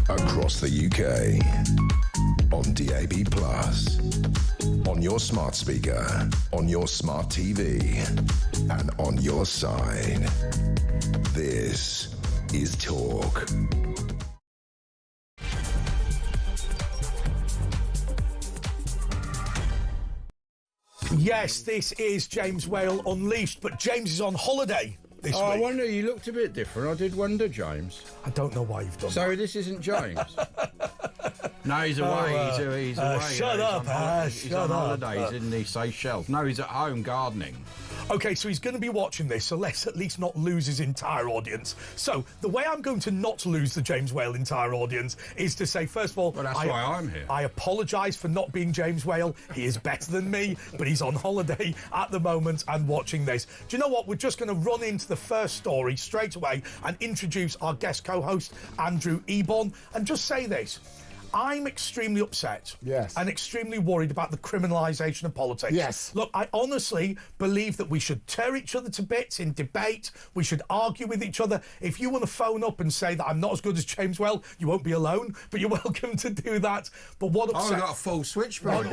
Across the UK, on DAB+, on your smart speaker, on your smart TV, and on your side. This is Talk. Yes, this is James Whale Unleashed, but James is on holiday this week. I wonder, you looked a bit different. I did wonder, James. I don't know why you've done that. So this isn't James? No, he's away. He's away. Shut up, He's on holidays in the Seychelles. No, he's at home gardening. OK, so he's going to be watching this, so let's at least not lose his entire audience. So the way I'm going to not lose the James Whale entire audience is to say, first of all... Well, that's why I'm here. I apologise for not being James Whale. He is better than me, but he's on holiday at the moment and watching this. Do you know what? We're just going to run into the first story straight away and introduce our guest co-host, Andrew Eborn, and just say this. I'm extremely upset and extremely worried about the criminalisation of politics. Yes. Look, I honestly believe that we should tear each other to bits in debate. We should argue with each other. If you want to phone up and say that I'm not as good as James Whale, you won't be alone, but you're welcome to do that. But what upsets... I've got a full switchboard.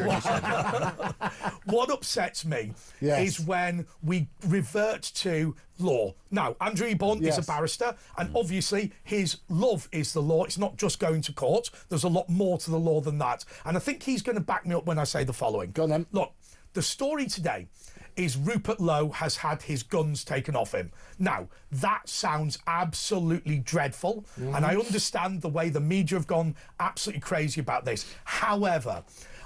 What upsets me is when we revert to law. Now, Andrew Eborn is a barrister, and obviously his love is the law. It's not just going to court. There's a lot more to the law than that. And I think he's going to back me up when I say the following. Go on then. Look, the story today is Rupert Lowe has had his guns taken off him. Now, that sounds absolutely dreadful, and I understand the way the media have gone absolutely crazy about this. However,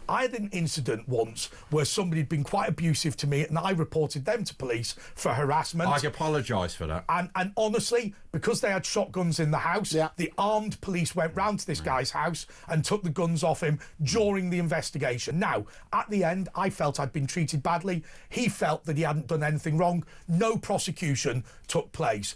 I had an incident once where somebody had been quite abusive to me and I reported them to police for harassment. I apologise for that. And honestly, because they had shotguns in the house, the armed police went round to this guy's house and took the guns off him during the investigation. Now, at the end, I felt I'd been treated badly. He felt that he hadn't done anything wrong. No prosecution took place.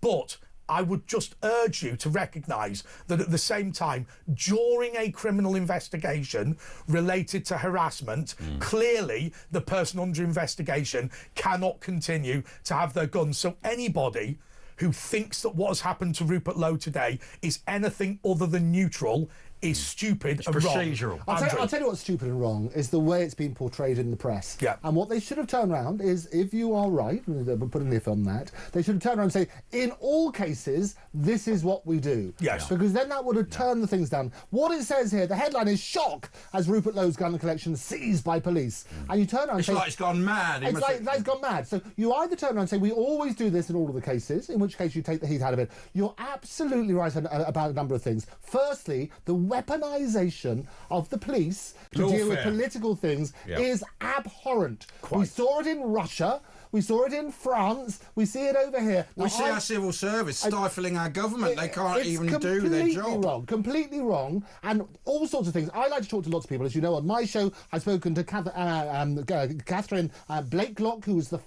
But I would just urge you to recognise that at the same time, during a criminal investigation related to harassment, clearly the person under investigation cannot continue to have their guns. So anybody who thinks that what has happened to Rupert Lowe today is anything other than neutral is stupid and procedural. Wrong. I'll tell you what's stupid and wrong is the way it's been portrayed in the press. Yeah. And what they should have turned around is, if you are right, we're putting the on that, they should have turned around and say, in all cases, this is what we do. Yes. Because then that would have turned the things down. What it says here, the headline is shock as Rupert Lowe's gun collection seized by police. And you turn around and say... It's like it's gone mad. It's like it's gone mad. So you either turn around and say, we always do this in all of the cases, in which case you take the heat out of it. You're absolutely right about a number of things. Firstly, the weaponisation of the police to deal with political things is abhorrent. We saw it in Russia. We saw it in France. We see it over here. We see our civil service stifling our government. They can't even do their job. Completely wrong, and all sorts of things. I like to talk to lots of people. As you know, on my show, I've spoken to Catherine Blakelock, who was the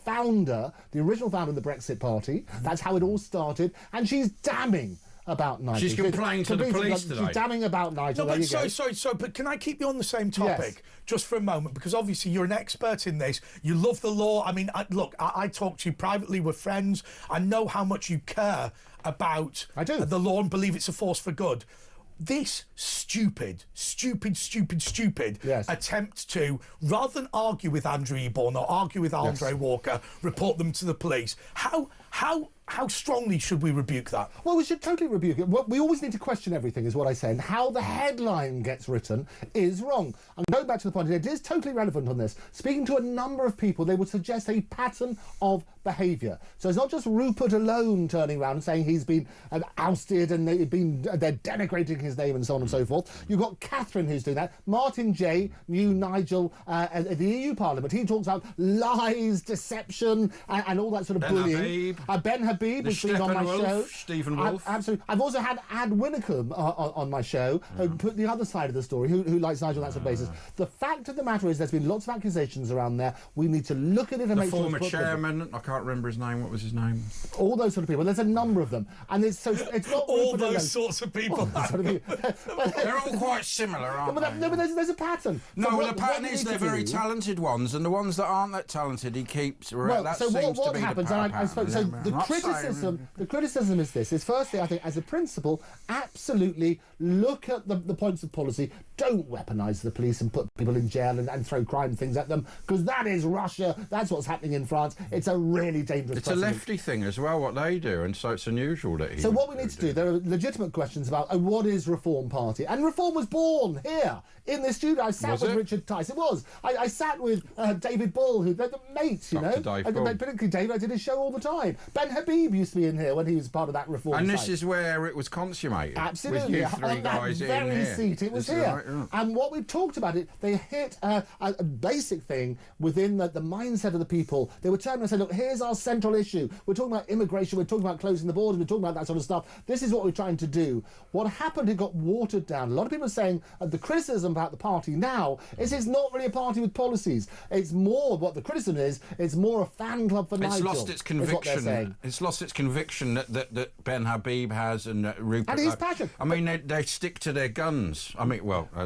original founder of the Brexit Party. That's how it all started, and she's damning about Nigel. She's complaining to the police today. She's damning about Nigel. No, but sorry, but can I keep you on the same topic just for a moment? Because obviously you're an expert in this. You love the law. I mean, look, I talk to you privately, we're friends. I know how much you care about the law and believe it's a force for good. This stupid attempt to, rather than argue with Andrew Eborn or argue with Andre Walker, report them to the police. How strongly should we rebuke that? Well, we should totally rebuke it. We always need to question everything, is what I say, and how the headline gets written is wrong. I'm going back to the point, it is totally relevant on this. Speaking to a number of people, they would suggest a pattern of behaviour. So it's not just Rupert alone turning around and saying he's been ousted and they're denigrating his name and so on and so forth. You've got Catherine who's doing that. Martin J. knew Nigel at the EU Parliament. He talks about lies, deception, and all that sort of bullying. Ben Habib has been on my show. Stephen Wolf. Absolutely. I've also had Ad Winnecombe on my show, put the other side of the story, who likes Nigel on that sort of basis. The fact of the matter is there's been lots of accusations around there. We need to look at it and make sure... The former chairman, I can't remember his name. What was his name? All those sort of people. There's a number of them. And it's not... all those sorts of people. They're all quite similar, aren't they? No, but there's a pattern. No, well, the pattern is they're very talented ones, and the ones that aren't that talented, he keeps... Well, so what happens, and I suppose, so The criticism is this. Is firstly, I think, as a principle, absolutely look at the points of policy. Don't weaponise the police and put people in jail and throw crime things at them, because that is Russia. That's what's happening in France. It's a really dangerous It's a lefty thing as well, what they do, and so it's unusual that he... So what we need to do, there are legitimate questions about what is Reform Party? And Reform was born here, in this studio. I sat with Richard Tice. It was. I sat with David Bull, who they're the mates, you know. Particularly David, I did his show all the time. Ben Habib used to be in here when he was part of that Reform And this site. is where it was consummated. Absolutely. With you three on guys that very in here. seat, it was here. Right, yeah. And what we talked about it, they hit a basic thing within the mindset of the people. They were turning and saying, look, here's our central issue. We're talking about immigration, we're talking about closing the borders, we're talking about that sort of stuff. This is what we're trying to do. What happened, it got watered down. A lot of people are saying the criticism about the party now is it's not really a party with policies. It's more, what the criticism is, it's more a fan club for Nigel. It's lost its conviction. It's lost its conviction that Ben Habib has and Rupert. And his passion. I mean, they stick to their guns. I mean,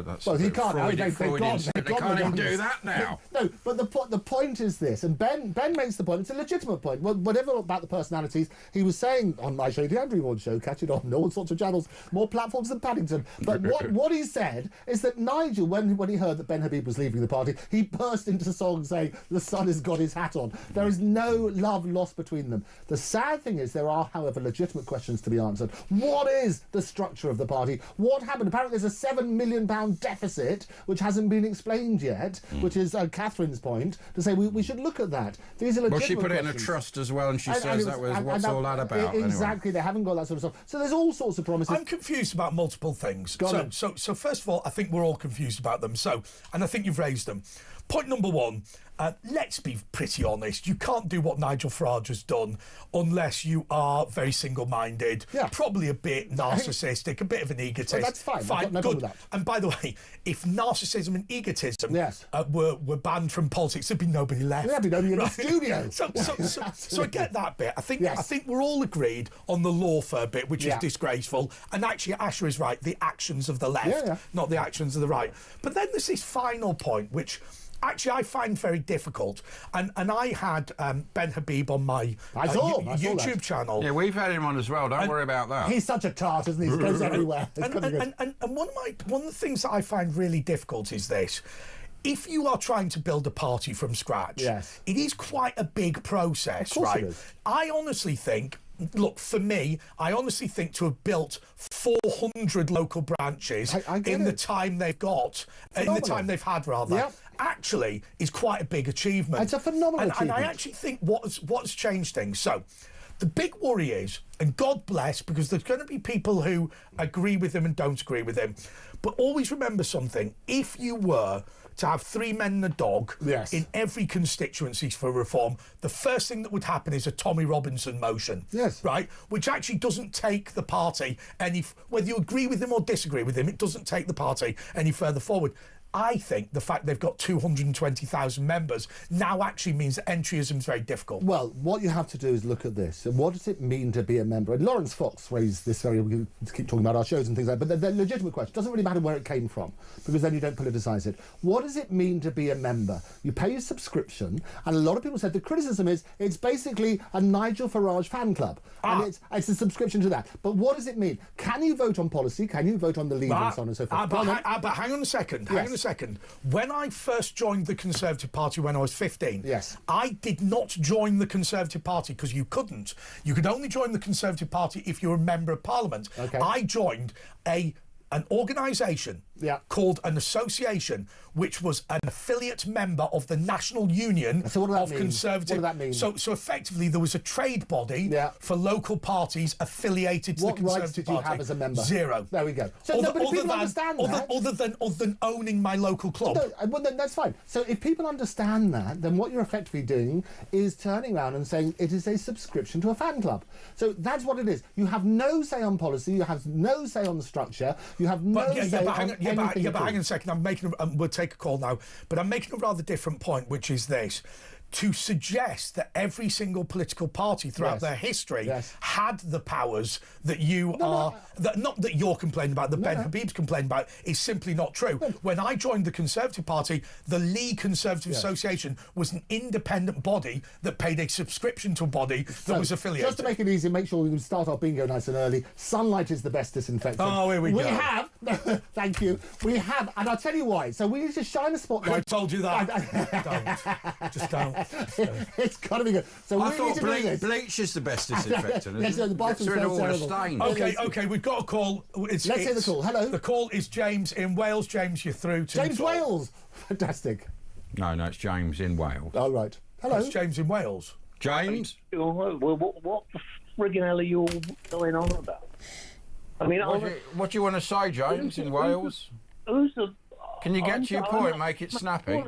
that's... Well, he can't. They can't even do that now. No, but the point is this, and Ben makes the point. It's a legitimate point. Well, whatever about the personalities, he was saying on my show, the Andrew Ward Show, catch it on all sorts of channels, more platforms than Paddington. But what he said is that Nigel, when he heard that Ben Habib was leaving the party, he burst into song saying, "The sun has got his hat on." There is no love lost between them. The sad thing is there are, however, legitimate questions to be answered. What is the structure of the party? What happened? Apparently there's a £7 million deficit, which hasn't been explained yet, which is Catherine's point, to say we should look at that. These are legitimate Well, she put questions. it in a trust as well, and she says that was what's all that about. Exactly, anyway. They haven't got that sort of stuff. So there's all sorts of promises. I'm confused about multiple things. So first of all, I think we're all confused about them. And I think you've raised them. Point number one, let's be pretty honest. You can't do what Nigel Farage has done unless you are very single-minded, probably a bit narcissistic, a bit of an egotist. Well, that's fine. I've got no problem with that. And by the way, if narcissism and egotism were banned from politics, there'd be nobody left. There'd be nobody in the studio. So I get that bit. I think we're all agreed on the lawfare bit, which is disgraceful. And actually, Asher is right. The actions of the left, not the actions of the right. But then there's this final point, which actually I find very difficult. And I had Ben Habib on my YouTube channel. Yeah, we've had him on as well. Don't worry about that. He's such a tart, isn't he? He goes everywhere. And one of the things that I find really difficult is this. If you are trying to build a party from scratch, it is quite a big process, right? I honestly think, look, for me, I honestly think to have built 400 local branches in the time they've got, in the time they've had, rather, actually is quite a big achievement. It's a phenomenal achievement. And I actually think what's changed things. So the big worry is, and God bless, because there's going to be people who agree with him and don't agree with him, but always remember something. If you were to have 3 men and a dog in every constituency for reform, the first thing that would happen is a Tommy Robinson motion, right? Which actually doesn't take the party whether you agree with him or disagree with him, it doesn't take the party any further forward. I think the fact they've got 220,000 members now actually means that entryism is very difficult. Well, what you have to do is look at this. What does it mean to be a member? And Lawrence Fox raised this we can keep talking about our shows and things like that, but they're legitimate questions. It doesn't really matter where it came from, because then you don't politicise it. What does it mean to be a member? You pay your subscription, and a lot of people said the criticism is it's basically a Nigel Farage fan club. And it's a subscription to that. But what does it mean? Can you vote on policy? Can you vote on the lead and so on and so forth? But hang on a second. When I first joined the Conservative Party when I was 15, I did not join the Conservative Party because you couldn't. You could only join the Conservative Party if you were a member of Parliament. I joined an organisation called an association, which was an affiliate member of the National Union of Conservative. What does that mean? So effectively, there was a trade body for local parties affiliated to the Conservative Party. What rights did you have as a member? 0. There we go. So people understand that. Other than owning my local club. Well, then that's fine. So if people understand that, then what you're effectively doing is turning around and saying it is a subscription to a fan club. So that's what it is. You have no say on policy. You have no say on the structure. You have no say on anything. Hang on a second. We'll take a call now. But I'm making a rather different point, which is this. to suggest that every single political party throughout their history had the powers that you that not that you're complaining about, that Ben Habib's complaining about, is simply not true. When I joined the Conservative Party, the League Conservative Association was an independent body that paid a subscription to a body that was affiliated. Just to make it easy, make sure we start our bingo nice and early. Sunlight is the best disinfectant. Oh, here we go. We have, thank you, we have, and I'll tell you why. So we need to shine a spotlight. I told you that. Don't. Just don't. It's got to be good. So I we thought need to do this. bleach is the best disinfectant. Yes, the bathroom smells terrible. Okay, we've got a call. Let's hear the call. Hello. The call is James in Wales. James, you're through to James Wales. Fantastic. No, it's James in Wales. Oh, right. Hello. It's James in Wales. James? Well, what the friggin' hell are you all going on about? I mean, what do you want to say, James, in Wales? Can you get to your point, make it snappy?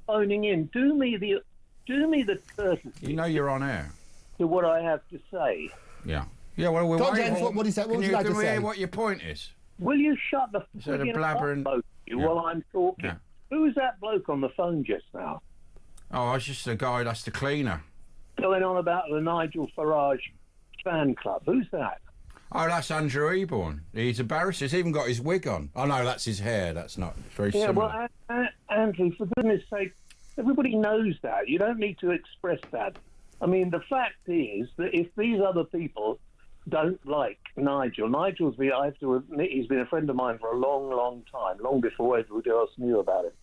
Phoning in. Do me the courtesy. You know you're on air. To what I have to say. Yeah. Yeah, well, we're waiting. James, what would you like to say? Hear what your point is? Will you shut the friggin' blabbering bloke while I'm talking? Yeah. Who's that bloke on the phone just now? Oh, it's just the guy, that's the cleaner. Going on about the Nigel Farage fan club. Who's that? Oh, that's Andrew Eborn. He's a barrister. He's even got his wig on. Oh, no, that's his hair. That's not very similar. Well, Andrew, for goodness sake, everybody knows that. You don't need to express that. I mean, the fact is that if these other people don't like Nigel's been, I have to admit, he's been a friend of mine for a long, long time, long before everybody else knew about it.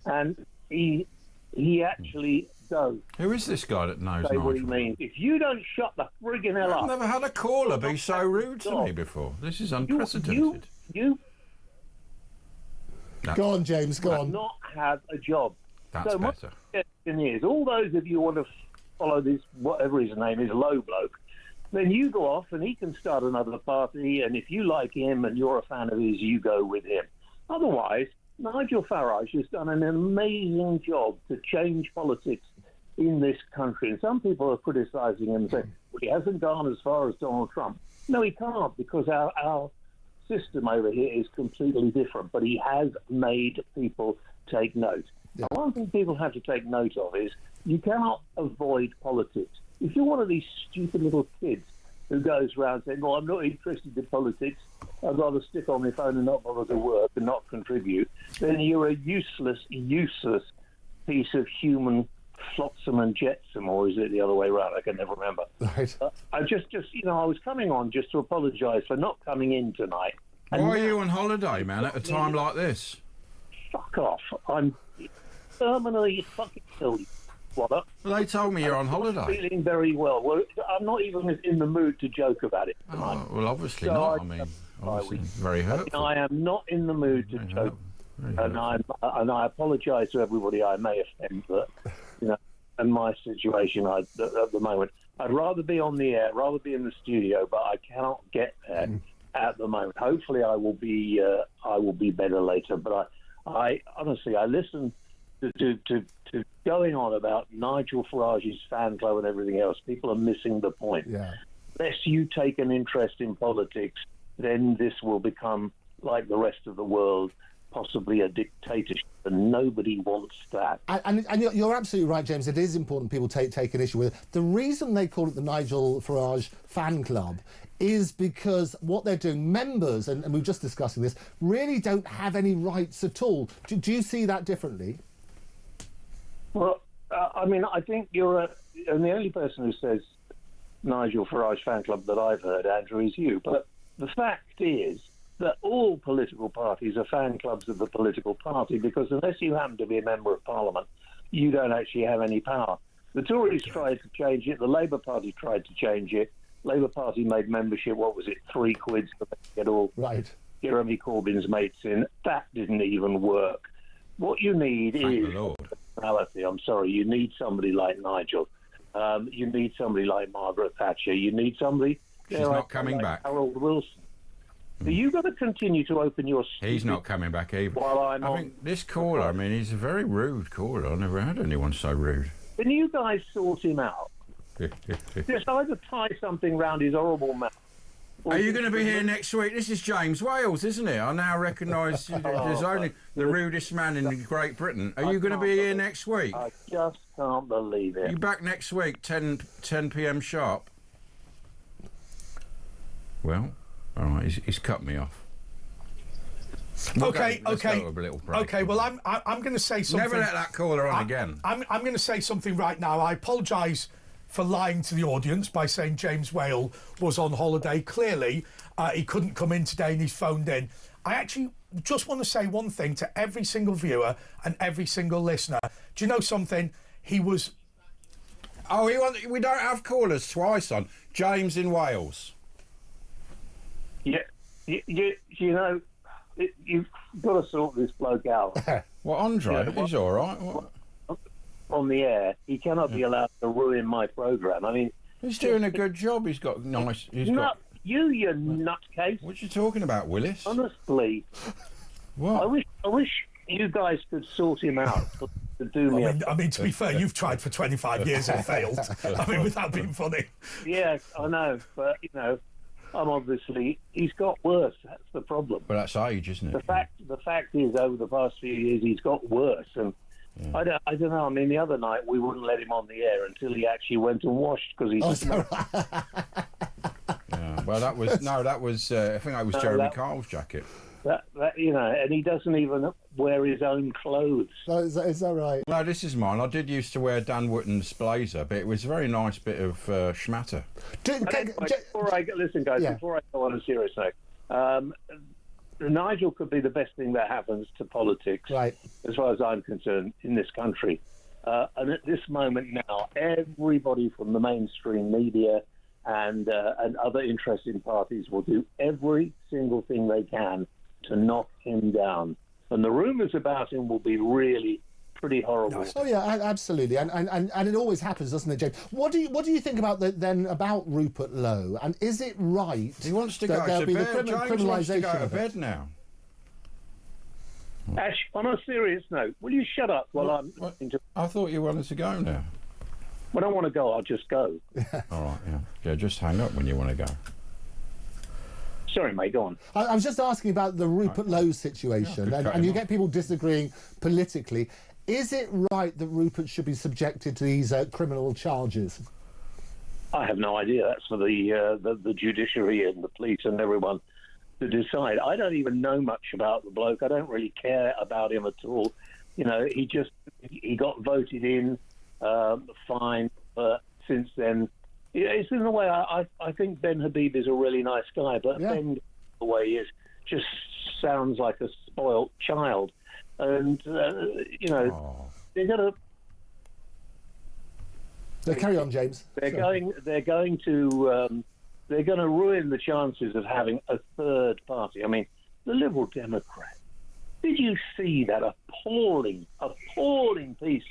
And he actually does. Who is this guy that knows say Nigel? what he means. If you don't shut the friggin' hell up... I've never had a caller be so rude to me before. This is unprecedented. You go on, James, go on. not have a job. That's so better. My question is, all those of you who want to follow this, whatever his name is, low bloke, then you go off and he can start another party, and if you like him and you're a fan of his, you go with him. Otherwise, Nigel Farage has done an amazing job to change politics in this country. And some people are criticising him and saying, well, he hasn't gone as far as Donald Trump. No, he can't, because our system over here is completely different. But he has made people take note. Yeah. And one thing people have to take note of is you cannot avoid politics. If you're one of these stupid little kids who goes around saying, well, I'm not interested in politics, I'd rather stick on my phone and not bother to work and not contribute, then you're a useless piece of human flotsam and jetsam, or is it the other way around? I can never remember. Right. I just, I was coming on just to apologise for not coming in tonight. Why are you on holiday, man, at a time like this? Fuck off. I'm terminally fucking ill. Well, they told me you're on holiday. I'm feeling very well. I'm not even in the mood to joke about it tonight. Oh, well, obviously so not. I mean, obviously very hurtful. I am not in the mood to joke. And I apologise to everybody I may offend, but in my situation at the moment, I'd rather be on the air, rather be in the studio, but I cannot get there at the moment. Hopefully, I will be better later. But I honestly, I listen to going on about Nigel Farage's fan club and everything else. People are missing the point. Yeah. Unless you take an interest in politics, then this will become like the rest of the world, possibly a dictatorship, and nobody wants that. And you're absolutely right, James. It is important people take an issue with it. The reason they call it the Nigel Farage fan club is because what they're doing, members, and we were just discussing this, really don't have any rights at all. Do you see that differently? Well, I mean, I think you're and the only person who says Nigel Farage fan club that I've heard, Andrew, is you. But the fact is that all political parties are fan clubs of the political party, because unless you happen to be a member of Parliament, you don't actually have any power. The Tories tried to change it. The Labour Party tried to change it. Labour Party made membership, what was it, £3 to get all Jeremy Corbyn's mates in. That didn't even work. What you need is personality. I'm sorry. You need somebody like Nigel. You need somebody like Margaret Thatcher. You need somebody... She's not coming back. Harold Wilson. So you've got to continue to open your... He's not coming back either. I think this caller, I mean, he's a very rude caller. I've never had anyone so rude. Can you guys sort him out? Just either tie something round his horrible mouth. Are you going to be here next week? This is James Wales, isn't it? I now recognise there's only the rudest man in Great Britain. Are you going to be here next week? I just can't believe it. You back next week, 10 p.m. sharp? Well, all right, he's cut me off. Okay. Let's go with a little break. Okay. Well, I'm going to say something. Never let that caller on again. I'm going to say something right now. I apologise for lying to the audience by saying James Whale was on holiday. Clearly, he couldn't come in today and he's phoned in. I actually just want to say one thing to every single viewer and every single listener. Do you know something? He was... Oh, we don't have callers twice on. James in Wales. Yeah, you know, you've got to sort this bloke out. Well, Andre, he's all right. What? On the air, he cannot be allowed to ruin my programme. I mean... He's doing a good job. He's got nice... You nutcase. What are you talking about, Willis? Honestly. What? I wish you guys could sort him out to do me. I mean, to be fair, you've tried for 25 years and failed. I mean, without being funny. Yes, I know, but you know, he's got worse. That's the problem. Well, that's age, isn't it? The fact is, over the past few years, he's got worse, and I don't know. I mean, the other night we wouldn't let him on the air until he actually went and washed because he's. Yeah. Well, that was I think that was Jeremy Carl's jacket. That you know, and he doesn't even wear his own clothes. So is that right? No, this is mine. I did used to wear Dan Wootton's blazer, but it was a very nice bit of schmatter. Before I go on a serious note, Nigel could be the best thing that happens to politics, right, as far as I'm concerned, in this country. And at this moment now, everybody from the mainstream media and other interested parties will do every single thing they can to knock him down. And the rumours about him will be really pretty horrible. Oh yeah, absolutely, and it always happens, doesn't it, James? What do you think about about Rupert Lowe? And is it right? He wants to go to bed. James wants to go to bed now. Ash, on a serious note, will you shut up while I'm listening to... I thought you wanted to go now. When I want to go, I'll just go. All right, yeah, just hang up when you want to go. Sorry, mate, go on. I was just asking about the Rupert Lowe situation, and you get people disagreeing politically. Is it right that Rupert should be subjected to these criminal charges? I have no idea. That's for the judiciary and the police and everyone to decide. I don't even know much about the bloke. I don't really care about him at all. You know, he got voted in, fine, but since then, it's in a way, I think Ben Habib is a really nice guy, but Ben, the way he is, just sounds like a spoilt child. And, you know, they're going to... Carry on, James. They're going to ruin the chances of having a third party. I mean, the Liberal Democrats. Did you see that appalling piece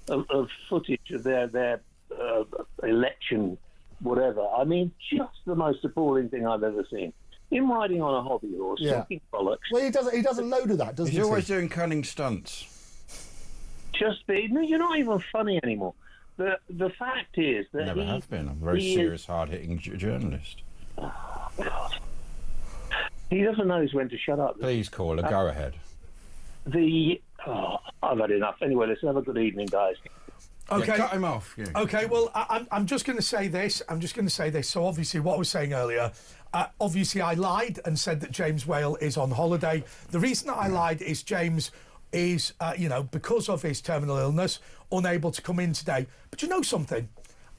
of footage of their election, whatever? I mean, just the most appalling thing I've ever seen. Him riding on a hobby horse, talking bollocks. Well, he does a load of that, doesn't he? He's always doing cunning stunts. You're not even funny anymore. The fact is that Never have been. I'm a very serious, hard-hitting journalist. Oh, God. He doesn't know when to shut up. Please, caller, go ahead. I've had enough. Anyway, let's have a good evening, guys. Okay. Cut him off. Yeah. Okay, well, I'm just going to say this. So obviously what I was saying earlier, obviously I lied and said that James Whale is on holiday. The reason that I lied is James is, because of his terminal illness, unable to come in today. But you know something?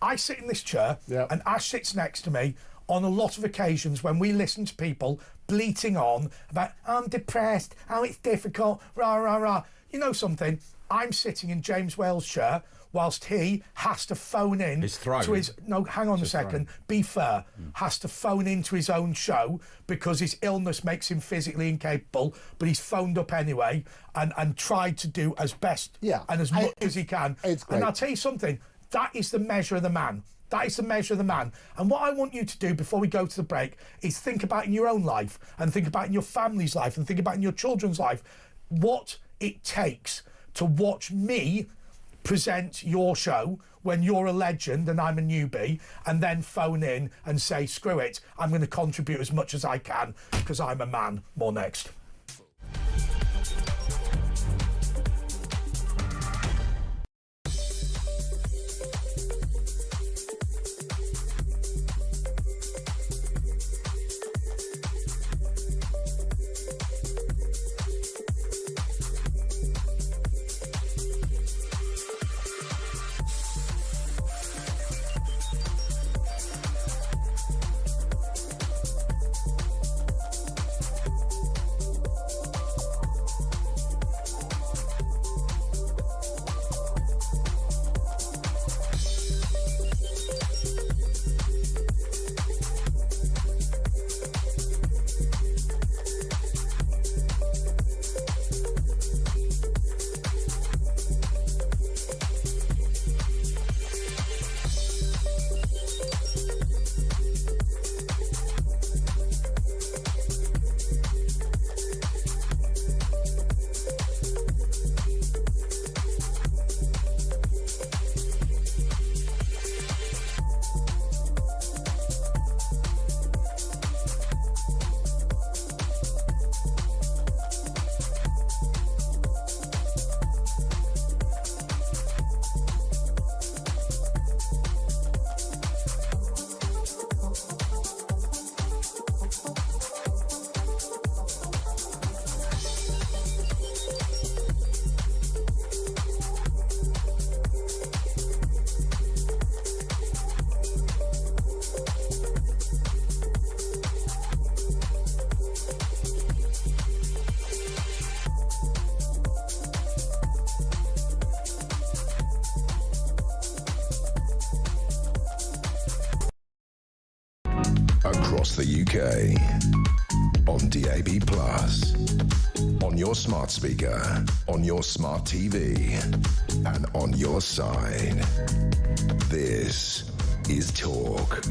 I sit in this chair and Ash sits next to me on a lot of occasions when we listen to people bleating on about, I'm depressed, how it's difficult, rah, rah, rah. You know something? I'm sitting in James Whale's chair whilst he has to phone in to his... No, hang on a second. Be fair. Has to phone into his own show because his illness makes him physically incapable, but he's phoned up anyway and tried to do as best and as much as he can. It's great. And I'll tell you something. That is the measure of the man. That is the measure of the man. And what I want you to do before we go to the break is think about in your own life and think about in your family's life and think about in your children's life what it takes to watch me present your show when you're a legend and I'm a newbie, and then phone in and say, screw it, I'm going to contribute as much as I can because I'm a man. More next. across the UK. On DAB+, on your smart speaker, on your smart TV, and on your side. This is Talk.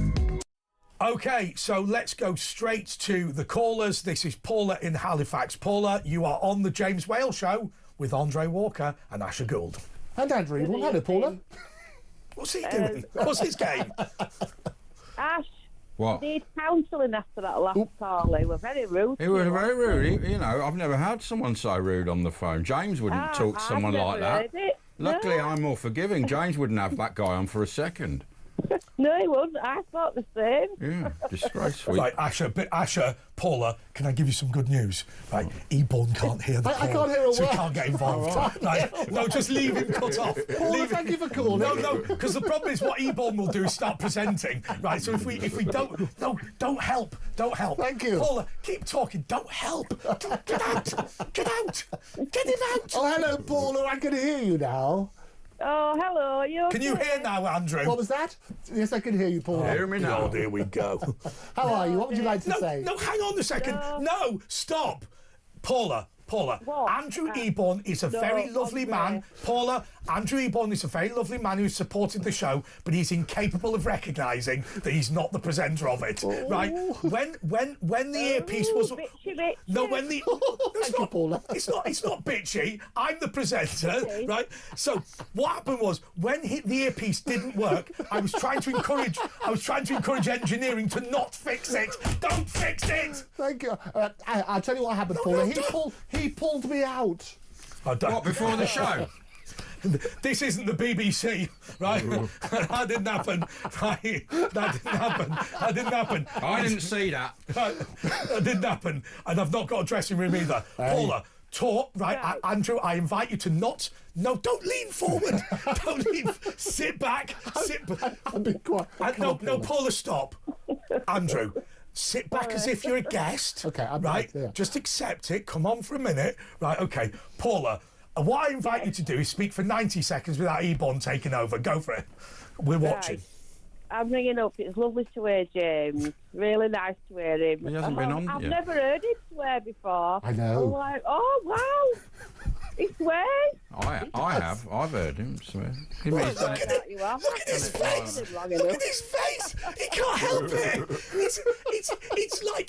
Okay, so let's go straight to the callers. This is Paula in Halifax. Paula, you are on the James Whale Show with Andre Walker and Asher Gould. And Andrew, well, hello, Paula. What's he doing? What's his game? Ash, What? I need counselling after that last call. They were very rude. He was very rude. You know, I've never had someone so rude on the phone. James wouldn't talk to someone like that. Luckily, No. I'm more forgiving. James wouldn't have that guy on for a second. No, he wouldn't. I thought the same. Yeah, disgraceful. Right, Asher, Paula, can I give you some good news? Right, Eborn can't hear the call. I can't hear a so he word. can't get involved. Right, no, just leave him cut off. Paula, thank you for calling. No, because the problem is what Eborn will do is start presenting. Right, so if we don't help. Thank you. Paula, keep talking. Don't help. Get out. Get him out. Oh, hello, Paula. I can hear you now. Oh, hello. Are you Can you okay? hear now, Andrew? What was that? Yes, I can hear you, Paula. Hear me now. Oh, here we go. How are you? What would you like to say? No, hang on a second. No, stop. Paula. What? Andrew Eborn is a very lovely Andre. man. Paula, Andrew Eborn is a very lovely man who's supported the show, but he's incapable of recognising that he's not the presenter of it. Right? When the earpiece was Bitchy. no, when the Thank you, Paula. it's not bitchy. I'm the presenter, right? So what happened was when the earpiece didn't work, I was trying to encourage engineering to not fix it. Don't fix it. Thank you. I'll tell you what happened, Paula. He pulled me out. I don't- What, before the show? This isn't the BBC, right? That didn't happen. Right? That didn't happen. I didn't see that. Right? That didn't happen. And I've not got a dressing room either. Paula, talk, right? Right. Andrew, I invite you to not... No, don't lean forward. Don't lean... Sit back. I've been quiet. No, Paula, stop. Andrew, sit back as if you're a guest. Okay, I'm right. back, yeah. Just accept it. Come on for a minute. Right. Okay, Paula. What I invite you to do is speak for 90 seconds without Eborn taking over. Go for it. We're watching. I'm ringing up. It's lovely to hear James. Really nice to hear him. He hasn't been on I've yet. never heard him swear before. I know. I'm like, oh, wow. He swears. I have. I've heard him swear. He means Look that. at You have. Look at his face. Long Look enough. at his face. He can't help it.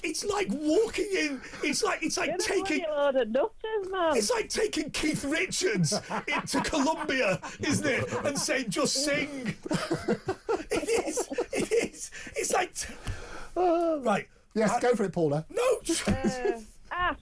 It's like walking in. It's like You're a taking. bloody load of nutters, man. It's like taking Keith Richards into Colombia, isn't it? And saying, just sing. It is. It's like... Right. Yes, go for it, Paula. No. Ash.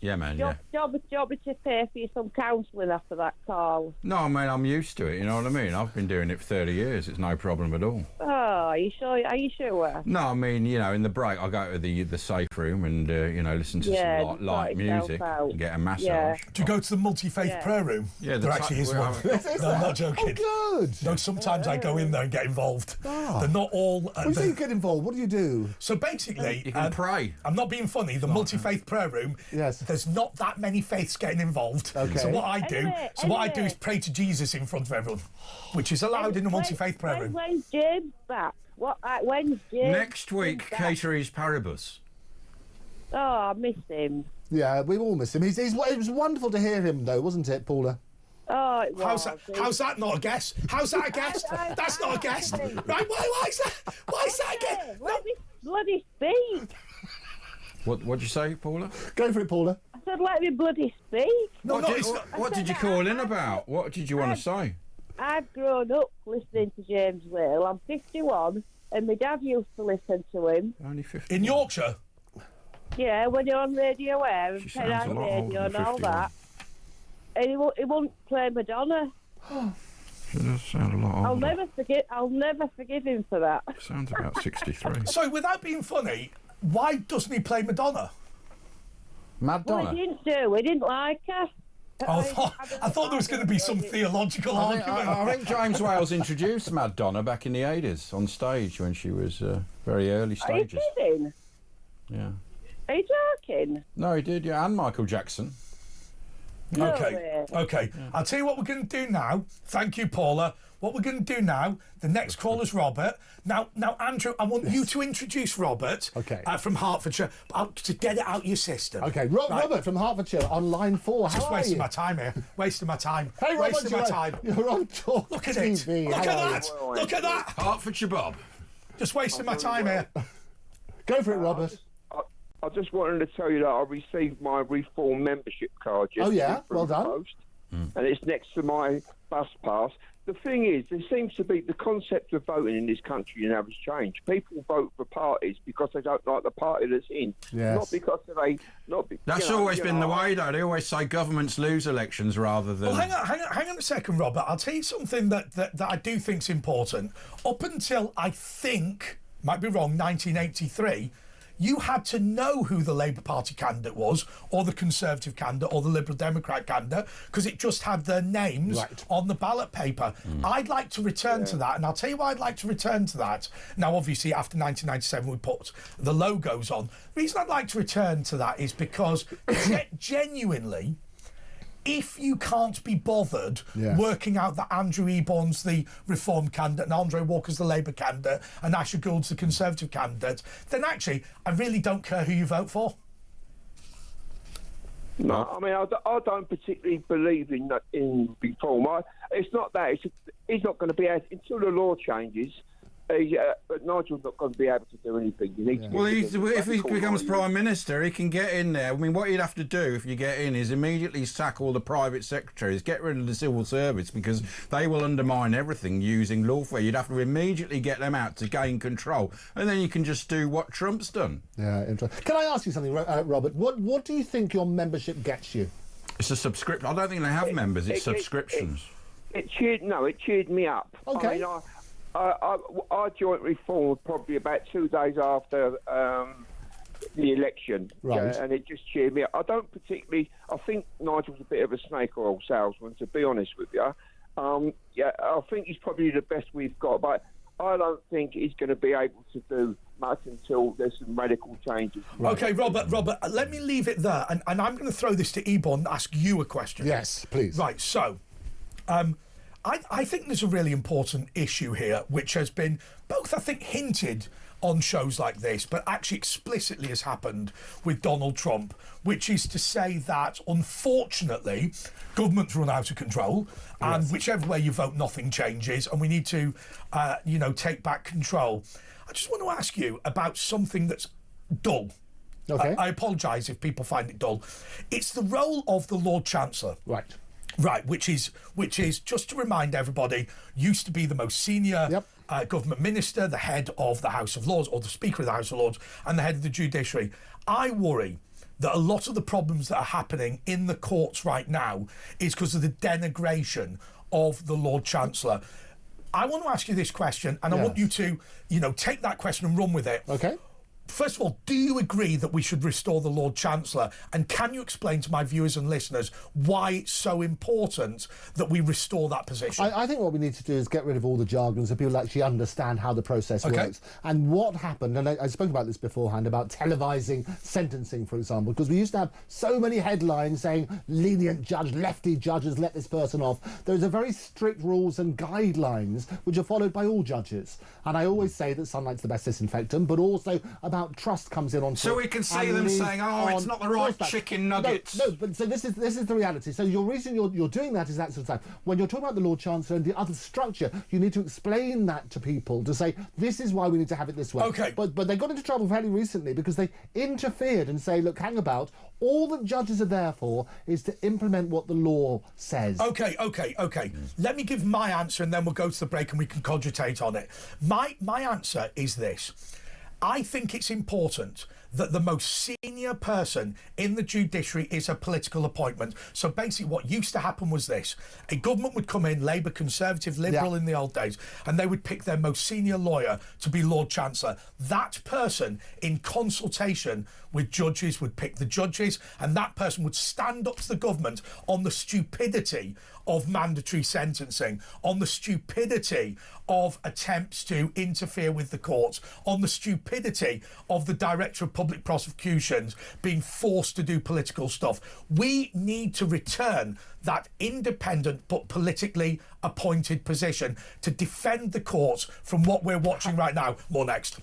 Yeah, man, Do you want me to pay for you some counselling after that call? No, I mean, I'm used to it, you know what I mean? I've been doing it for 30 years. It's no problem at all. Oh, are you sure? No, I mean, you know, in the break, I go to the safe room and, you know, listen to Yeah, some just light sort yourself music out. and get a massage. Yeah. Do you go to the multi-faith Yeah. prayer room? Yeah, there actually is one. No, I'm not joking. Oh, good. No, sometimes I go in there and get involved. They're not all... What do you get involved? What do you do? So basically... You can pray. I'm not being funny. The multi-faith prayer room, Yes. there's not that many faiths getting involved. Okay. So what I do Anyway. is pray to Jesus in front of everyone, which is allowed in the multi-faith prayer room. When's James back? When's James? Next week, back? Caterie's Paribus. Oh, I miss him. Yeah, we all miss him. It was wonderful to hear him, though, wasn't it, Paula? Oh, it was. How's that not a guess? How's that a guess? That's not a guess. Right, why is that? Why is that a guess? Let me bloody speak. What'd you say, Paula? Go for it, Paula. I said, let me bloody speak. What did you call in about? What did you want to say? I've grown up listening to James Whale. I'm 51, and my dad used to listen to him. Only 50. In Yorkshire? Yeah, when you're on Radio Air and She sounds a Penang lot older Radio than and all 51. that. And he wouldn't play Madonna. She does sound a lot older. I'll never forgive him for that. Sounds about 63. So, without being funny, why doesn't he play Madonna? Madonna. Well, he didn't do. He didn't like her. Oh, I thought there was going to be some theological argument. I think James Wales introduced Madonna back in the 80s on stage when she was very early Are you stages. kidding? Yeah. Are you joking? No, he did, yeah, and Michael Jackson. No Okay, way. okay. I'll tell you what we're going to do now. Thank you, Paula. what we're going to do now, the next caller's Robert. Now, Andrew, I want you to introduce Robert from Hertfordshire to get it out your system. Okay, Robert from Hertfordshire on line 4. How Just are wasting you? my time here. Wasting my time. Hey, Robert, wasting my time. You're on talk Look at TV. it. Look at that. Look at that. Hertfordshire Bob. Just wasting my time here. Go for it, Robert. I just wanted to tell you that I received my Reform membership card yesterday. Oh, yeah? from Well the done. Post, and it's next to my bus pass. The thing is, there seems to be the concept of voting in this country now has changed. People vote for parties because they don't like the party that's in, not because they. That's always been the way, though. They always say governments lose elections rather than. Well, hang on a second, Robert. I'll tell you something that I do think's important. Up until I think, might be wrong, 1983. You had to know who the Labour Party candidate was, or the Conservative candidate, or the Liberal Democrat candidate, because it just had their names on the ballot paper. I'd like to return to that, and I'll tell you why I'd like to return to that. Now, obviously, after 1997, we put the logos on. The reason I'd like to return to that is because genuinely, if you can't be bothered working out that Andrew Eborn's the Reform candidate and Andre Walker's the Labour candidate and Asher Gould's the Conservative candidate, then actually I really don't care who you vote for. No, I mean, I don't particularly believe in reform. It's not that. He's not going to be able, until the law changes. But Nigel's not going to be able to do anything. If he becomes Prime Minister, he can get in there. I mean, what you'd have to do if you get in is immediately sack all the private secretaries, get rid of the civil service, because they will undermine everything using lawfare. You'd have to immediately get them out to gain control, and then you can just do what Trump's done. Yeah, interesting. Can I ask you something, Robert? What do you think your membership gets you? It's a subscription. I don't think they have members. It's subscriptions. It cheered me up. Okay. I mean, I joined Reform probably about 2 days after the election, and it just cheered me up. I don't particularly. I think Nigel's a bit of a snake oil salesman, to be honest with you. I think he's probably the best we've got, but I don't think he's going to be able to do much until there's some radical changes. Okay, Robert, let me leave it there, and I'm going to throw this to Eborn and ask you a question. Yes, please. Right, so. I think there's a really important issue here, which has been both, I think, hinted on shows like this, but actually explicitly has happened with Donald Trump, which is to say that, unfortunately, governments run out of control, and whichever way you vote, nothing changes, and we need to, take back control. I just want to ask you about something that's dull. Okay. I apologise if people find it dull. It's the role of the Lord Chancellor. Right, which is just to remind everybody, used to be the most senior government minister, the head of the House of Lords, or the Speaker of the House of Lords, and the head of the judiciary. I worry that a lot of the problems that are happening in the courts right now is because of the denigration of the Lord Chancellor. I want to ask you this question, and I want you to, take that question and run with it. Okay. First of all, do you agree that we should restore the Lord Chancellor? And can you explain to my viewers and listeners why it's so important that we restore that position? I think what we need to do is get rid of all the jargon so people actually understand how the process works. And what happened, and I spoke about this beforehand, about televising sentencing, for example, because we used to have so many headlines saying lenient judge, lefty judges let this person off. There's a very strict rules and guidelines which are followed by all judges. And I always say that sunlight's the best disinfectant, but also about trust comes in on. So we can see them saying, "Oh, it's not the right chicken nuggets." No, but so this is the reality. So your reason you're doing that is that sort of time. When you're talking about the Lord Chancellor and the other structure, you need to explain that to people to say this is why we need to have it this way. Okay. But they got into trouble fairly recently because they interfered and say, look, hang about. All that judges are there for is to implement what the law says. Okay. Let me give my answer, and then we'll go to the break and we can cogitate on it. My answer is this. I think it's important that the most senior person in the judiciary is a political appointment. So basically what used to happen was this. A government would come in, Labour, Conservative, Liberal in the old days, and they would pick their most senior lawyer to be Lord Chancellor. That person, in consultation with judges, would pick the judges, and that person would stand up to the government on the stupidity of mandatory sentencing, on the stupidity of attempts to interfere with the courts, on the stupidity of the Director of Public Prosecutions being forced to do political stuff. We need to return that independent but politically appointed position to defend the courts from what we're watching right now. More next.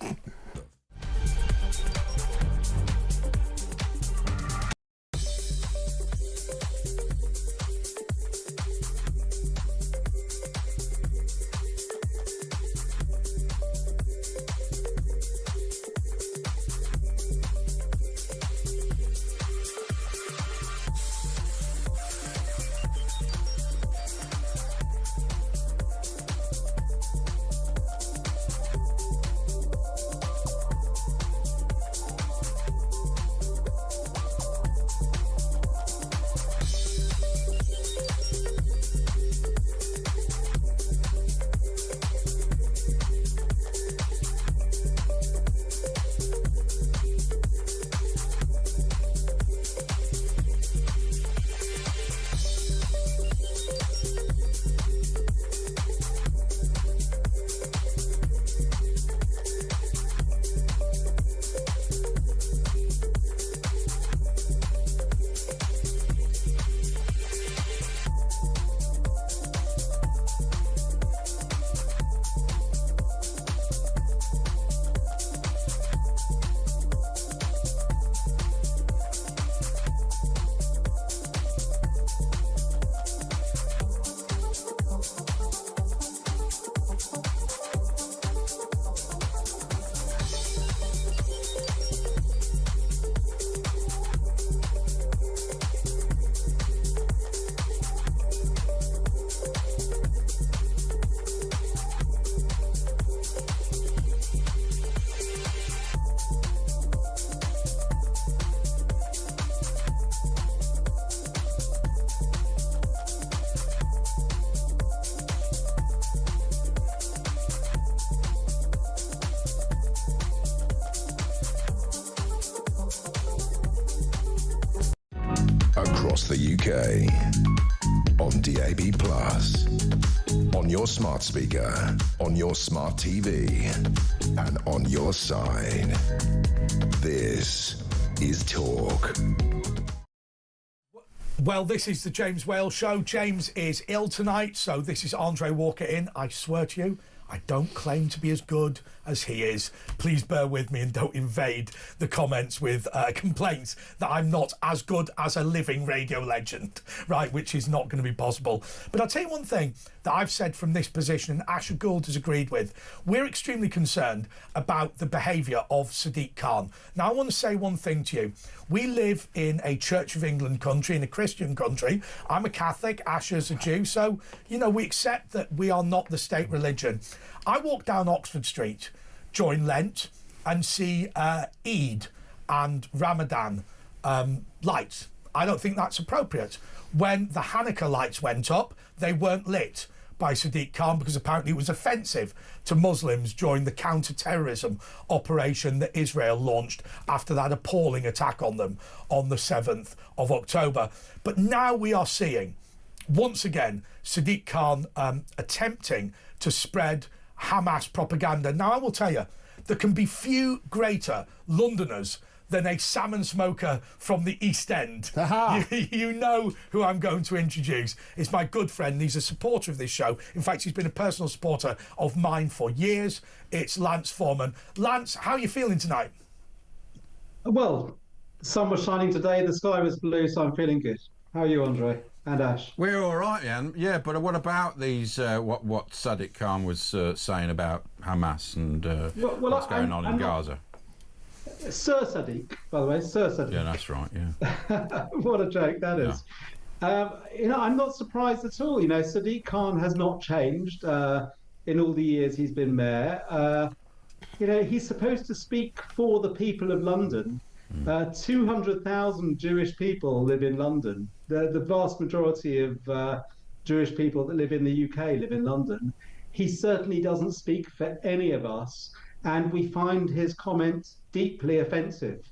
Across the UK, on DAB+, on your smart speaker, on your smart TV, and on your side. This is Talk. Well, this is the James Whale Show. James is ill tonight, so this is Andre Walker in. I swear to you, I don't claim to be as good as he is. Please bear with me and don't invade the comments with complaints that I'm not as good as a living radio legend, right, which is not going to be possible. But I'll tell you one thing that I've said from this position, and Asher Gould has agreed with. We're extremely concerned about the behaviour of Sadiq Khan. Now, I want to say one thing to you. We live in a Church of England country, in a Christian country. I'm a Catholic, Asher's a Jew, so, you know, we accept that we are not the state religion. I walk down Oxford Street during Lent and see Eid and Ramadan lights. I don't think that's appropriate. When the Hanukkah lights went up, they weren't lit by Sadiq Khan because apparently it was offensive to Muslims during the counter-terrorism operation that Israel launched after that appalling attack on them on the 7th of October. But now we are seeing, once again, Sadiq Khan attempting to spread Hamas propaganda. Now, I will tell you, there can be few greater Londoners than a salmon smoker from the East End. You know who I'm going to introduce. It's my good friend. He's a supporter of this show. In fact, he's been a personal supporter of mine for years. It's Lance Foreman. Lance, how are you feeling tonight? Well, the sun was shining today, the sky was blue, so I'm feeling good. How are you, Andre and Ash? We're all right, Ian. Yeah, but what about these? What Sadiq Khan was saying about Hamas and what's going on in Gaza? Sir Sadiq, by the way, Sir Sadiq. Yeah, that's right. Yeah. What a joke that is. You know, I'm not surprised at all. You know, Sadiq Khan has not changed in all the years he's been mayor. You know, he's supposed to speak for the people of London. 200,000 Jewish people live in London. The vast majority of Jewish people that live in the UK live in London. He certainly doesn't speak for any of us, and we find his comments deeply offensive.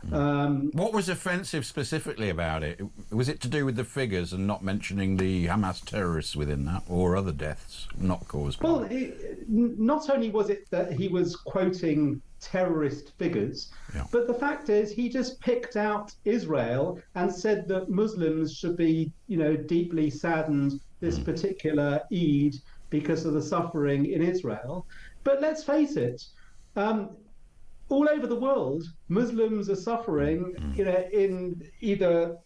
What was offensive specifically about it? Was it to do with the figures and not mentioning the Hamas terrorists within that, or other deaths not caused by? Well, not only was it that he was quoting terrorist figures, but the fact is he just picked out Israel and said that Muslims should be, deeply saddened this particular Eid because of the suffering in Israel. But let's face it, all over the world, Muslims are suffering, in either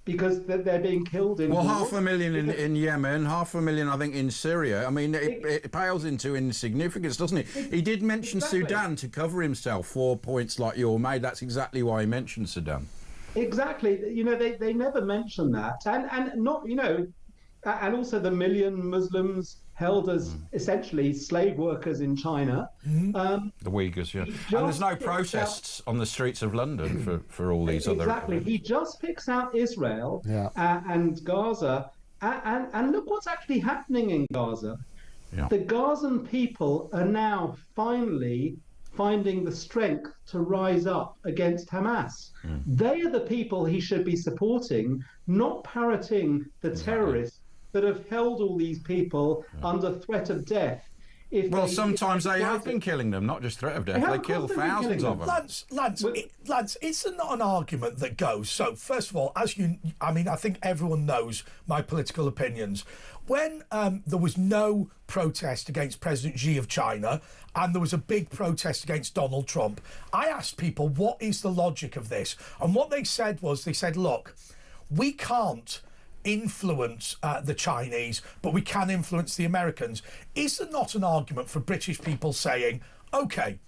because they're being killed in war. 500,000 in Yemen, 500,000, I think, in Syria. I mean, it pales into insignificance, doesn't it? He did mention Sudan to cover himself, 4 points like you all made. That's exactly why he mentioned Sudan. Exactly. They never mention that. And not, and also the million Muslims held as essentially slave workers in China. The Uyghurs, yeah. And there's no protests on the streets of London for all these other... Exactly. He just picks out Israel and Gaza. And look what's actually happening in Gaza. Yeah. The Gazan people are now finally finding the strength to rise up against Hamas. They are the people he should be supporting, not parroting the terrorists that have held all these people under threat of death. Sometimes they have been killing them, not just threat of death. They kill thousands of them. Lads, it's not an argument that goes. So, first of all, I think everyone knows my political opinions. When there was no protest against President Xi of China and there was a big protest against Donald Trump, I asked people, what is the logic of this? And what they said, look, we can't influence the Chinese, but we can influence the Americans. Is there not an argument for British people saying, OK,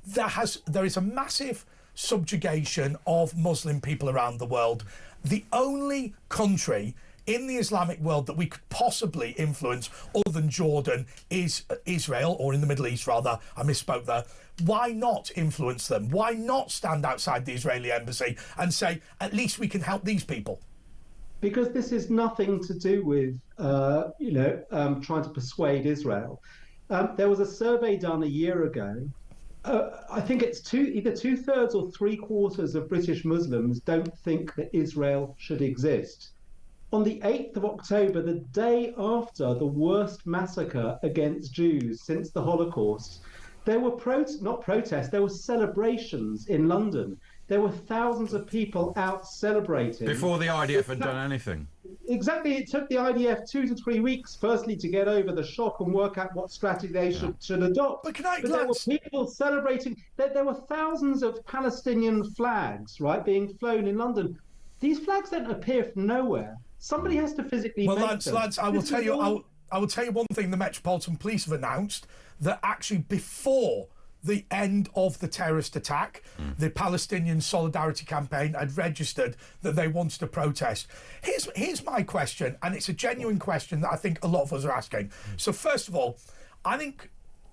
there is a massive subjugation of Muslim people around the world. The only country in the Islamic world that we could possibly influence other than Jordan is Israel, or in the Middle East rather, I misspoke there. Why not influence them? Why not stand outside the Israeli embassy and say, at least we can help these people? Because this is nothing to do with, trying to persuade Israel. There was a survey done a year ago. I think it's either 2/3 or 3/4 of British Muslims don't think that Israel should exist. On the 8th of October, the day after the worst massacre against Jews since the Holocaust, there were there were celebrations in London. There were thousands of people out celebrating. Before the IDF had done anything. Exactly. It took the IDF 2 to 3 weeks, firstly, to get over the shock and work out what strategy they should adopt. But there were people celebrating. There were thousands of Palestinian flags, being flown in London. These flags don't appear from nowhere. Somebody has to physically make them. Lads, I will tell you one thing the Metropolitan Police have announced, that actually before the end of the terrorist attack, the Palestinian Solidarity Campaign had registered that they wanted to protest. Here's my question, and it's a genuine question that I think a lot of us are asking. So first of all, I think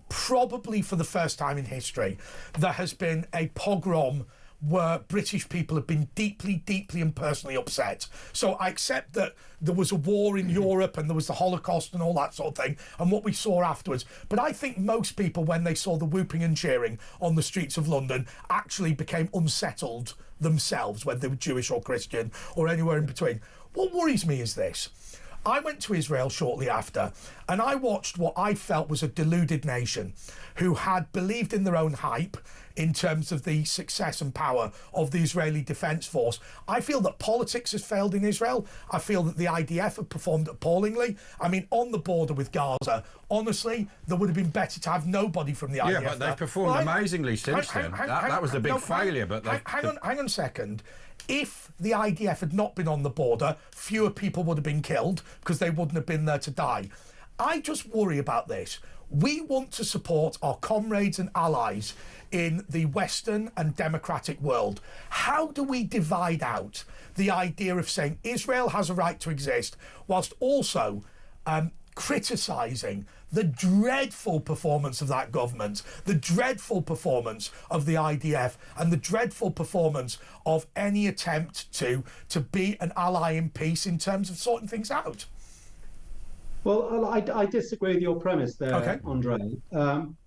probably for the first time in history, there has been a pogrom where British people have been deeply, deeply and personally upset. So I accept that there was a war in Europe and there was the Holocaust and all that sort of thing, and what we saw afterwards. But I think most people, when they saw the whooping and cheering on the streets of London, actually became unsettled themselves, whether they were Jewish or Christian or anywhere in between. What worries me is this. I went to Israel shortly after, and I watched what I felt was a deluded nation who had believed in their own hype in terms of the success and power of the Israeli Defence Force. I feel that politics has failed in Israel. I feel that the IDF have performed appallingly. I mean, on the border with Gaza, honestly, there would have been better to have nobody from the IDF. Yeah, but they've performed amazingly since then. That was the big failure. But hang on a second. If the IDF had not been on the border, fewer people would have been killed because they wouldn't have been there to die. I just worry about this. We want to support our comrades and allies in the Western and democratic world. How do we divide out the idea of saying Israel has a right to exist whilst also criticising the dreadful performance of that government, the dreadful performance of the IDF, and the dreadful performance of any attempt to be an ally in peace in terms of sorting things out? Well, I disagree with your premise there, Andre.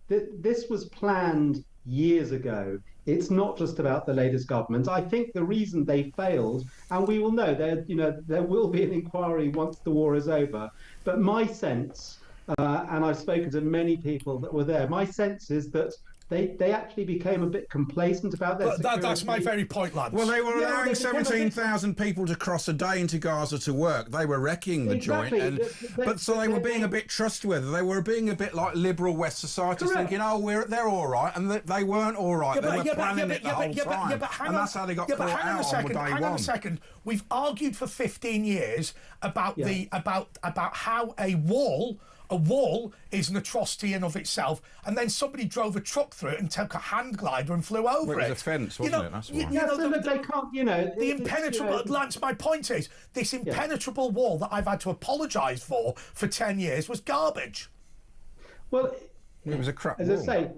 This was planned years ago. It's not just about the latest government. I think the reason they failed, and we will know, there will be an inquiry once the war is over. But my sense, and I've spoken to many people that were there, my sense is that they actually became a bit complacent about their security. That's my very point, Lance. Well, they were allowing 17,000 people to cross a day into Gaza to work. They were wrecking the joint. So they were being a bit trustworthy. They were being a bit like liberal West societies, thinking, they're all right. And they weren't all right. They were planning it the whole time. And that's how they got caught out on day one. Hang on a second. We've argued for 15 years about about how a wall is an atrocity in of itself, and then somebody drove a truck through it and took a hand glider and flew over it. It was a fence, wasn't it? That's why. They can't, the impenetrable. Lance, my point is, this impenetrable wall that I've had to apologise for 10 years was garbage. Well, it was a crap wall. As I say,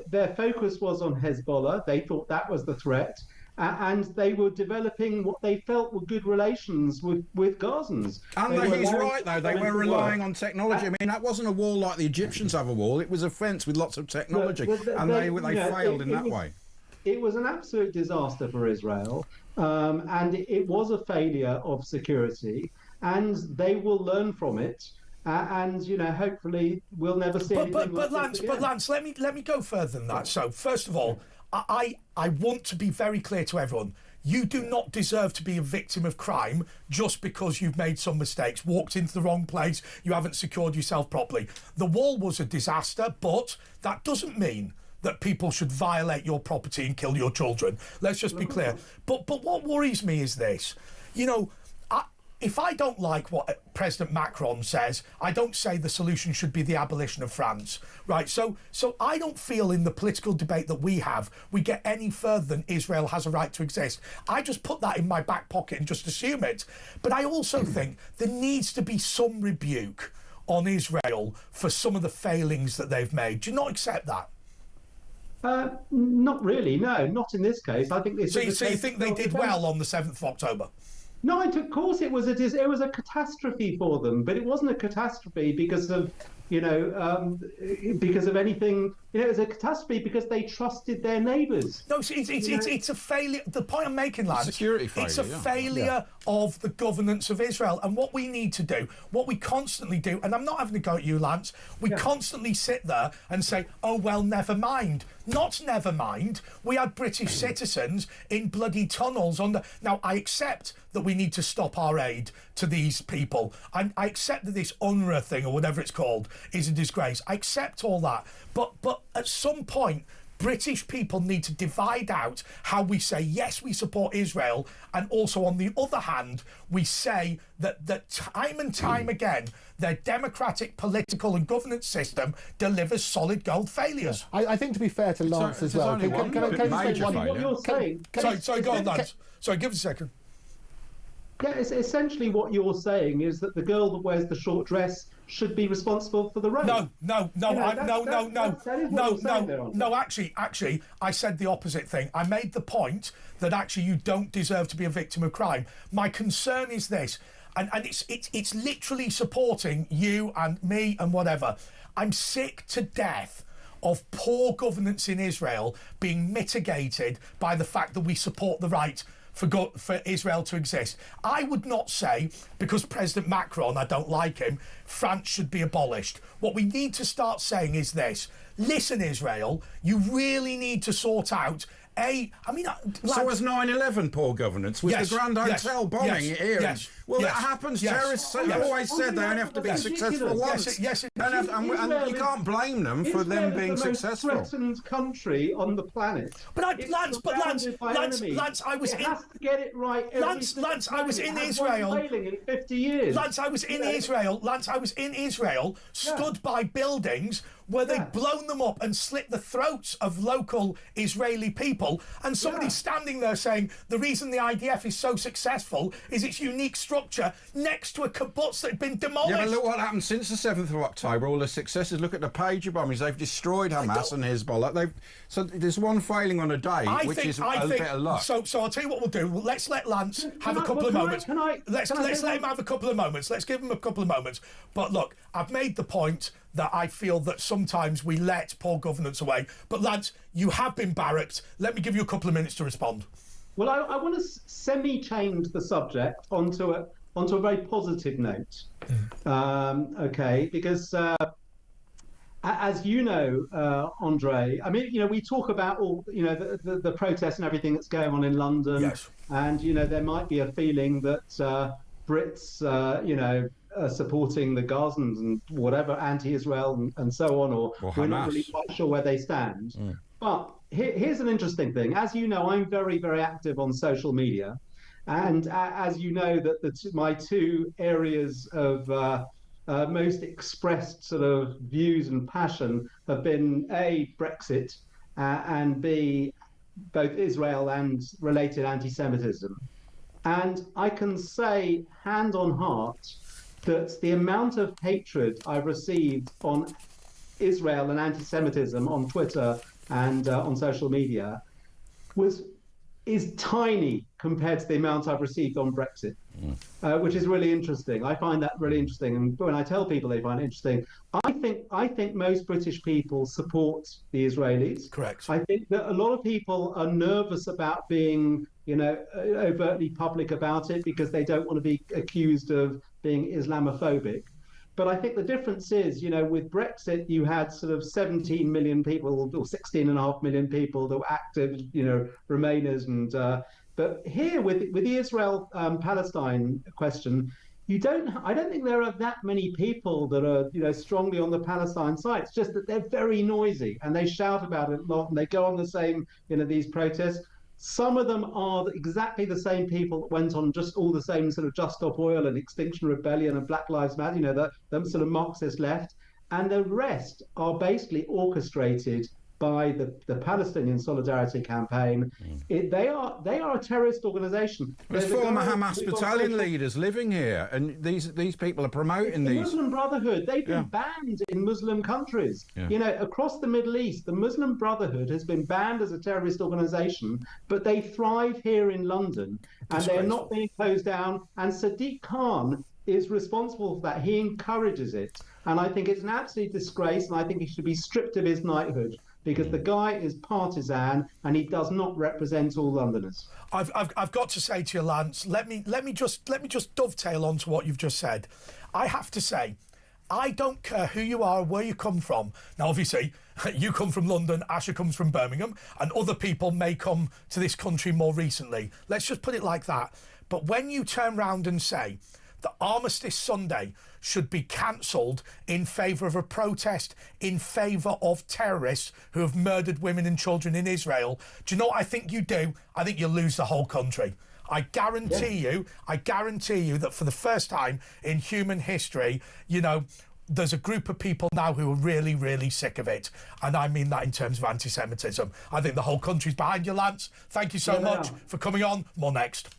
their focus was on Hezbollah. They thought that was the threat. And they were developing what they felt were good relations with Gazans. And he's right, though. They were relying on technology. I mean, that wasn't a wall like the Egyptians have a wall. It was a fence with lots of technology. And they failed in that way. It was an absolute disaster for Israel. And it was a failure of security. And they will learn from it. And hopefully we'll never see anything like this again. But Lance, let me go further than that. So, first of all, I want to be very clear to everyone. You do not deserve to be a victim of crime just because you've made some mistakes, walked into the wrong place, you haven't secured yourself properly. The wall was a disaster, but that doesn't mean that people should violate your property and kill your children. Let's just be clear. But what worries me is this. If I don't like what President Macron says, I don't say the solution should be the abolition of France, right? So I don't feel in the political debate that we have, we get any further than Israel has a right to exist. I just put that in my back pocket and just assume it. But I also think there needs to be some rebuke on Israel for some of the failings that they've made. Do you not accept that? Not really, no, not in this case. I think this. So you think they did well on the 7th of October? No, of course it was a catastrophe for them, but it wasn't a catastrophe because of because of anything. It was a catastrophe because they trusted their neighbours. No, it's a failure. The point I'm making, lads, security failure, it's a failure of the governance of Israel. And what we need to do, what we constantly do, and I'm not having to go at you, Lance, we constantly sit there and say, oh, well, never mind. Not never mind. We had British citizens in bloody tunnels under. Now, I accept that we need to stop our aid to these people. I accept that this UNRWA thing, or whatever it's called, is a disgrace. I accept all that. But at some point, British people need to divide out how we say, yes, we support Israel, and also, on the other hand, we say that time and time again, their democratic political and governance system delivers solid gold failures. I think, to be fair to Lance as well, can I say one? What you're saying? Sorry, go on, Lance. Sorry, give us a second. Yeah, it's essentially what you're saying is that the girl that wears the short dress should be responsible for the road. No. Actually, I said the opposite thing. I made the point that actually you don't deserve to be a victim of crime. My concern is this, and it's literally supporting you and me and whatever. I'm sick to death of poor governance in Israel being mitigated by the fact that we support the right for Israel to exist. I would not say, because President Macron, I don't like him, France should be abolished. What we need to start saying is this: listen, Israel, you really need to sort out so was 9/11 poor governance? Was the Grand Hotel bombing here? Well, that happens. Terrorists always said they only have to be successful once. And you can't blame them for them being successful. It's the most threatened country on the planet. Lance, I was in. It has to get it right. Lance, I was in Israel. Failing in 50 years. Lance, I was in Israel. Stood by buildings where they'd blown them up and slit the throats of local Israeli people, and somebody's standing there saying the reason the IDF is so successful is its unique structure next to a kibbutz that had been demolished. Yeah, but look what happened since the 7th of October, all the successes. Look at the pager bombings. They've destroyed Hamas and Hezbollah. So there's one failing on a day, which is a bit of luck. So I'll tell you what we'll do. Let's let Lance have a couple of moments. Let's let him have a couple of moments. Let's give him a couple of moments. But look, I've made the point that I feel that sometimes we let poor governance away. But lads, you have been barracked. Let me give you a couple of minutes to respond. Well, I want to semi-change the subject onto a very positive note. Okay, because as you know, Andre, I mean, you know, we talk about all, you know, the protests and everything that's going on in London. Yes. And, you know, there might be a feeling that Brits, you know, are supporting the Gazans and whatever, anti-Israel and so on, or we're not really quite sure where they stand. But here's an interesting thing. As you know, I'm very, very active on social media. And as you know, that my two areas of most expressed sort of views and passion have been A, Brexit, and B, both Israel and related anti-Semitism. And I can say, hand on heart, that the amount of hatred I've received on Israel and anti-Semitism on Twitter and on social media is tiny compared to the amount I've received on Brexit, which is really interesting. I find that really interesting, and when I tell people they find it interesting, I think most British people support the Israelis. Correct. I think that a lot of people are nervous about being, you know, overtly public about it because they don't want to be accused of being Islamophobic. But I think the difference is, you know, with Brexit, you had sort of 17 million people or 16.5 million people that were active, you know, Remainers. And but here with the Israel-Palestine question, I don't think there are that many people that are, you know, strongly on the Palestine side. It's just that they're very noisy and they shout about it a lot and they go on the same, you know, these protests. Some of them are exactly the same people that went on just all the same sort of Just Stop Oil and Extinction Rebellion and Black Lives Matter, you know, the sort of Marxist left. And the rest are basically orchestrated by the Palestinian Solidarity Campaign. They are a terrorist organisation. There's former Hamas battalion leaders living here, and these people are promoting these. The Muslim Brotherhood, they've been banned in Muslim countries. You know, across the Middle East, the Muslim Brotherhood has been banned as a terrorist organisation, but they thrive here in London, and they're not being closed down. And Sadiq Khan is responsible for that. He encourages it. And I think it's an absolute disgrace, and I think he should be stripped of his knighthood, because the guy is partisan and he does not represent all Londoners. I've got to say to you, Lance, let me just dovetail on to what you've just said. I have to say, I don't care who you are, where you come from. Now, obviously, you come from London, Asher comes from Birmingham, and other people may come to this country more recently. Let's just put it like that. But when you turn round and say that Armistice Sunday should be cancelled in favour of a protest in favour of terrorists who have murdered women and children in Israel, do you know what I think you do? I think you lose the whole country. I guarantee you that for the first time in human history, you know, there's a group of people now who are really, really sick of it. And I mean that in terms of anti-Semitism. I think the whole country's behind you, Lance. Thank you so much for coming on. More next.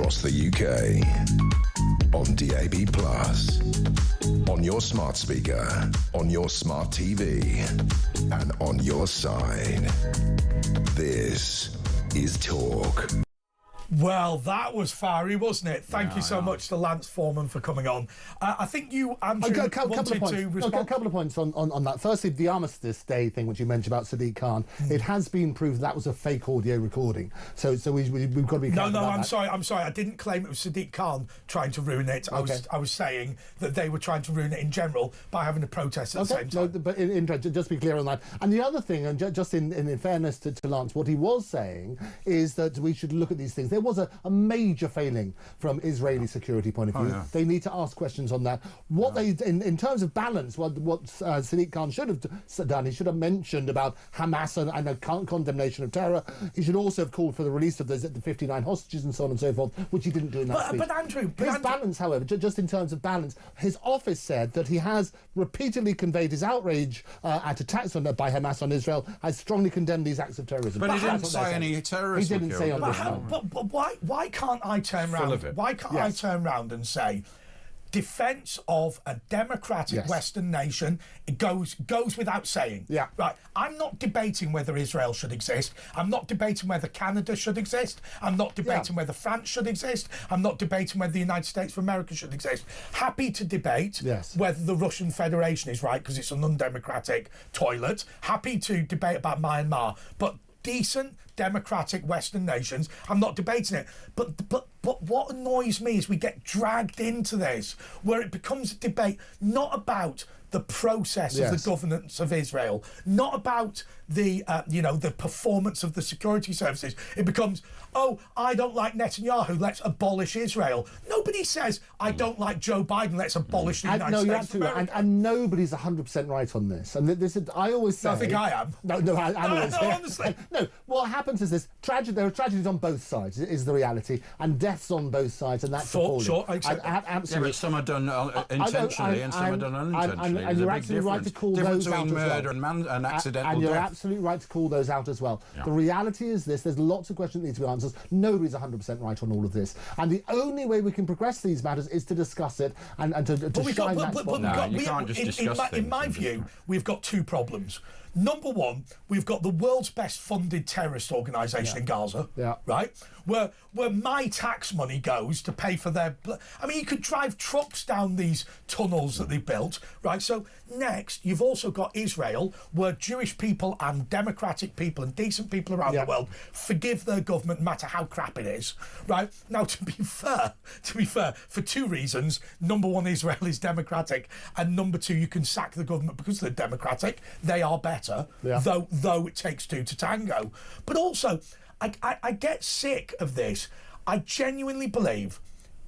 across the UK. On DAB+, on your smart speaker, on your smart TV, and on your side. This is Talk. Well, that was fiery, wasn't it? Thank you so much to Lance Foreman for coming on. I think you, Andrew, A couple of points on that. Firstly, the Armistice Day thing, which you mentioned about Sadiq Khan, it has been proved that was a fake audio recording. So we've got to be careful about that. I'm sorry. I didn't claim it was Sadiq Khan trying to ruin it. I was saying that they were trying to ruin it in general by having a protest at the same time. No, but just be clear on that. And the other thing, and just in fairness to Lance, what he was saying is that we should look at these things. There was a major failing from Israeli security point of view. They need to ask questions on that. What they, in terms of balance, what Sadiq Khan should have done, he should have mentioned about Hamas and a condemnation of terror. He should also have called for the release of the 59 hostages and so on and so forth, which he didn't do in that speech. But Andrew, balance, however, just in terms of balance, his office said that he has repeatedly conveyed his outrage at attacks by Hamas on Israel, has strongly condemned these acts of terrorism. But he didn't say any terrorists. He didn't say on this one. But why can't I turn around? Why can't I turn around and say, defence of a democratic Western nation, it goes without saying. Yeah. Right. I'm not debating whether Israel should exist. I'm not debating whether Canada should exist. I'm not debating whether France should exist. I'm not debating whether the United States of America should exist. Happy to debate whether the Russian Federation is right because it's an undemocratic toilet. Happy to debate about Myanmar. But decent democratic Western nations, I'm not debating it. But what annoys me is we get dragged into this, where it becomes a debate not about the process of the governance of Israel, not about the the performance of the security services. It becomes, oh, I don't like Netanyahu, let's abolish Israel. Nobody says, I don't like Joe Biden, let's abolish the United States of America. And nobody's 100% right on this. And this is, I always say... I think I am. No, I'm always... No, honestly. No, what happens is this, there are tragedies on both sides, is the reality, and deaths on both sides, and that's appalling. Sure, I accept that. Absolutely. Yeah, but some are done intentionally and some are done unintentionally. And you're absolutely right to call those out as well. Murder and accidental and you're death. absolutely right to call those out as well. Yeah. The reality is this, there's lots of questions that need to be answered. Nobody's 100% right on all of this. And the only way we can progress these matters is to discuss it and to shine that spotlight. You can't just discuss things. In my view, we've got two problems. Number one, we've got the world's best funded terrorist organisation in Gaza, right? Where my tax money goes to pay for their... I mean, you could drive trucks down these tunnels that they built, right? So next, you've also got Israel, where Jewish people and democratic people and decent people around the world forgive their government no matter how crap it is, right? Now, to be fair, for two reasons. Number one, Israel is democratic, and number two, you can sack the government because they're democratic. They are better, though it takes two to tango. But also, I get sick of this. I genuinely believe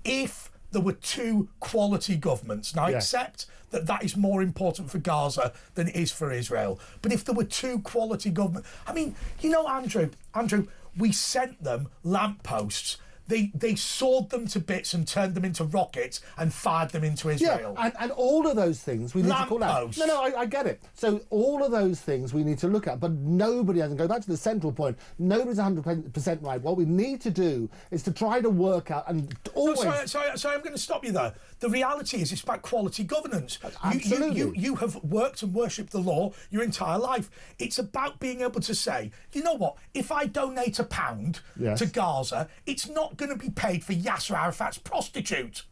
if there were two quality governments, and I accept that is more important for Gaza than it is for Israel, but if there were two quality governments, I mean, Andrew, we sent them lampposts. They sawed them to bits and turned them into rockets and fired them into Israel. Yeah, and all of those things we need to call out. No, I get it. So all of those things we need to look at, but nobody, and go back to the central point, nobody's 100% right. What we need to do is to try to work out and always... No, sorry, I'm going to stop you there. The reality is it's about quality governance. Absolutely. You have worked and worshipped the law your entire life. It's about being able to say, you know what, if I donate £1 to Gaza, it's not going to be paid for Yasser Arafat's prostitute.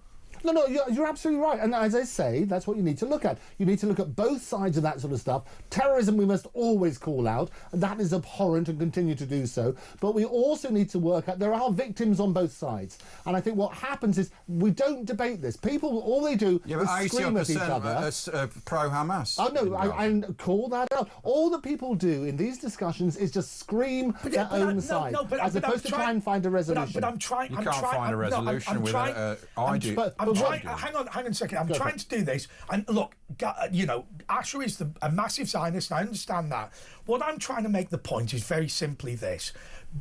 No, you're absolutely right. And as I say, that's what you need to look at. You need to look at both sides of that sort of stuff. Terrorism we must always call out, and that is abhorrent and continue to do so. But we also need to work out, there are victims on both sides. And I think what happens is we don't debate this. People, all they do is scream at each other. Pro-Hamas. Oh, no, and call that out. All that people do in these discussions is just scream their own side, as opposed to try and find a resolution. But I'm trying... You can't find a resolution without an idea. Hang on a second. I'm trying to do this. And look, Asher is a massive Zionist. I understand that. What I'm trying to make the point is very simply this.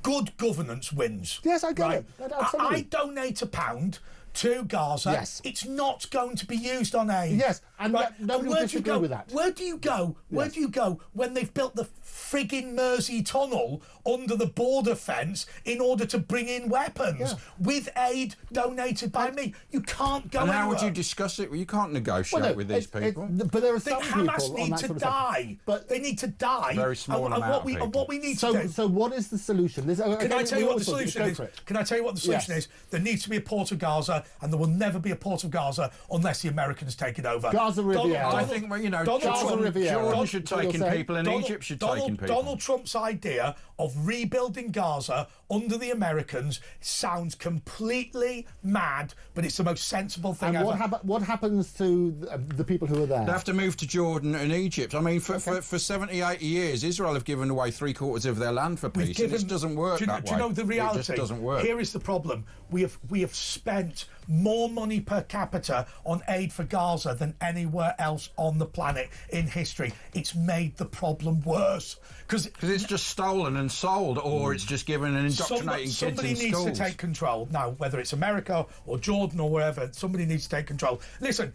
Good governance wins. Yes, I get it. Absolutely. I donate £1 to Gaza, Yes. it's not going to be used on aid. Yes, and nobody will disagree with that. Where do you go? Where do you go when they've built the frigging Mersey tunnel under the border fence in order to bring in weapons with aid donated by me? You can't go anywhere. How would you discuss it? Well, you can't negotiate with these people. But there are some Hamas people need to die. But they need to die. Very small amount of people. And what we need to do. So what is the solution? Can I tell you what the solution is? Can I tell you what the solution is? There needs to be a port of Gaza, and there will never be a port of Gaza unless the Americans take it over. Gaza Riviera. I think, well, you know, Jordan should take in people, and Egypt should take in people. Donald Trump's idea of rebuilding Gaza under the Americans sounds completely mad, but it's the most sensible thing ever. What happens to the people who are there? They have to move to Jordan and Egypt. I mean, for 70, 80 years, Israel have given away 3/4 of their land for peace, and this doesn't work that way. Do you know the reality? It just doesn't work. Here is the problem. We have spent more money per capita on aid for Gaza than anywhere else on the planet in history. It's made the problem worse. Because it's just stolen and sold, or it's just given and indoctrinating kids in schools. Somebody needs to take control. Now, whether it's America or Jordan or wherever, somebody needs to take control. Listen,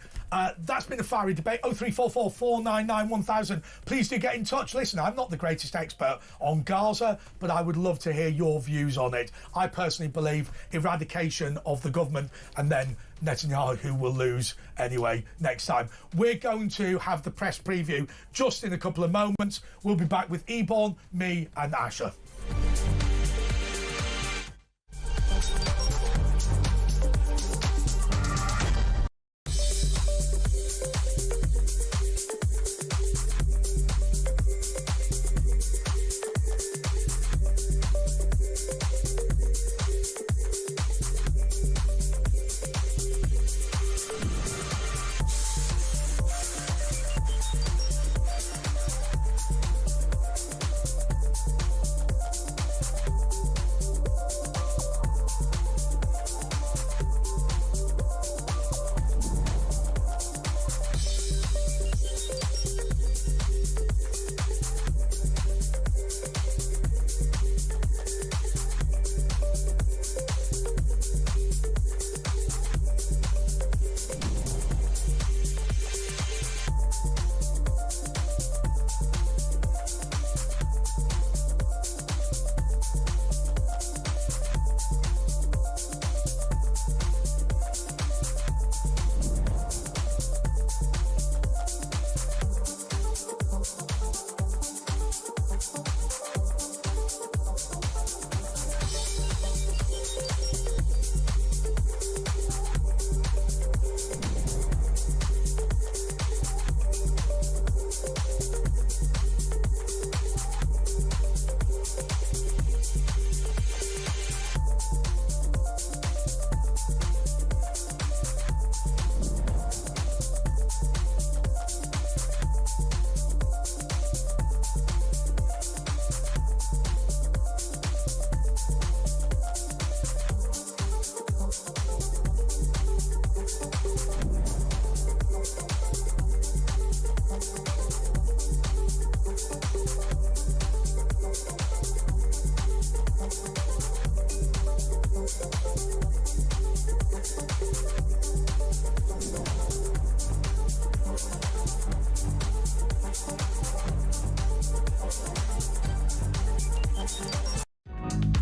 that's been a fiery debate. 0344 499 1000. Please do get in touch. Listen, I'm not the greatest expert on Gaza, but I would love to hear your views on it. I personally believe eradication of the government, and then Netanyahu will lose anyway next time. We're going to have the press preview just in a couple of moments. We'll be back with Eborn, me and Asher.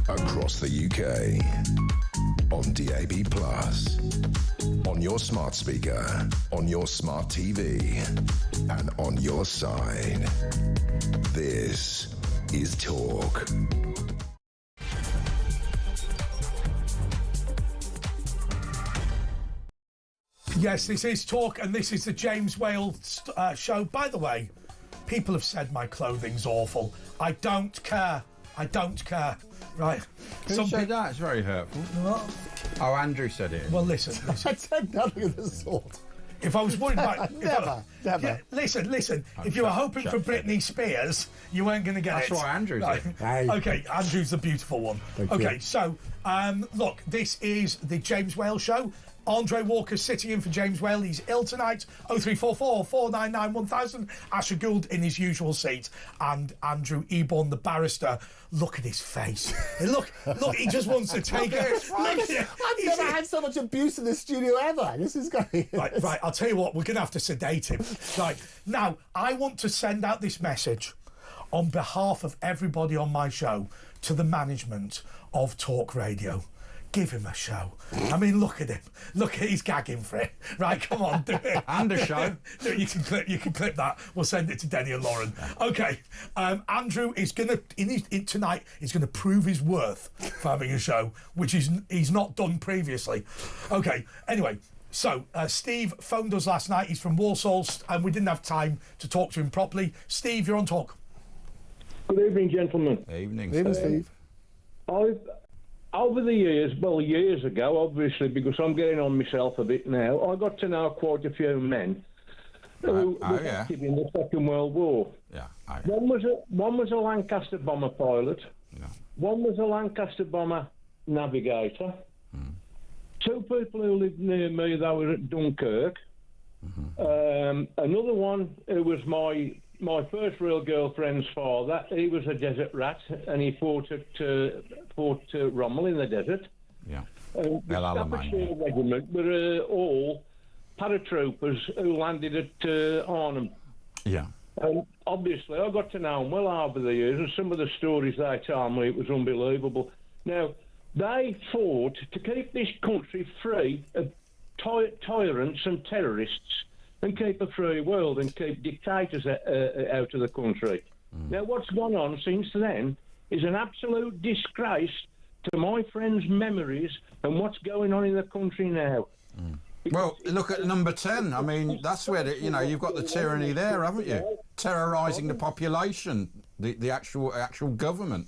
Across the UK, on DAB+, on your smart speaker, on your smart TV, and on your side. This is Talk. Yes, this is Talk, and this is the James Whale show. By the way, people have said my clothing's awful. I don't care. I don't care. Right. Who said that? It's very hurtful. What? Oh, Andrew said it. Well, listen. I said nothing of the sort. If I was worried about... Never. Yeah, listen. If you were hoping for Britney Spears, you weren't going to get it. That's why Andrew said it. Hey. Okay, Andrew's the beautiful one. Thank okay, you. so, look, this is the James Whale show. Andre Walker sitting in for James Whale. He's ill tonight. 0344 499 1000. Asher Gould in his usual seat. And Andrew Eborn, the barrister. Look at his face. Look, he just wants to take it. I've never had so much abuse in the studio ever. This is going... Right, I'll tell you what, we're going to have to sedate him. Right, now, I want to send out this message on behalf of everybody on my show to the management of Talk Radio. Give him a show. I mean, look at him. Look, he's gagging for it. Right, come on, do it. And a show. No, you can clip that. We'll send it to Denny and Lauren. Okay, Andrew is going to, tonight, he's going to prove his worth for having a show, which he's not done previously. Okay, anyway, so Steve phoned us last night. He's from Walsall, and we didn't have time to talk to him properly. Steve, you're on Talk. Good evening, gentlemen. Evening, Steve. Over the years, well, years ago, obviously, because I'm getting on myself a bit now, I got to know quite a few men who were active in the Second World War. Yeah. One was a Lancaster bomber pilot. Yeah. One was a Lancaster bomber navigator. Two people who lived near me, they were at Dunkirk. Another one who was my first real girlfriend's father. He was a desert rat, and he fought at Rommel in the desert. Yeah. The Staffordshire Regiment were all paratroopers who landed at Arnhem. Yeah. And obviously, I got to know them well over the years, and some of the stories they tell me, it was unbelievable. Now, they fought to keep this country free of tyrants and terrorists, and keep a free world and keep dictators out of the country. Now, what's gone on since then is an absolute disgrace to my friends' memories and what's going on in the country now. Well, look at number 10. I mean, that's where, you've got the tyranny there, haven't you? Terrorising the population, the actual government.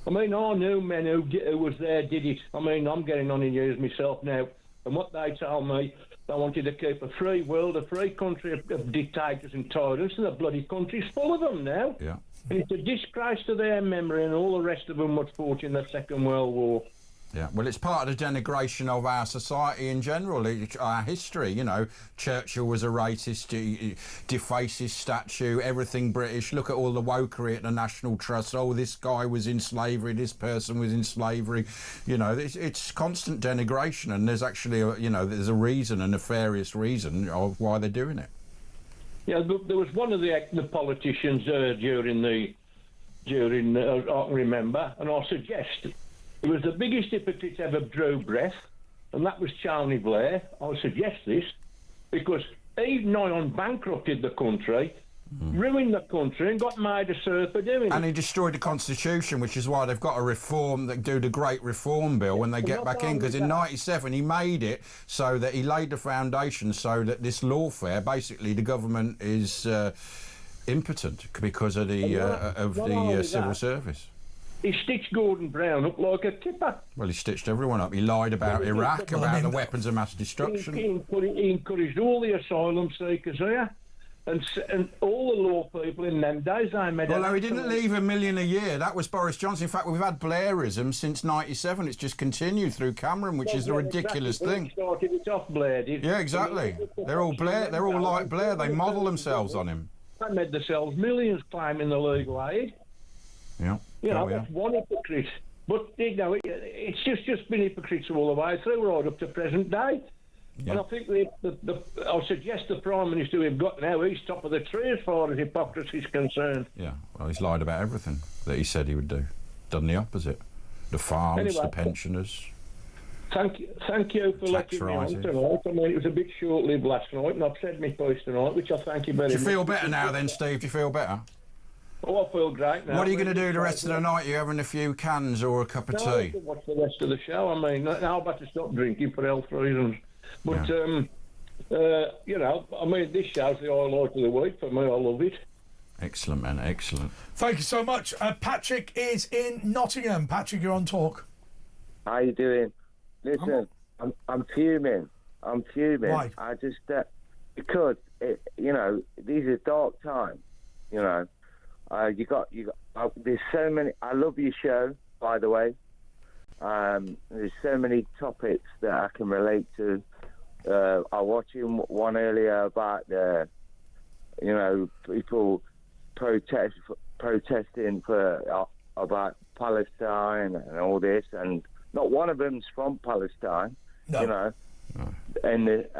I mean, I knew men who was there did it. I mean, I'm getting on in years myself now, and what they tell me, they wanted to keep a free world, a free country of dictators and tyrants, and the bloody country's full of them now. Yeah. And it's a disgrace to their memory and all the rest of them was fought in the Second World War. Yeah, well, it's part of the denigration of our society in general, our history. Churchill was a racist, deface his statue, everything British. Look at all the wokery at the National Trust. Oh, this guy was in slavery, this person was in slavery. It's constant denigration, and there's actually, there's a reason, a nefarious reason of why they're doing it. Yeah, there was one of the politicians during I can remember, and I suggest it was the biggest hypocrite ever drew breath, and that was Charlie Blair. I suggest this because he nigh on bankrupted the country, ruined the country, and got made a surfer doing it. And he destroyed the Constitution, which is why they've got to reform, do the Great Reform Bill when they get back in, because in '97 he made it so that he laid the foundation so that this lawfare, basically the government is impotent because of the civil service. He stitched Gordon Brown up like a kipper. Well, he stitched everyone up. He lied about Iraq, about the weapons of mass destruction. He encouraged all the asylum seekers here, and all the law people in them days. Well, he didn't leave $1 million a year. That was Boris Johnson. In fact, we've had Blairism since '97. It's just continued through Cameron, which is a ridiculous thing. He started it off, Blair did. Yeah, exactly. They're all Blair. They're all like Blair. They model themselves on him. They made themselves millions claiming the legal aid. Yeah. That's one hypocrite. But, it's just been hypocrites all the way through, right up to present day. Yeah. And I think I'll suggest the Prime Minister we've got now, he's top of the tree as far as hypocrisy is concerned. Yeah, well, he's lied about everything that he said he would do. Done the opposite. The farms, the pensioners. Thank you for letting me on tonight. I mean, it was a bit short-lived last night, and I've said my piece tonight, which I thank you very much. Do you feel better now then, Steve? Do you feel better? Oh, I feel great now. What are you going to do the rest of the night? Are you having a few cans or a cup of tea? I can watch the rest of the show. I mean, now I've had to stop drinking for health reasons. But, I mean, this show's the highlight of the week for me. I love it. Excellent, man, excellent. Thank you so much. Patrick is in Nottingham. Patrick, you're on Talk. How you doing? Listen, I'm fuming. Why? I just, because, these are dark times, there's so many. I love your show, by the way. There's so many topics that I can relate to. I was watching one earlier about people protesting for about Palestine and all this, and not one of them's from Palestine. No. And it's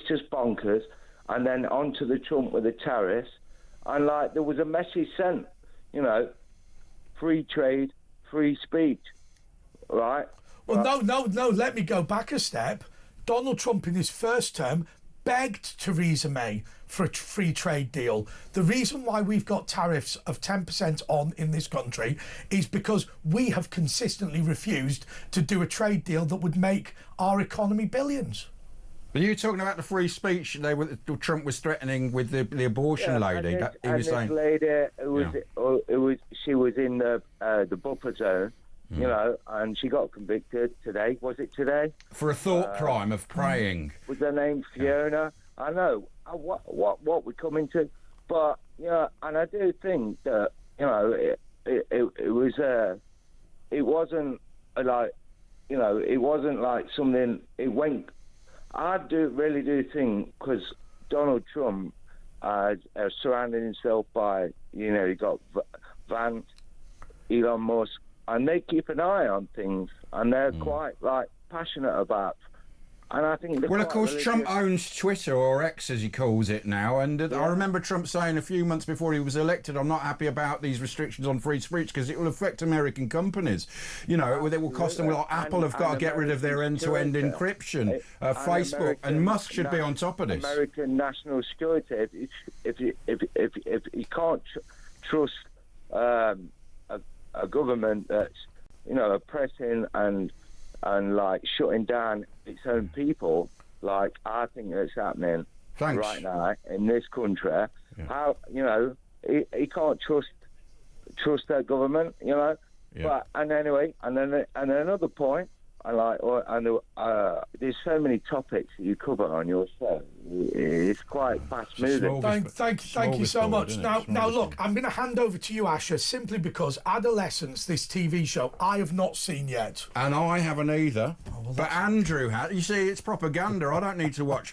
just bonkers. And then on to the Trump with the tariffs, and there was a message sent, free trade, free speech, right? Well, no, let me go back a step. Donald Trump in his first term begged Theresa May for a free trade deal. The reason why we've got tariffs of 10% on in this country is because we have consistently refused to do a trade deal that would make our economy billions. Are you talking about the free speech Trump was threatening with the abortion lady? He was saying, lady, she was in the buffer zone, and she got convicted today. Was it today? For a thought crime of praying. Was her name Fiona? I know what we're coming to, but and I do think that it wasn't like something. It went. I really do think, because Donald Trump surrounded himself by, he got Vance, Elon Musk, and they keep an eye on things, and they're quite passionate about. And I think of course, Trump owns Twitter, or X as he calls it now, and I remember Trump saying a few months before he was elected, I'm not happy about these restrictions on free speech because it will affect American companies. It will cost them. Apple have got to get rid of their end-to-end encryption. Facebook and Musk should be on top of this. American national security. If you can't trust a government that's oppressing and shutting down its own people, I think that's happening right now in this country. Yeah. How he can't trust their government, Yeah. But anyway, and then another point. There's so many topics that you cover on your show. It's quite fast moving. Thank you so much. Now look, I'm going to hand over to you, Asher, simply because Adolescence, this TV show, I have not seen yet, and I haven't either. But Andrew had. You see, it's propaganda. I don't need to watch,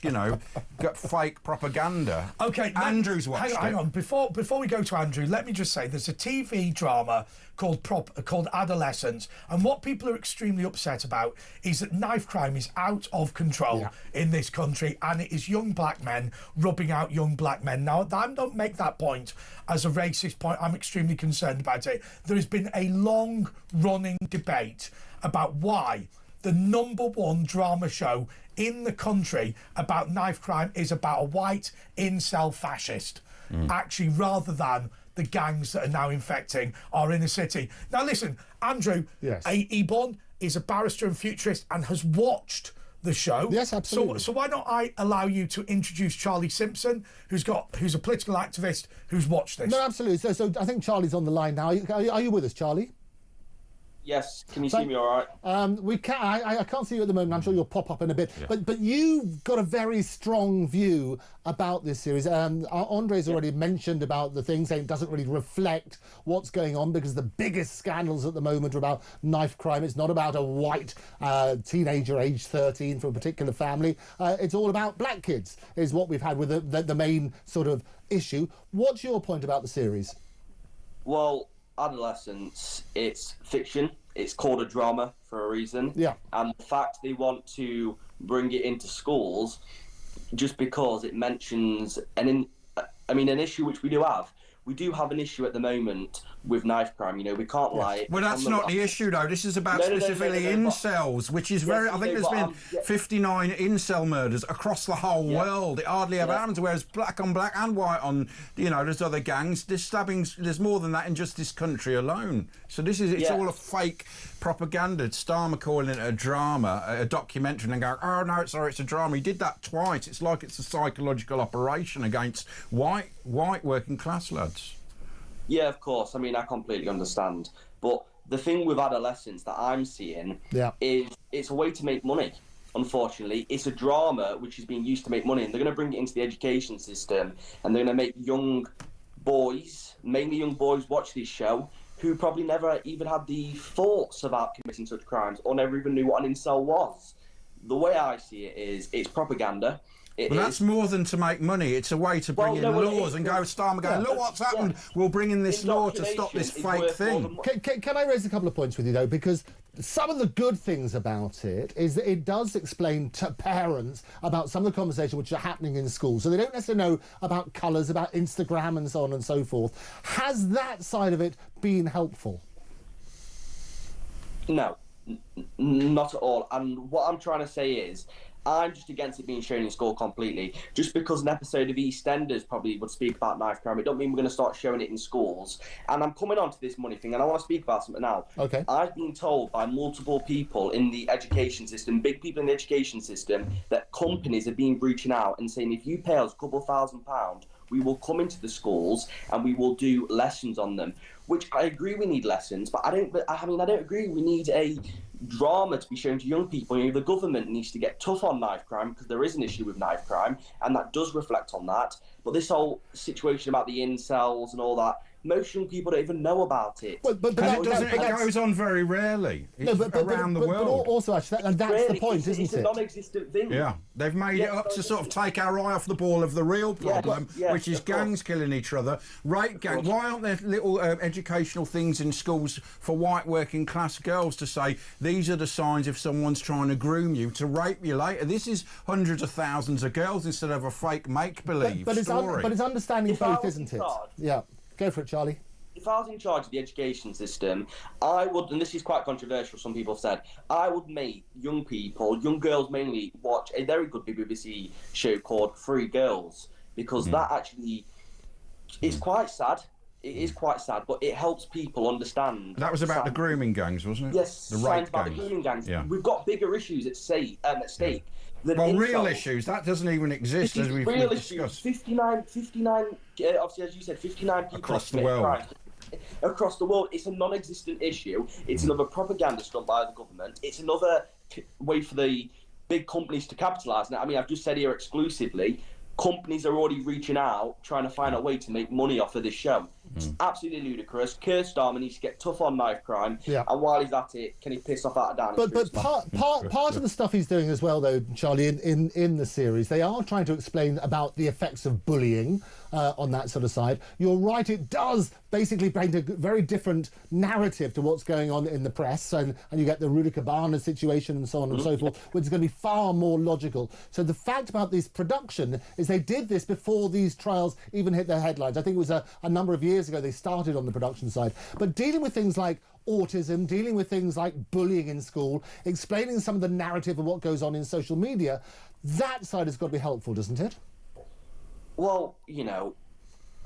fake propaganda. Okay, Andrew's watched hang on. Before we go to Andrew, let me just say there's a TV drama called Adolescence, and what people are extremely upset about is that knife crime is out of control in this country, and it is young black men rubbing out young black men. Now, I don't make that point as a racist point. I'm extremely concerned about it. There has been a long-running debate about why the #1 drama show in the country about knife crime is about a white incel fascist, actually, rather than the gangs that are now infecting our inner city. Now, listen, Andrew, Eborn is a barrister and futurist and has watched the show. Yes, absolutely. So why don't I allow you to introduce Charlie Simpson, who's a political activist who's watched this? No, absolutely. So I think Charlie's on the line now. Are you with us, Charlie? Yes, can you see me all right? We can. I can't see you at the moment. I'm sure you'll pop up in a bit. Yeah. But you've got a very strong view about this series. Andre's already mentioned about the thing, saying it doesn't really reflect what's going on because the biggest scandals at the moment are about knife crime. It's not about a white teenager aged 13 from a particular family. It's all about black kids is what we've had with the main sort of issue. What's your point about the series? Well, Adolescence, it's fiction. It's called a drama for a reason. Yeah. And the fact they want to bring it into schools just because it mentions an issue which we do have. We do have an issue at the moment with knife crime. We can't lie. Well, that's not the issue, though. This is about specifically incels, which is very... I think there's been 59 incel murders across the whole world. It hardly ever happens, whereas black on black and white on, there's other gangs. There's stabbings, there's more than that in just this country alone. So it's all a fake propaganda. Starmer calling it a drama, a documentary, and going, oh, no, sorry, it's a drama. He did that twice. It's like it's a psychological operation against white working class lads. Yeah, of course. I completely understand. But the thing with Adolescence that I'm seeing is it's a way to make money, unfortunately. It's a drama which is being used to make money, and they're going to bring it into the education system, and they're going to make young boys, mainly young boys, watch this show, who probably never even had the thoughts about committing such crimes or never even knew what an incel was. The way I see it is, it's propaganda. That's more than to make money. It's a way to bring in laws and go, look what's happened. We'll bring in this law to stop this fake thing. Can I raise a couple of points with you, though? Because some of the good things about it is that it does explain to parents about some of the conversations which are happening in schools. So they don't necessarily know about colours, about Instagram and so on and so forth. Has that side of it been helpful? No, not at all. And what I'm trying to say is, I'm just against it being shown in school completely. Just because an episode of EastEnders probably would speak about knife crime, it don't mean we're going to start showing it in schools. And I'm coming on to this money thing, and I want to speak about something now. Okay. I've been told by multiple people in the education system, big people in the education system, that companies have been reaching out and saying, if you pay us a couple £1,000, we will come into the schools and we will do lessons on them. Which I agree we need lessons, but I don't agree we need a drama to be shown to young people. You know, the government needs to get tough on knife crime because there is an issue with knife crime, and that does reflect on that. But this whole situation about the incels and all that, most young people don't even know about it. But it goes on very rarely. It's around the world. But also, actually, that's the point, isn't it? It's a non-existent thing. Yeah, they've made it up to sort of take our eye off the ball of the real problem, which is gangs killing each other, rape gangs. Why aren't there little educational things in schools for white working class girls to say, these are the signs if someone's trying to groom you to rape you later? This is hundreds of thousands of girls instead of a fake make-believe story. But it's understanding both, isn't it? Yeah. Go for it, Charlie. If I was in charge of the education system, I would, and this is quite controversial, some people have said, I would make young people, young girls mainly, watch a very good BBC show called Free Girls, because that actually is quite sad. It is quite sad, but it helps people understand. That was about the grooming gangs, wasn't it? Yes, the rape about gangs. The grooming gangs. Yeah. We've got bigger issues at stake. Well, real issues, that doesn't even exist, as we've discussed. 59, obviously, as you said, 59 people across the world. Crimes. Across the world, it's a non-existent issue. It's another propaganda stunt by the government. It's another way for the big companies to capitalise. Now, I mean, I've just said here exclusively, companies are already reaching out, trying to find a way to make money off of this show. It's absolutely ludicrous. Keir Starmer needs to get tough on knife crime, and while he's at it, can he piss off out of Downing Street? But part of the stuff he's doing as well, though, Charlie, in the series, they are trying to explain about the effects of bullying on that sort of side. You're right, it does basically paint a very different narrative to what's going on in the press, and you get the Rudy Cabana situation and so on and so forth, which is going to be far more logical. So the fact about this production is they did this before these trials even hit their headlines. I think it was a number of years ago they started on the production side. But dealing with things like autism, dealing with things like bullying in school, explaining some of the narrative of what goes on in social media, that side has got to be helpful, doesn't it? Well, you know,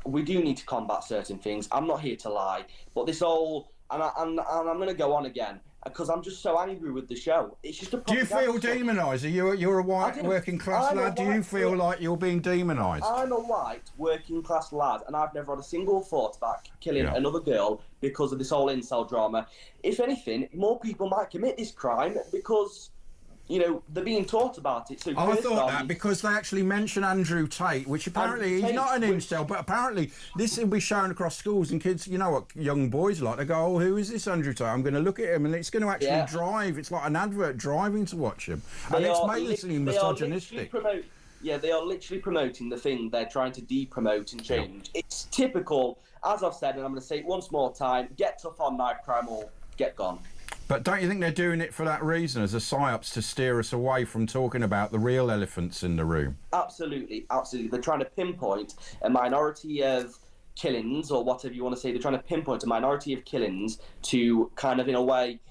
we do need to combat certain things. I'm not here to lie, but this whole, and I'm going to go on again, because I'm just so angry with the show. It's just a propaganda. Do you feel demonised? You're a white working class lad. Do you feel like you're being demonised? I'm a white working class lad, and I've never had a single thought about killing another girl because of this whole incel drama. If anything, more people might commit this crime because, you know, they're being taught about it. So I thought that because they actually mention Andrew Tate, which apparently he's not an incel, but apparently this will be shown across schools, and kids, you know what young boys like, they go, oh, who is this Andrew Tate? I'm going to look at him, and it's going to actually drive. It's like an advert driving to watch him. And it's mainly misogynistic. They are literally promoting the thing they're trying to de-promote and change. It's typical, as I've said, and I'm going to say it once more time, get tough on knife crime or get gone. But don't you think they're doing it for that reason, as a psyops to steer us away from talking about the real elephants in the room? Absolutely, absolutely. They're trying to pinpoint a minority of killings, or whatever you want to say. They're trying to pinpoint a minority of killings to kind of, in a way,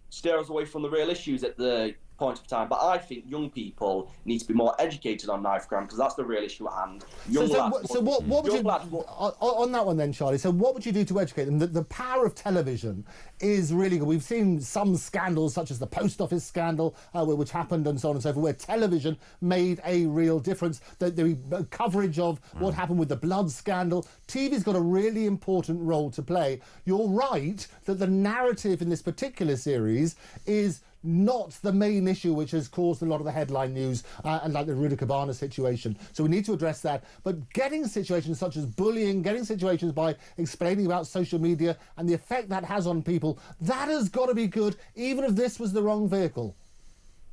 steer us away from the real issues at the point of time. But I think young people need to be more educated on knife crime, because that's the real issue at hand. What would you, on that one then, Charlie, so what would you do to educate them? The power of television is really good. We've seen some scandals, such as the post office scandal, which happened and so on and so forth, where television made a real difference. The coverage of what happened with the blood scandal, TV's got a really important role to play. You're right that the narrative in this particular series is not the main issue which has caused a lot of the headline news and like the Rudy Cabana situation. So we need to address that. But getting situations such as bullying, getting situations by explaining about social media and the effect that has on people, that has got to be good, even if this was the wrong vehicle.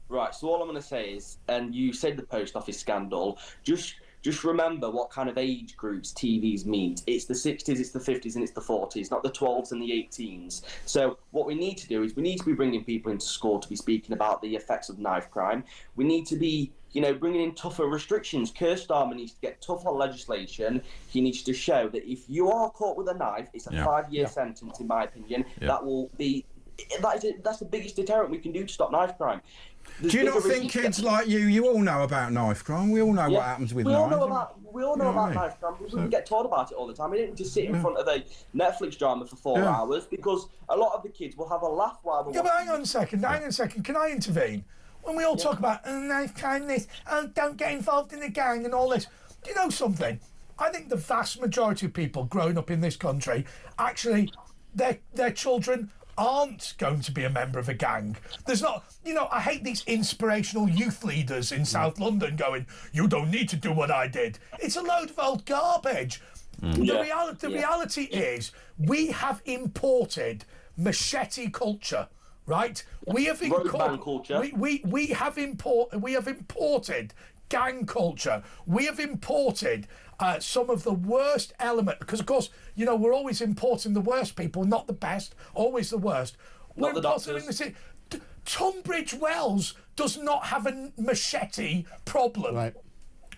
Right, so all I'm going to say is, and you said the post office scandal, just remember what kind of age groups TVs meet. It's the 60s, it's the 50s and it's the 40s, not the 12s and the 18s. So what we need to do is we need to be bringing people into school to be speaking about the effects of knife crime. We need to be, bringing in tougher restrictions. Keir Starmer needs to get tougher legislation. He needs to show that if you are caught with a knife, it's a 5-year sentence, in my opinion. That will be... That's the biggest deterrent we can do to stop knife crime. Do you not think kids like you all know about knife crime? We all know what happens with knives. We all know about knife crime. We get told about it all the time. We don't just sit in front of a Netflix drama for 4 hours, because a lot of the kids will have a laugh while they're but hang on a second. Can I intervene? When we all talk about knife crime, this, don't get involved in a gang and all this, do you know something? I think the vast majority of people growing up in this country, actually, their children aren't going to be a member of a gang. There's not, I hate these inspirational youth leaders in South London going, you don't need to do what I did. It's a load of old garbage. The reality is we have imported machete culture, right? We have we have imported gang culture. We have imported some of the worst element, because of course, we're always importing the worst people, not the best, always the worst. Not the doctors. Tunbridge Wells does not have a machete problem.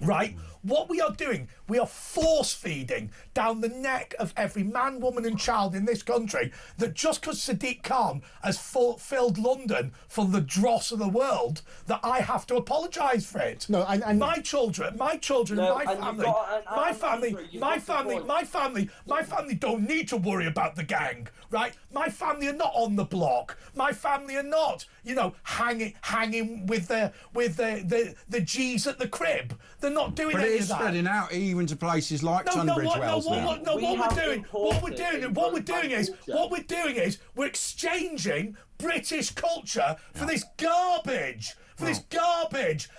Right? What we are doing, we are force-feeding down the neck of every man, woman and child in this country that just because Sadiq Khan has filled London for the dross of the world, that I have to apologise for it. No, and my children, my family don't need to worry about the gang, right? My family are not on the block. My family are not, hanging with the G's at the crib. They're not doing any of that. But it's spreading out even to places like Tunbridge Wells now. What we're doing is we're exchanging British culture for this garbage.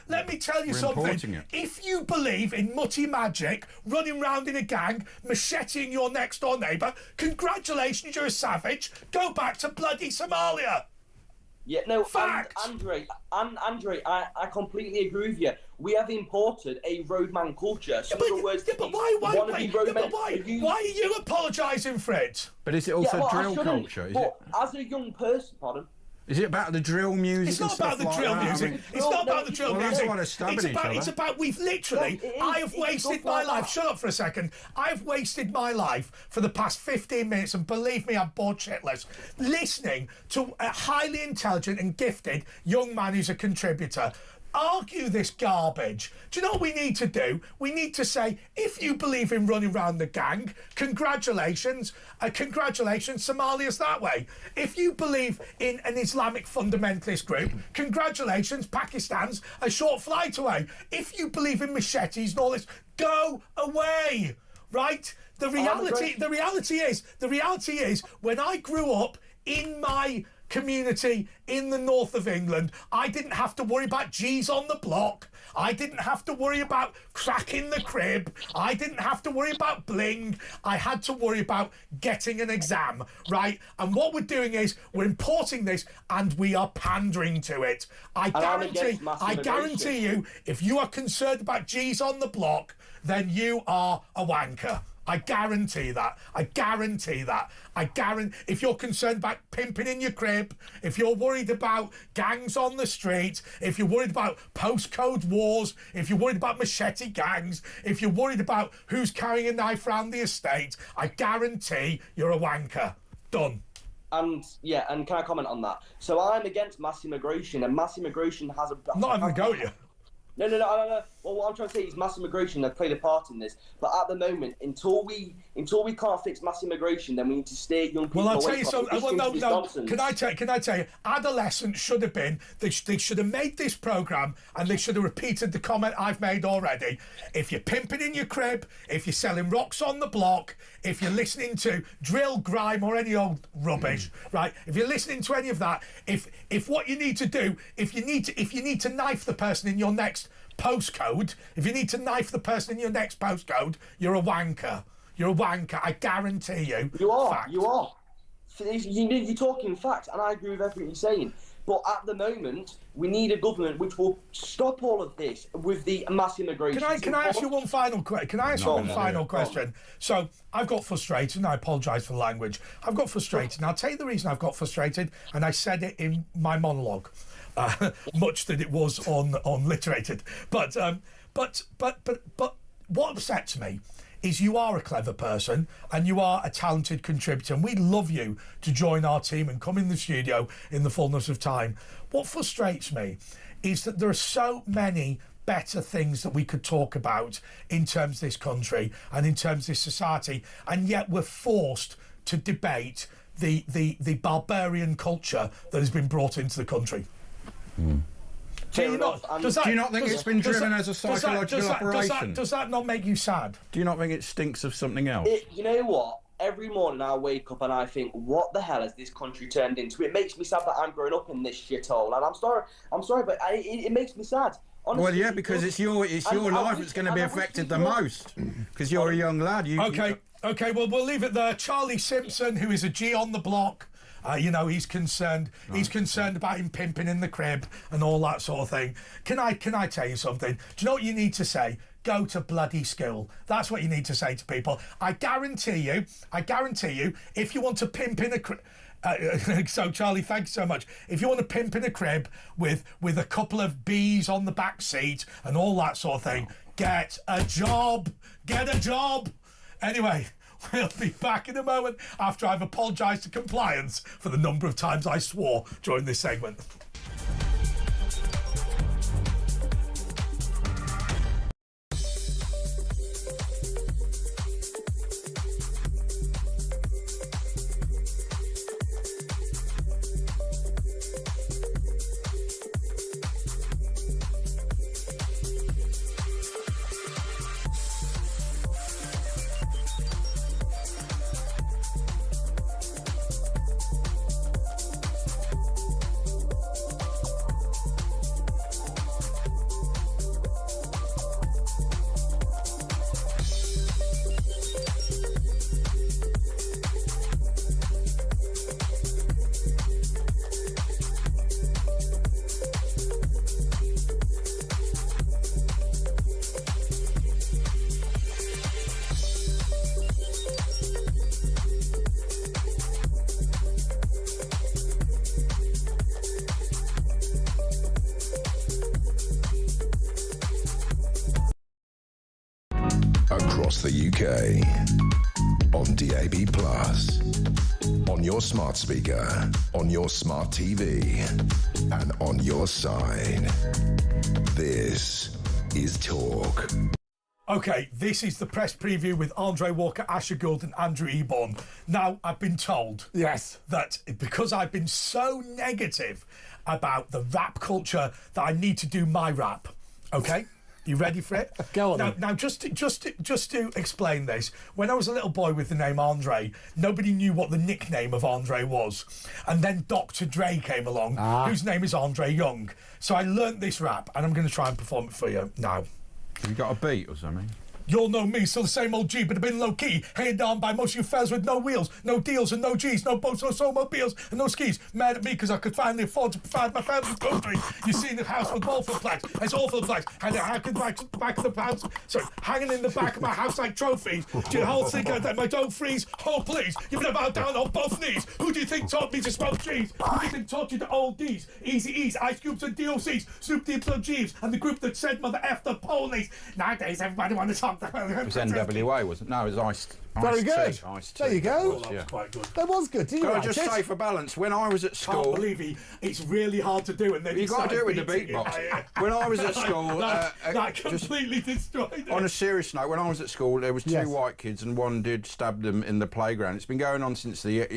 Let me tell you something. If you believe in mutty magic, running round in a gang, macheting your next door neighbour, congratulations, you're a savage. Go back to bloody Somalia. Yeah, no, fact. Andre, I completely agree with you. We have imported a roadman culture. Why are you apologising for it? But is it also drill culture? As a young person, pardon? Is it about the drill music? It's not about the drill music. It's not about the drill music. It's about we've literally. I have wasted my life. Shut up for a second. I've wasted my life for the past 15 minutes, and believe me, I'm bored shitless, listening to a highly intelligent and gifted young man who's a contributor argue this garbage. Do you know what we need to do? We need to say, if you believe in running around the gang, congratulations, Somalia's that way. If you believe in an Islamic fundamentalist group, congratulations, Pakistan's a short flight away. If you believe in machetes and all this, go away, right? The reality is, when I grew up in my community in the north of England, I didn't have to worry about G's on the block. I didn't have to worry about cracking the crib. I didn't have to worry about bling. I had to worry about getting an exam, right? And what we're doing is we're importing this and we are pandering to it. I guarantee you, if you are concerned about G's on the block, then you are a wanker. I guarantee that. If you're concerned about pimping in your crib, if you're worried about gangs on the street, if you're worried about postcode wars, if you're worried about machete gangs, if you're worried about who's carrying a knife around the estate, I guarantee you're a wanker. Done. And can I comment on that? So I'm against mass immigration, and mass immigration has a... Not having a go at you. No. Well, what I'm trying to say is mass immigration has played a part in this, but at the moment, until we can't fix mass immigration, then we need to steer young people Well, I'll away tell you from something. Well, no. nonsense. Can I tell you? Adolescents should have been. They should have made this programme, and they should have repeated the comment I've made already. If you're pimping in your crib, if you're selling rocks on the block, if you're listening to drill, grime, or any old rubbish, right? If you're listening to any of that, if what you need to do, if you need to knife the person in your next postcode, if you need to knife the person in your next postcode, you're a wanker. You're a wanker, I guarantee you. You are. Fact. You are. You're talking fact, and I agree with everything you're saying. But at the moment, we need a government which will stop all of this with the mass immigration. Can I ask you one final question? Can I ask you one final question? So I've got frustrated, and I apologise for the language. I've got frustrated, and I'll tell you the reason I've got frustrated, and I said it in my monologue. Much that it was unliterated, but what upsets me is you are a clever person and you are a talented contributor, and we'd love you to join our team and come in the studio in the fullness of time. What frustrates me is that there are so many better things that we could talk about in terms of this country and in terms of this society, and yet we're forced to debate the barbarian culture that has been brought into the country. Do you not think it's been driven as a psychological operation? Does that not make you sad? Do you not think it stinks of something else? You know what? Every morning I wake up and I think, what the hell has this country turned into? It makes me sad that I'm growing up in this shithole, and I'm sorry, but it makes me sad. Honestly, well, yeah, because it's your life that's going to be affected the most, because you're a young lad. Okay, well, we'll leave it there. Charlie Simpson, who is a G on the block, he's concerned. He's concerned about him pimping in the crib and all that sort of thing. Can I tell you something? Do you know what you need to say? Go to bloody school. That's what you need to say to people. I guarantee you, if you want to pimp in a crib. So Charlie, thanks so much. If you want to pimp in a crib with a couple of bees on the back seat and all that sort of thing, get a job. Anyway, we'll be back in a moment after I've apologised to compliance for the number of times I swore during this segment. Across the UK, on DAB+, on your smart speaker, on your smart TV, and on your side. This is Talk. Okay, this is the press preview with Andre Walker, Asher Gould and Andrew Eborn. Now, I've been told that because I've been so negative about the rap culture that I need to do my rap, okay? You ready for it? Go on. Now, just to explain this, when I was a little boy with the name Andre, nobody knew what the nickname of Andre was. And then Dr. Dre came along, whose name is Andre Young. So I learnt this rap, and I'm going to try and perform it for you now. Have you got a beat or something? You all know me, still the same old G, but I've been low-key, headed down by most of you fellas with no wheels, no deals and no Gs, no boats, no snowmobiles and no skis. Mad at me because I could finally afford to provide my family with groceries. You see the house with awful flags, it's awful flags, and I could back of the house, sorry, hanging in the back of my house like trophies. Do you whole think that I don't freeze? Oh, please, you've been about down on both knees. Who do you think taught me to smoke trees? Who do you think taught you the old Ds, Easy E's, Ice Cubes and DOCs, Snoop Diplo Jeeves, and the group that said Mother F the police? Nowadays, everybody wants to talk It was NWA, wasn't it? No, it was Ice. Very good. There you go. That was quite good. That was good. Can I just say for balance, when I was at school... Can't believe it's really hard to do, and then you've got to do it with the beatbox. When I was at school... that completely destroyed it. On a serious note, when I was at school, there was two white kids and one dude stabbed them in the playground. It's been going on since the,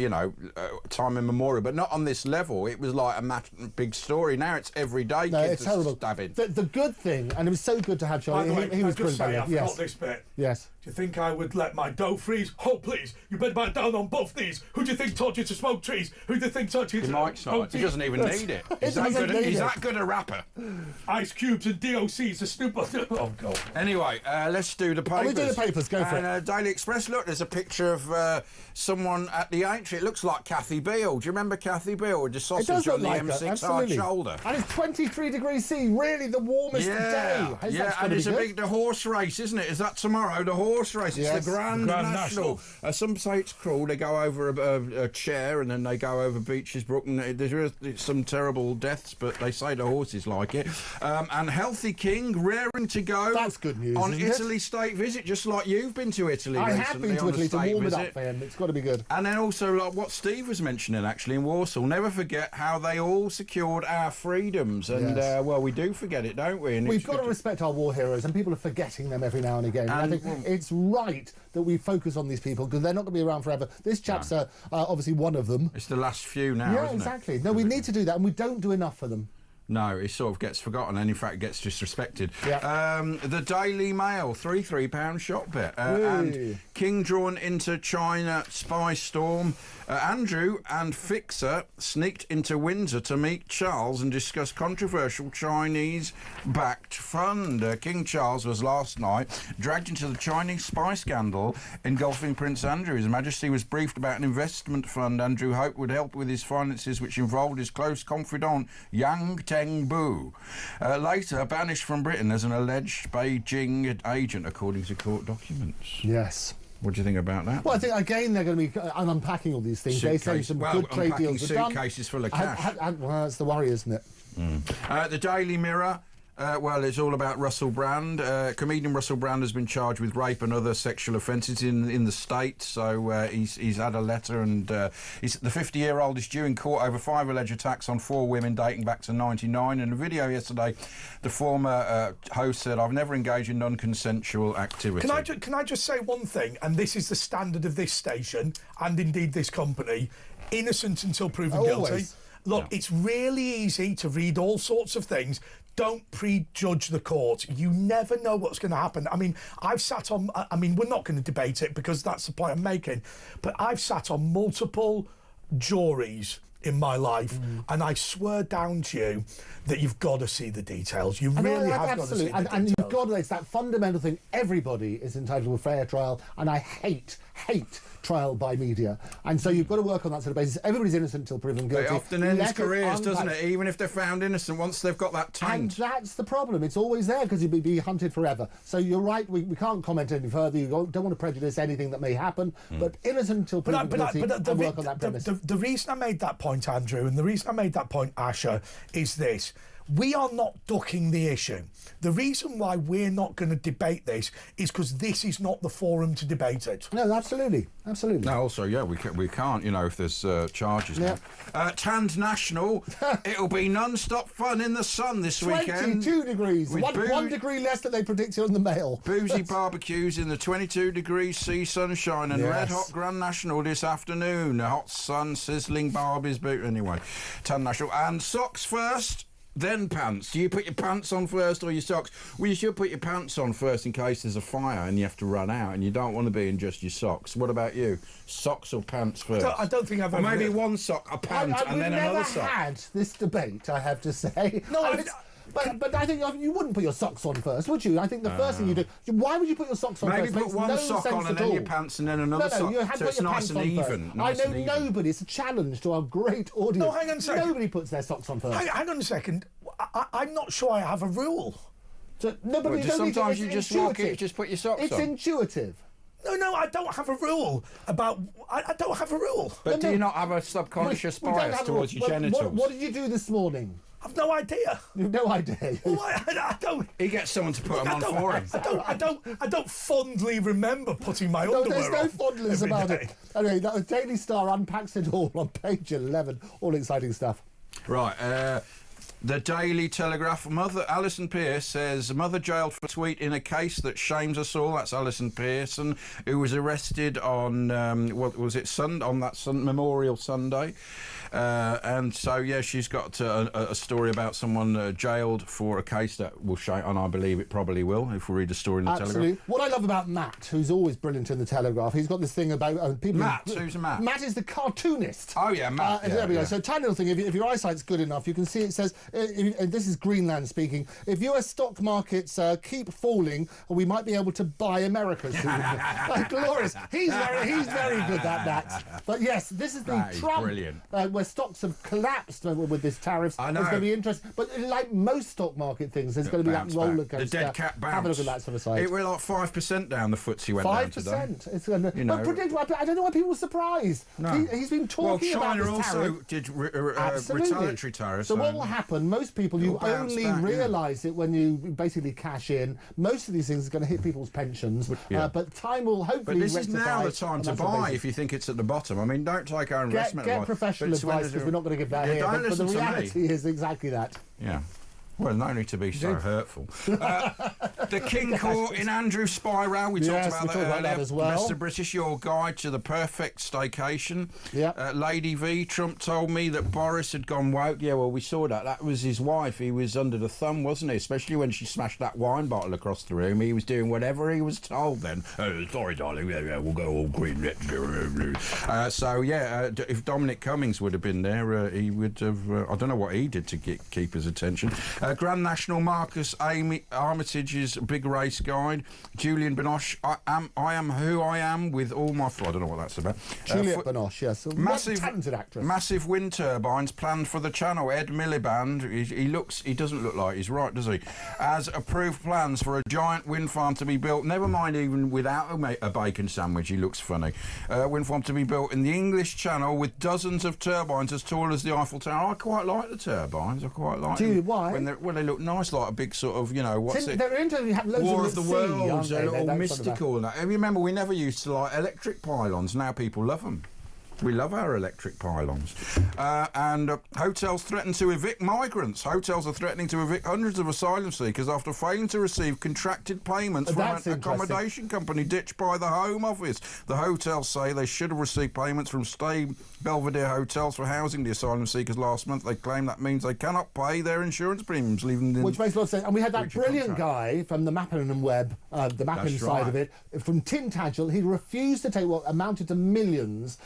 time immemorial, but not on this level. It was like a big story. Now it's every day kids it's terrible. Stabbing. The good thing, and it was so good to have Charlie, he was brilliant. I forgot this bit. Yes. Do you think I would let my dough freeze? Oh, please, you better back down on both these. Who do you think taught you to smoke trees? Who do you think taught you to... Mike's not. He doesn't even need it. He's that good a rapper. Ice cubes and DOCs are stupid. Oh, God. Anyway, let's do the papers. We do the papers, go for it. Daily Express, look, there's a picture of someone at the Aintree. It looks like Kathy Beale. Do you remember Kathy Beale with the sausage on the M6 hard shoulder? And it's 23 degrees C, really the warmest day. And it's the horse race, isn't it? Is that tomorrow, the horse race? It's the Grand National. Some say it's cruel. They go over a chair and then they go over Beaches Brook, and there's some terrible deaths, but they say the horses like it. And Healthy King raring to go. That's good news, on Italy state visit, just like you've been to Italy recently. I have been to Italy to warm it up for him. It's got to be good. And then also, like what Steve was mentioning, actually, in Warsaw, never forget how they all secured our freedoms. And, we do forget it, don't we? And we've got to respect our war heroes, and people are forgetting them every now and again. And I think it's right that we focus on these people, because they're not going to be around forever. This chap's obviously one of them. It's the last few now, isn't exactly. it? No, we need to do that, and we don't do enough for them. No, it sort of gets forgotten and, in fact, gets disrespected. Yeah. The Daily Mail, £3 shot bet. And King drawn into China spy storm. Andrew and Fixer sneaked into Windsor to meet Charles and discuss controversial Chinese-backed fund. King Charles was last night dragged into the Chinese spy scandal engulfing Prince Andrew. His Majesty was briefed about an investment fund Andrew hoped would help with his finances, which involved his close confidant Yang Tengbu. Later banished from Britain as an alleged Beijing agent, according to court documents. Yes. What do you think about that? Well, I think, again, they're going to be unpacking all these things. They say some good trade deals are done. Suitcases full of cash. Well, that's the worry, isn't it? The Daily Mirror. It's all about Russell Brand. Comedian Russell Brand has been charged with rape and other sexual offences in the States. So he's had a letter, and the 50-year-old is due in court over 5 alleged attacks on 4 women dating back to '99. In a video yesterday, the former host said, "I've never engaged in non-consensual activity." Can I just say one thing? And this is the standard of this station and indeed this company: innocent until proven guilty. Look, it's really easy to read all sorts of things. Don't prejudge the court. You never know what's going to happen. I mean, I've sat on... I mean, we're not going to debate it because that's the point I'm making. But I've sat on multiple juries in my life, and I swear down to you that you've got to see the details. You really have got to see the details. And you've got to... It's that fundamental thing. Everybody is entitled to a fair trial, and I hate trial by media. And so you've got to work on that sort of basis. Everybody's innocent until proven guilty. It often ends careers, doesn't it? Even if they're found innocent, once they've got that taint. And that's the problem. It's always there because you'll be hunted forever. So you're right, we can't comment any further. You don't want to prejudice anything that may happen, but innocent until proven guilty, and work on that premise. The reason I made that point, Andrew, and the reason I made that point, Asher, is this. We are not ducking the issue. The reason why we're not going to debate this is because this is not the forum to debate it. No, absolutely. No, also, we can't, if there's charges now. Tanned National, it'll be non-stop fun in the sun this weekend. 22 degrees, 1 degree less than they predicted on the Mail. Boozy barbecues in the 22 degrees C sunshine and red hot Grand National this afternoon. A hot sun, sizzling Barbie's boot. Anyway, Tanned National. And socks first, then pants. Do you put your pants on first or your socks? Well, you should put your pants on first in case there's a fire and you have to run out and you don't want to be in just your socks. What about you? Socks or pants first? I don't think I've ever... Or maybe one sock, a pant, and then another sock. We've never had this debate, I have to say. No, But I think you wouldn't put your socks on first, would you? I think the first thing you do... Why would you put your socks on first? Maybe put one sock on and then your pants and then another sock. You have so to it's put your nice and even. I know nobody. It's a challenge to our great audience. No, hang on a second. Nobody puts their socks on first. Hang on a second. I'm not sure I have a rule. Sometimes you just walk in, just put your socks on. It's intuitive. No, I don't have a rule about... I don't have a rule. But do you not have a subconscious bias towards your genitals? What did you do this morning? I've no idea. You've no idea. Well, I don't. He gets someone to put them on for him. I don't fondly remember putting my underwear there's no on fondness every about day. it. Anyway, the Daily Star unpacks it all on page 11. All exciting stuff. Right. The Daily Telegraph. Alison Pierce says, mother jailed for tweet in a case that shames us all. That's Alison Pearson, who was arrested on, what was it, on that Memorial Sunday. And so, yeah, she's got a story about someone jailed for a case that will shame, and I believe it probably will, if we read the story in the Absolutely. Telegraph. What I love about Matt, who's always brilliant in the Telegraph, he's got this thing about people... Matt? Who's Matt? Matt is the cartoonist. Oh, yeah, Matt. There we go. So, tiny little thing, if your eyesight's good enough, you can see it says, this is Greenland speaking, if US stock markets keep falling, we might be able to buy America soon. Glorious. He's very good, that Matt. But yes, this is the Trump... brilliant. Where stocks have collapsed with this tariffs. I know. It's going to be interesting. But like most stock market things, there's going to be that roller coaster. The dead cat bounce. Have a look at that sort of side. It went like 5% down, the FTSE went down today. 5%. It's going to... You know. But I don't know why people were surprised. No. He's been talking about China this tariff. also did retaliatory tariffs. So what will happen, most people, you only realise it when you basically cash in. Most of these things are going to hit people's pensions. But time will hopefully But this is rectify now the time to buy if you think it's at the bottom. I mean, don't take our investment Get advice. professional advice, because we're not going to give that here. But the reality is exactly that. Yeah. Well, no need to be so hurtful. The King Court in Andrew Spyrow, we talked about that earlier. That as well. Mr. British, your guide to the perfect staycation. Yeah. Lady V, Trump told me that Boris had gone woke. Yeah, well, we saw that. That was his wife. He was under the thumb, wasn't he? Especially when she smashed that wine bottle across the room. He was doing whatever he was told then. Sorry, darling. Yeah, we'll go all green. If Dominic Cummings would have been there, he would have... I don't know what he did to keep his attention. Grand National Marcus Armitage's big race guide. Julian Binoche, I am who I am with all my... I don't know what that's about. Juliette Binoche, yes. Massive, talented actress. Massive wind turbines planned for the channel. Ed Miliband, he doesn't look like he's right, does he? Has approved plans for a giant wind farm to be built. Never mind, even without a bacon sandwich, he looks funny. Wind farm to be built in the English Channel with dozens of turbines as tall as the Eiffel Tower. I quite like the turbines. I quite like them. Do you? Why? Well, they look nice, like a big sort of, what's it? They're into loads War of the sea, Worlds. They're all mystical. Sort and that. And remember, we never used to like electric pylons. Now people love them. We love our electric pylons. And hotels threaten to evict migrants. Hotels are threatening to evict hundreds of asylum seekers after failing to receive contracted payments from an accommodation company ditched by the Home Office. The hotels say they should have received payments from Stay Belvedere Hotels for housing the asylum seekers last month. They claim that means they cannot pay their insurance premiums, leaving them... Which makes a lot of sense. And we had that brilliant guy from the Mappin and Web, the mapping side of it, from Tintagel. He refused to take what amounted to millions,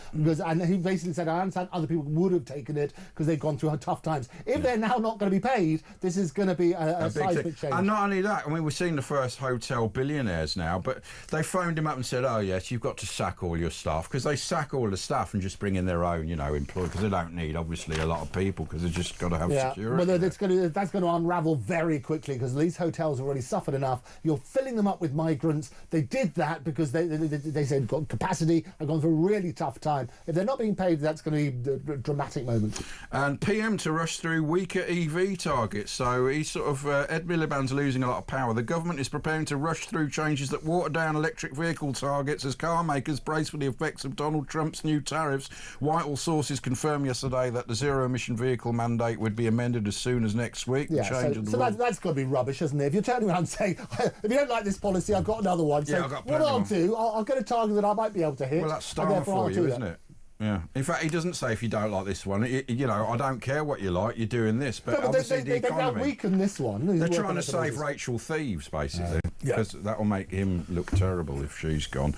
and he basically said, I understand other people would have taken it because they've gone through tough times. If they're now not going to be paid, this is going to be a seismic change. And not only that, I mean, we're seeing the first hotel billionaires now, but they phoned him up and said, oh, yes, you've got to sack all your staff, because they sack all the staff and just bring in their own, employees, because they don't need, obviously, a lot of people, because they've just got to have security. Well, that's going to unravel very quickly, because these hotels have already suffered enough. You're filling them up with migrants. They did that because they said got capacity and gone through a really tough time. If they're not being paid, that's going to be a dramatic moment. And PM to rush through weaker EV targets. So he's Ed Miliband's losing a lot of power. The government is preparing to rush through changes that water down electric vehicle targets as car makers brace for the effects of Donald Trump's new tariffs. Whitehall sources confirmed yesterday that the zero-emission vehicle mandate would be amended as soon as next week. Yeah, so that's got to be rubbish, isn't it? If you're turning around saying, if you don't like this policy, I've got another one. So what I'll do, I'll get a target that I might be able to hit. Well, that's Star for you, isn't it? Yeah. In fact, he doesn't say if you don't like this one. I don't care what you like. You're doing this, but obviously the economy. They've weakened this one. They're trying to save Rachel Thieves, basically, because that will make him look terrible if she's gone.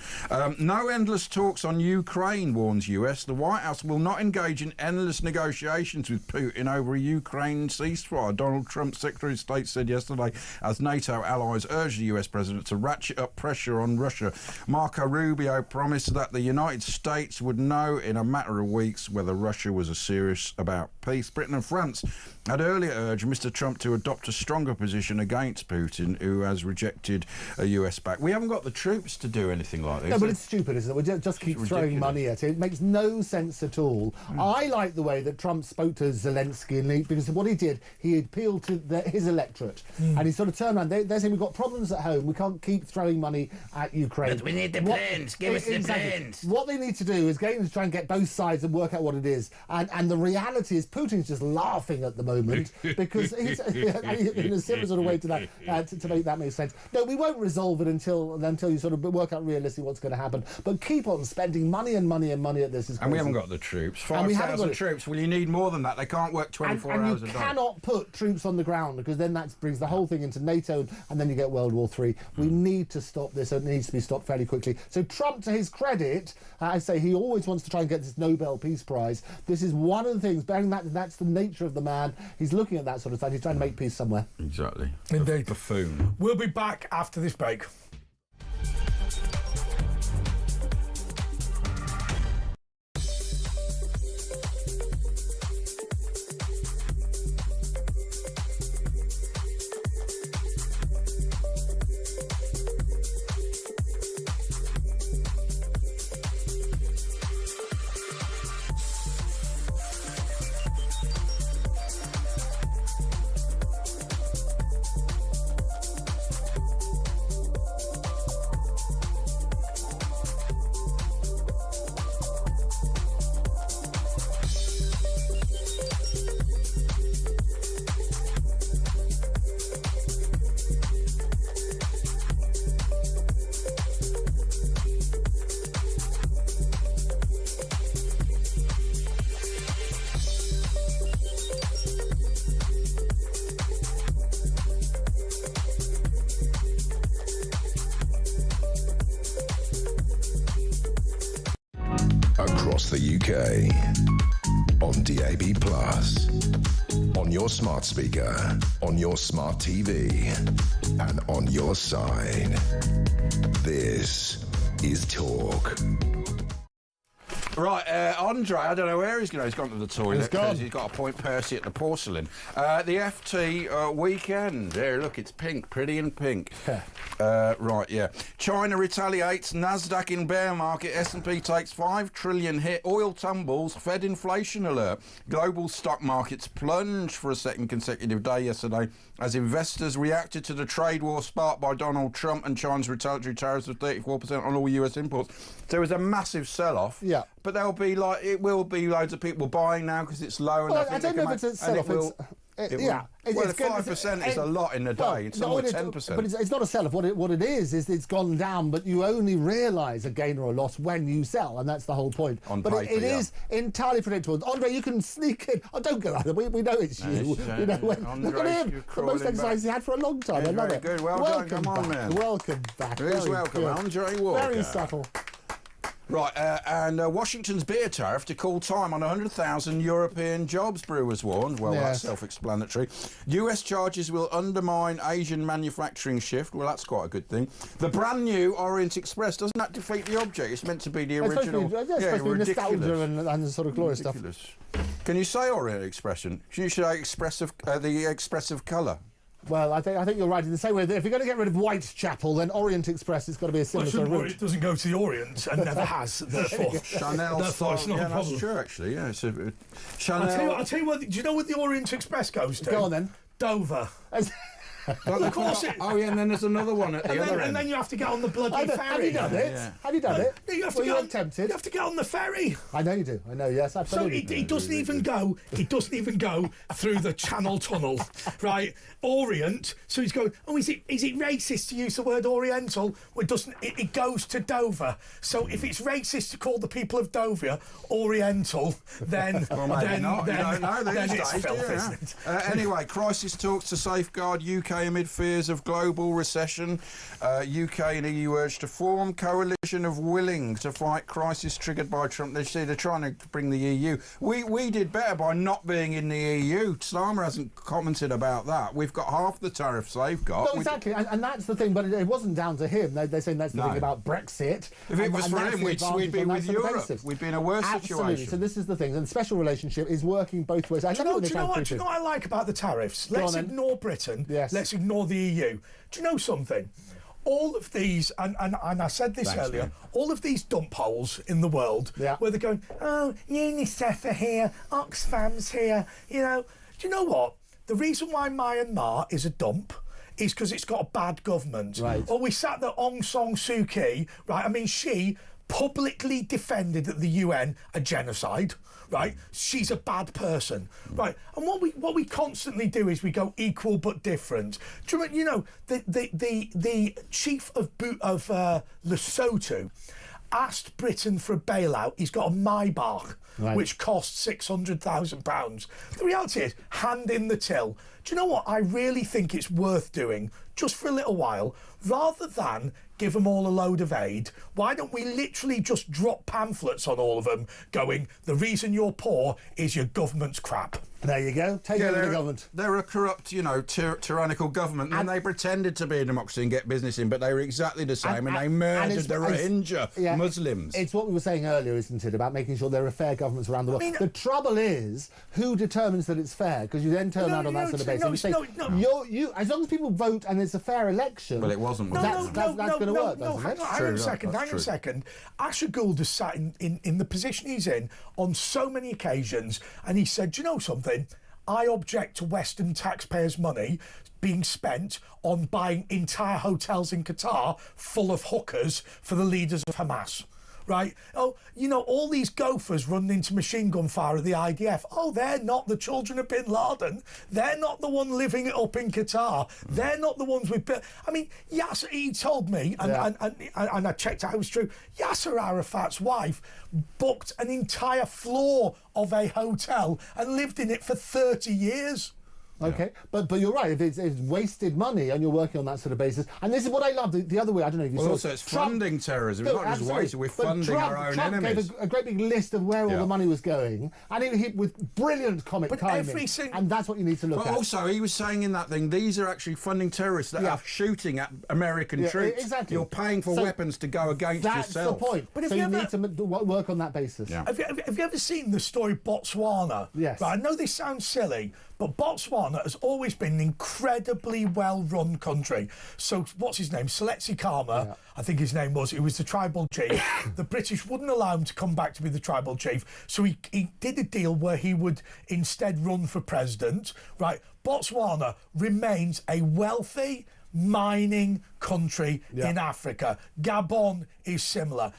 No endless talks on Ukraine, warns US. The White House will not engage in endless negotiations with Putin over a Ukraine ceasefire. Donald Trump, Secretary of State, said yesterday, as NATO allies urged the US president to ratchet up pressure on Russia. Marco Rubio promised that the United States would know in a matter of weeks whether Russia was serious about peace. Britain and France had earlier urged Mr. Trump to adopt a stronger position against Putin, who has rejected needed a US back. We haven't got the troops to do anything like this. No, but it's stupid, isn't it? We just keep throwing money at it. It makes no sense at all. I like the way that Trump spoke to Zelensky, because what he did, he appealed to his electorate, and he sort of turned around. They're saying we've got problems at home. We can't keep throwing money at Ukraine. But we need the planes. Give us the planes. What they need to do is get him to try and get both sides and work out what it is. And the reality is Putin's just laughing at the moment because he's in a similar sort of way to that to make that make sense. No, we won't resolve it until you sort of work out realistically what's going to happen. But keep on spending money and money and money at this. And we haven't got the troops. 5,000 troops. Well, you need more than that. They can't work 24 hours a day. And you cannot put troops on the ground because then that brings the whole thing into NATO and then you get World War III. We need to stop this. It needs to be stopped fairly quickly. So Trump, to his credit, I say he always wants to try and get this Nobel Peace Prize. This is one of the things, bearing that's the nature of the man. He's looking at that sort of stuff. He's trying to make peace somewhere. Exactly. Indeed. Buffoon. We'll be back after this break. Across the UK, on DAB+, on your smart speaker, on your smart TV, and on your side. This is Talk. Right, Andre, I don't know where he's going. He's gone to the toilet. He's gone. He's got to point Percy at the porcelain. The FT weekend. There, look, it's pink, pretty and pink. Right, yeah. China retaliates. Nasdaq in bear market. S&P takes 5 trillion hit. Oil tumbles. Fed inflation alert. Global stock markets plunged for a second consecutive day yesterday as investors reacted to the trade war sparked by Donald Trump and China's retaliatory tariffs of 34% on all US imports. There was a massive sell-off. Yeah. But it will be loads of people buying now because it's low. Well, I don't know if it's a sell-off. Yeah. Well, 5% is a lot in a day. It's only 10%. But it's not a sell-off. What it is it's gone down, but you only realise a gain or a loss when you sell, and that's the whole point. But it is entirely predictable. Andre, you can sneak in. Oh, don't go out there. We know it's you. You know, look at him. The most exercise he's had for a long time. I love it. Good. Welcome done. Come on, man. Welcome back. Who's welcome? Andre Walker. Very subtle. Right, and Washington's beer tariff to call time on 100,000 European jobs, Brewers warned. Well, that's self-explanatory. US charges will undermine Asian manufacturing shift. Well, that's quite a good thing. The brand new Orient Express, doesn't that defeat the object? It's meant to be the original. It's supposed to be nostalgia and the sort of glorious stuff. Can you say Orient Expression? You should say the expressive colour. Well, I think you're right in the same way that if you're going to get rid of Whitechapel, then Orient Express has got to be a similar sort of route. It doesn't go to the Orient and never has, therefore. Therefore, it's not a problem. That's true, actually. Yeah, Chanel. I'll tell you what. Do you know what the Orient Express goes to? Go on then. Dover. Well, of course and then there's another one at the other end. And then you have to get on the bloody ferry. Have you done it? Yeah. Have you done it? You have to tempted. You have to get on the ferry. I know you do. I know. Yes, absolutely. So he doesn't even go. He doesn't even go through the Channel Tunnel, right? Orient. So he's going. Oh, is it racist to use the word Oriental? Well, it goes to Dover. So if it's racist to call the people of Dover Oriental, then then it's filth, isn't it? Anyway, crisis talks to safeguard UK amid fears of global recession. UK and EU urge to form coalition of willing to fight crisis triggered by Trump. They're trying to bring the EU. We did better by not being in the EU. Starmer hasn't commented about that. We've got half the tariffs they've got. No, exactly, and that's the thing. But it wasn't down to him. They're saying that's the thing about Brexit. If it was for him, we'd be with Europe. We'd be in a worse situation. So this is the thing. And the special relationship is working both ways. Do you know what I like about the tariffs? Let's ignore Britain. Yes. Let's ignore the EU. Do you know something? all of these, and I said this earlier, man. all of these dump holes in the world, where they're going, oh, UNICEF are here, Oxfam's here, you know. Do you know what? The reason why Myanmar is a dump is because it's got a bad government. Right. Or we sat there, Aung San Suu Kyi, right? I mean, she publicly defended at the UN a genocide, right? She's a bad person, right? And what we constantly do is we go equal but different. Do you remember, you know, the chief of Lesotho asked Britain for a bailout. He's got a Maybach, which costs £600,000. The reality is, hand in the till. Do you know what? I really think it's worth doing, just for a little while, rather than give them all a load of aid. Why don't we literally just drop pamphlets on all of them going, the reason you're poor is your government's crap? There you go. Take over the government. They're a corrupt, you know, tyrannical government, and they pretended to be a democracy and get business in, but they were exactly the same, and they murdered the Rohingya Muslims. It's what we were saying earlier, isn't it, about making sure there are fair governments around the world. I mean, the trouble is, who determines that it's fair? Because you then turn around on that sort of basis and you say, as long as people vote and it's a fair election... Well, it wasn't. That's going to work, doesn't it? Hang on a second. Asher Gould has sat in the position he's in on so many occasions, and he said, do you know something? I object to Western taxpayers' money being spent on buying entire hotels in Qatar full of hookers for the leaders of Hamas. Right? Oh, you know, all these gophers running into machine gun fire of the IDF. Oh, they're not the children of Bin Laden. They're not the one living it up in Qatar. They're not the ones with... I mean, Yasser, he told me, and I checked out it was true, Yasser Arafat's wife booked an entire floor of a hotel and lived in it for 30 years. Okay, but you're right. If it's wasted money and you're working on that sort of basis, and this is what I love. The other way, I don't know if you saw. Also, it's funding terrorism. It's not just wasted. We're funding our own enemies. Trump gave a great big list of where all the money was going, and it with brilliant comic timing. And that's what you need to look at. But also, he was saying in that thing, these are actually funding terrorists that are shooting at American troops. Exactly. You're paying for weapons to go against yourself. That's the point. But so you need to work on that basis. Yeah. Have you ever seen the story Botswana? Yes. Right, I know this sounds silly, but Botswana has always been an incredibly well-run country. So what's his name? Seletsi Khama, I think his name was. He was the tribal chief. The British wouldn't allow him to come back to be the tribal chief. So he did a deal where he would instead run for president. Right. Botswana remains a wealthy mining country in Africa. Gabon is similar.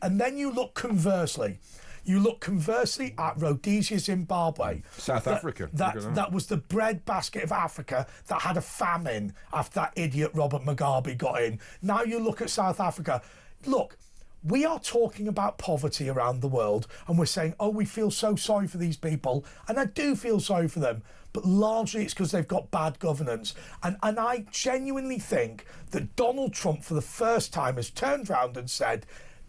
And then you look conversely. You look conversely at Rhodesia, Zimbabwe. South Africa. That was the breadbasket of Africa that had a famine after that idiot Robert Mugabe got in. Now you look at South Africa. Look, we are talking about poverty around the world, and we're saying, oh, we feel so sorry for these people. And I do feel sorry for them. But largely it's because they've got bad governance. And I genuinely think that Donald Trump, for the first time, has turned around and said,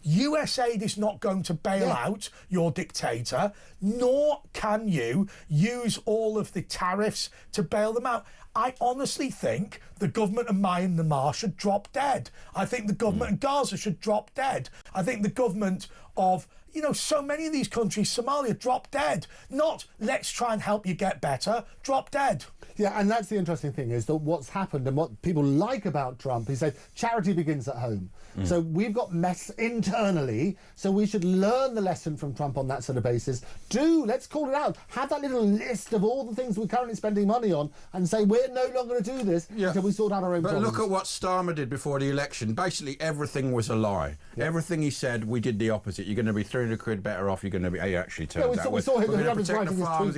USAID is not going to bail out your dictator, nor can you use all of the tariffs to bail them out. I honestly think the government of Myanmar should drop dead. I think the government of Gaza should drop dead. I think the government of, you know, so many of these countries, Somalia, drop dead. Not, let's try and help you get better, drop dead. Yeah, and that's the interesting thing, is that what's happened and what people like about Trump, he said, charity begins at home. So we've got mess internally, so we should learn the lesson from Trump on that sort of basis. Let's call it out. Have that little list of all the things we're currently spending money on and say we're no longer going to do this until we sort out our own problems. But look at what Starmer did before the election. Basically, everything was a lie. Everything he said, we did the opposite. You're going to be 300 quid better off. You're going to be... He actually turns out... We saw him we're going to protect the farmers,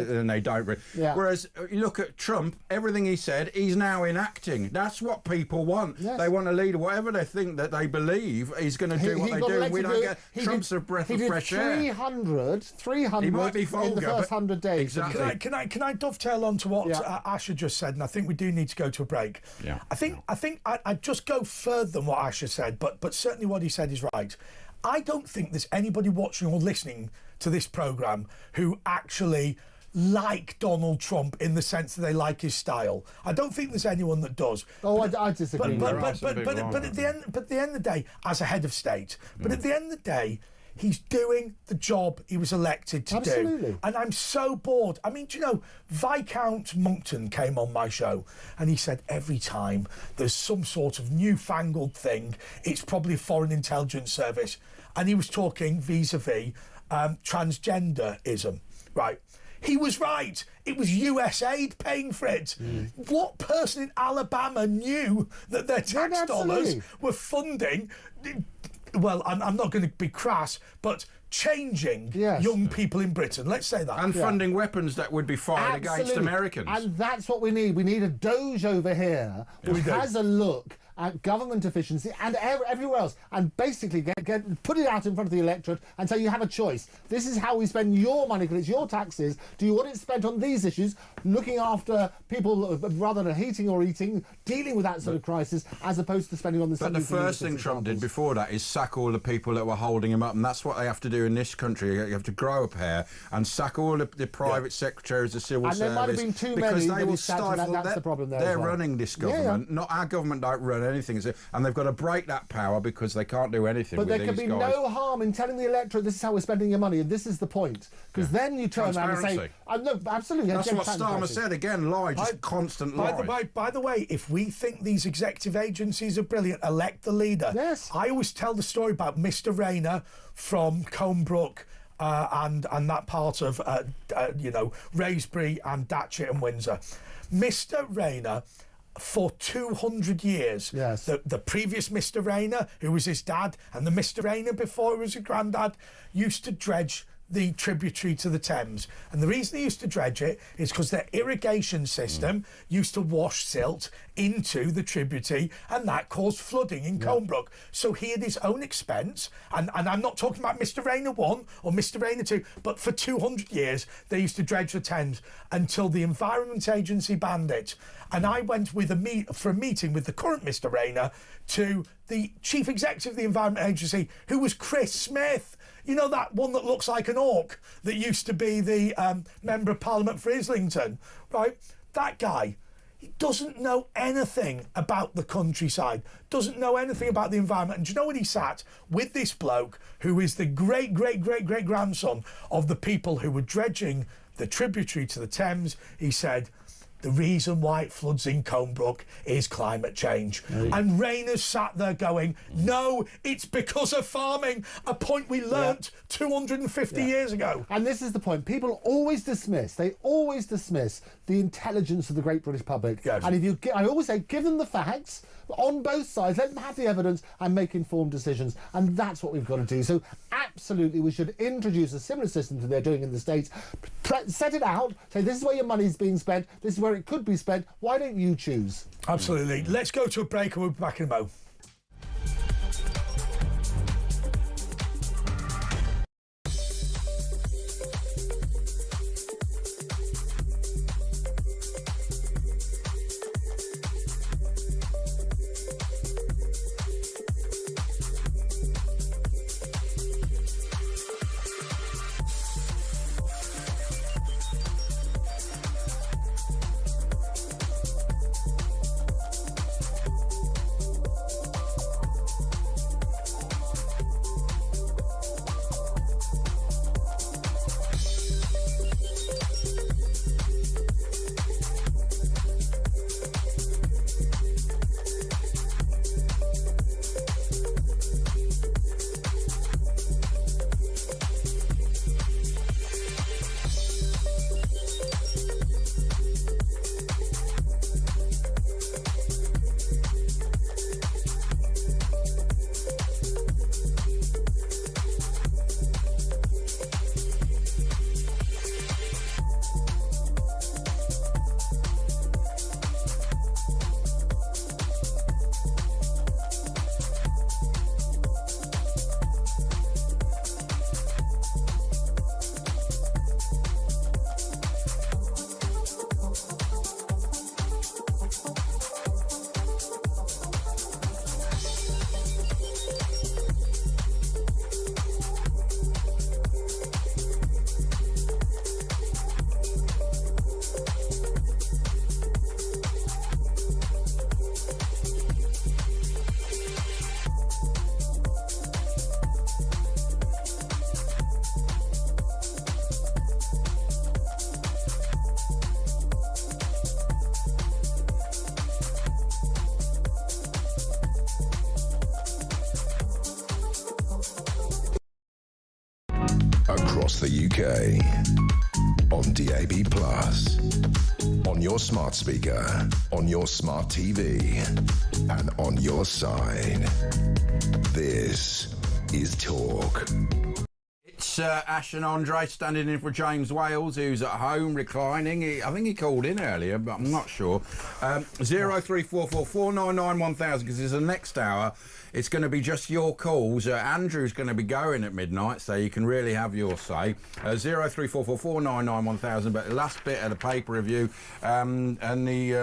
and they don't. Whereas, you look at Trump, everything he said, he's now enacting. That's what people want. They want a leader, whatever they think that they believe he's going to do what they do. We don't get... Trump's a breath of fresh air. 300 he might be vulgar, in the first 100 days. Exactly. Can I dovetail on to what Asher just said? And I think we do need to go to a break. I think I'd just go further than what Asher said, but certainly what he said is right. I don't think there's anybody watching or listening to this programme who actually like Donald Trump in the sense that they like his style. I don't think there's anyone that does. I disagree. But at the end of the day, as a head of state, but at the end of the day, He's doing the job he was elected to do. And I'm so bored. I mean, do you know, Viscount Monkton came on my show and he said every time there's some sort of newfangled thing, it's probably a foreign intelligence service. And he was talking vis-a-vis transgenderism, right? He was right. It was USAID paying for it. What person in Alabama knew that their tax dollars were funding... Well, I'm not going to be crass, but changing young people in Britain, let's say that. And funding weapons that would be fired against Americans. And that's what we need. We need a Doge over here who has a look at government efficiency and everywhere else, and basically put it out in front of the electorate and say you have a choice. This is how we spend your money because it's your taxes. Do you want it spent on these issues, looking after people rather than heating or eating, dealing with that sort of crisis, as opposed to spending on this? But the first thing Trump did before that is sack all the people that were holding him up, and that's what they have to do in this country. You have to grow a pair and sack all the private secretaries of civil service. And there might have been too many that he stifle. That's the problem there. They're running this government. Not our government don't run anything, and they've got to break that power because they can't do anything. But with there could be no harm in telling the electorate this is how we're spending your money, and this is the point. Because then you turn around and say, "No, absolutely." That's what Starmer said again. Lie, just constant lie. By the way, if we think these executive agencies are brilliant, elect the leader. Yes. I always tell the story about Mr. Rayner from Colnbrook. And that part of Wraysbury and Datchet and Windsor. Mr. Rayner, for 200 years, the previous Mr. Rayner, who was his dad, and the Mr. Rayner before, who was his granddad, used to dredge the tributary to the Thames. And the reason they used to dredge it is because their irrigation system used to wash silt into the tributary, and that caused flooding in Colnbrook. So he, at his own expense, and I'm not talking about Mr. Rayner 1 or Mr. Rayner 2, but for 200 years they used to dredge the Thames until the Environment Agency banned it. And I went with for a meeting with the current Mr. Rayner to the chief executive of the Environment Agency, who was Chris Smith. You know, that one that looks like an orc that used to be the Member of Parliament for Islington, right? That guy, he doesn't know anything about the countryside, doesn't know anything about the environment. And do you know what he sat with this bloke who is the great-great-great-great-grandson of the people who were dredging the tributary to the Thames? He said, the reason why it floods in Colnbrook is climate change. And Rayner's sat there going, no, it's because of farming, a point we learnt 250 years ago. And this is the point. People always dismiss the intelligence of the great British public. And if I always say, give them the facts on both sides, let them have the evidence and make informed decisions. And that's what we've got to do. So absolutely, we should introduce a similar system to they're doing in the States. Set it out, say this is where your money's being spent, this is where it could be spent. Why don't you choose? Absolutely. Let's go to a break and we'll be back in a moment. across the UK, on DAB+, on your smart speaker, on your smart TV, and on your side. This is Talk. It's Ash and Andre standing in for James Wales, who's at home reclining. I think he called in earlier, but I'm not sure. 0344 499 1000, because it's the next hour. It's going to be just your calls. Andrew's going to be going at midnight, so you can really have your say. 0344 499 1000. But the last bit of the paper review and the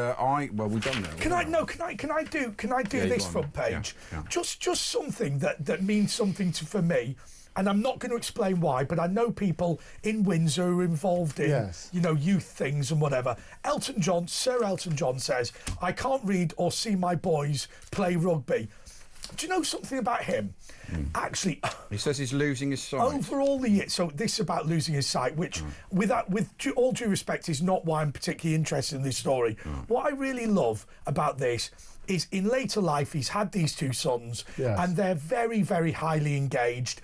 well, we've done that. Can I do this front page? Yeah. Just something that means something for me. And I'm not going to explain why, but I know people in Windsor who are involved in, youth things and whatever. Sir Elton John says, I can't read or see my boys play rugby. Do you know something about him? Actually, he says he's losing his sight. Over all the years, so this is about losing his sight, which, with all due respect, is not why I'm particularly interested in this story. What I really love about this is in later life he's had these two sons, and they're very, very highly engaged.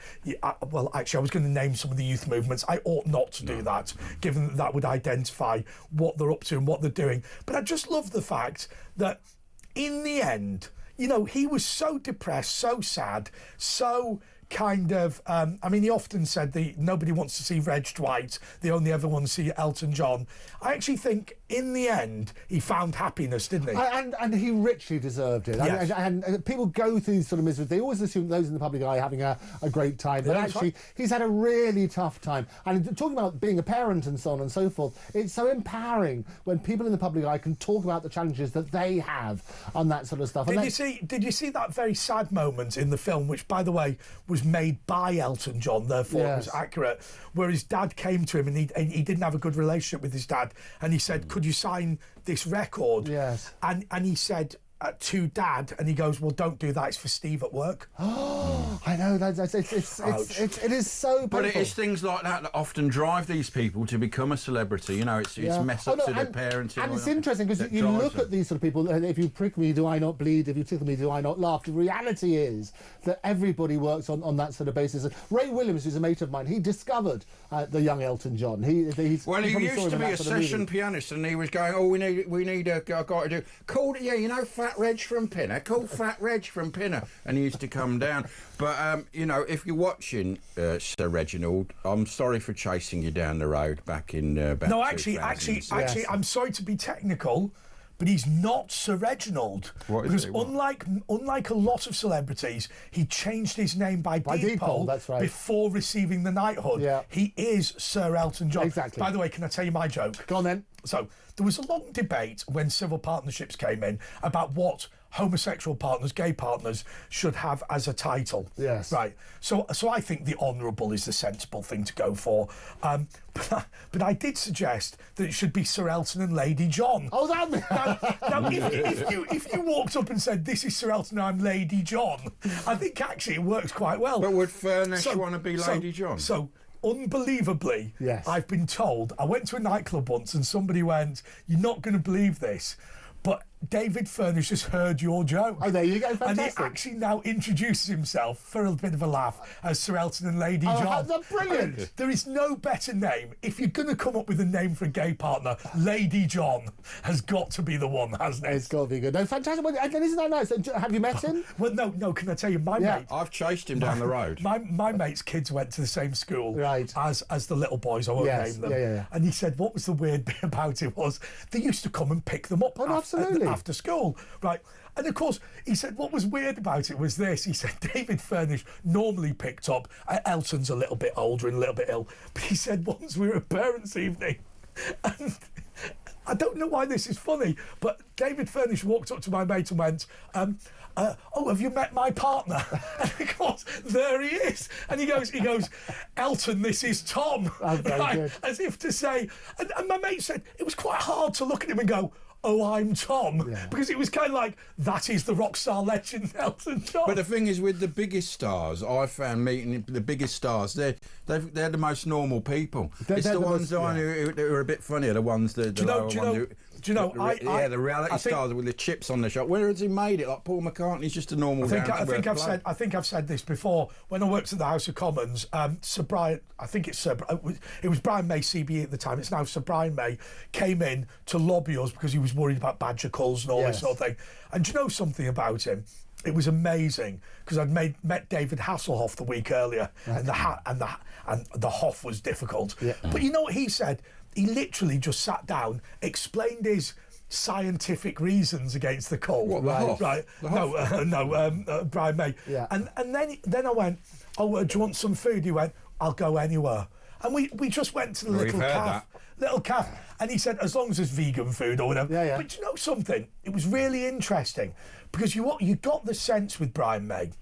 Well, actually, I was going to name some of the youth movements. I ought not to do that, given that would identify what they're up to and what they're doing. But I just love the fact that in the end, he was so depressed, so sad, so kind of, he often said nobody wants to see Reg Dwight, they only ever want to see Elton John. I actually think in the end he found happiness, didn't he? And he richly deserved it. Yes. And people go through these sort of miseries. They always assume those in the public eye are having a great time, but actually he's had a really tough time. And talking about being a parent and so on and so forth, it's so empowering when people in the public eye can talk about the challenges that they have on that sort of stuff. Did you see that very sad moment in the film, which, by the way, was made by Elton John, therefore it was accurate, where his dad came to him and he didn't have a good relationship with his dad, and he said, could you sign this record? Yes. And he said to Dad, and he goes, well, don't do that, it's for Steve at work. I know, it is so painful. But it is things like that often drive these people to become a celebrity. It's mess up to their parenting. And it's interesting because you look at these sort of people, and if you prick me, do I not bleed? If you tickle me, do I not laugh? The reality is that everybody works on that sort of basis. Ray Williams, who's a mate of mine, he discovered the young Elton John. He used to be a session pianist, and he was going, we need a guy to do, called Fat Reg from Pinner, call Fat Reg from Pinner, and he used to come down. But if you're watching Sir Reginald, I'm sorry for chasing you down the road back in No, actually, I'm sorry to be technical, but he's not Sir Reginald. Because unlike a lot of celebrities, he changed his name by default that's right. before receiving the knighthood. Yeah. He is Sir Elton John. Exactly. By the way, can I tell you my joke? Go on then. So there was a long debate when civil partnerships came in about what homosexual partners, gay partners, should have as a title. Yes. Right. So I think the honourable is the sensible thing to go for. But I did suggest that it should be Sir Elton and Lady John. Oh, that. Now if you walked up and said, this is Sir Elton, I'm Lady John, I think actually it works quite well. But would Furnish want to be Lady John? So unbelievably, yes. I've been told, I went to a nightclub once and somebody went, you're not going to believe this, but David Furnish has heard your joke. Oh, there you go, fantastic. And he actually now introduces himself, for a bit of a laugh, as Sir Elton and Lady John. That's brilliant. There is no better name. If you're going to come up with a name for a gay partner, Lady John has got to be the one, hasn't it? It's got to be good. No, fantastic. And isn't that nice? Have you met him? Well, no, can I tell you, my mate... I've chased him down the road. My mate's kids went to the same school as the little boys, I won't name them. Yeah. And he said what was the weird bit about it was they used to come and pick them up after school. Right. And of course, he said what was weird about it was this. He said David Furnish normally picked up. Elton's a little bit older and a little bit ill. But he said once we were at parents' evening, and I don't know why this is funny, but David Furnish walked up to my mate and went, oh, have you met my partner? And of course, there he is. And he goes, Elton, this is Tom. Right? As if to say, and my mate said, it was quite hard to look at him and go, oh, I'm Tom. Yeah. Because it was kind of like, that is the rock star legend, Elton John. But the thing is, with the biggest stars, I found meeting the biggest stars, they're the most normal people. It's the ones who are a bit funnier, the ones that Do you know? The reality stars with the chips on the shop. Where has he made it? Like Paul McCartney's just a normal. I think I've said this before. When I worked at the House of Commons, Sir Brian, it was Brian May, CBE at the time. It's now Sir Brian May, came in to lobby us because he was worried about badger culls and all this sort of thing. And do you know something about him? It was amazing because I'd met David Hasselhoff the week earlier, and the Hoff was difficult. Yeah. But you know what he said? He literally just sat down, explained his scientific reasons against the cull. What, the Hoff? Right? Brian May. Yeah. And then I went, oh, do you want some food? He went, I'll go anywhere. And we just went to the little cafe, and he said, as long as it's vegan food or whatever. Yeah. But you know something? It was really interesting because you got the sense with Brian May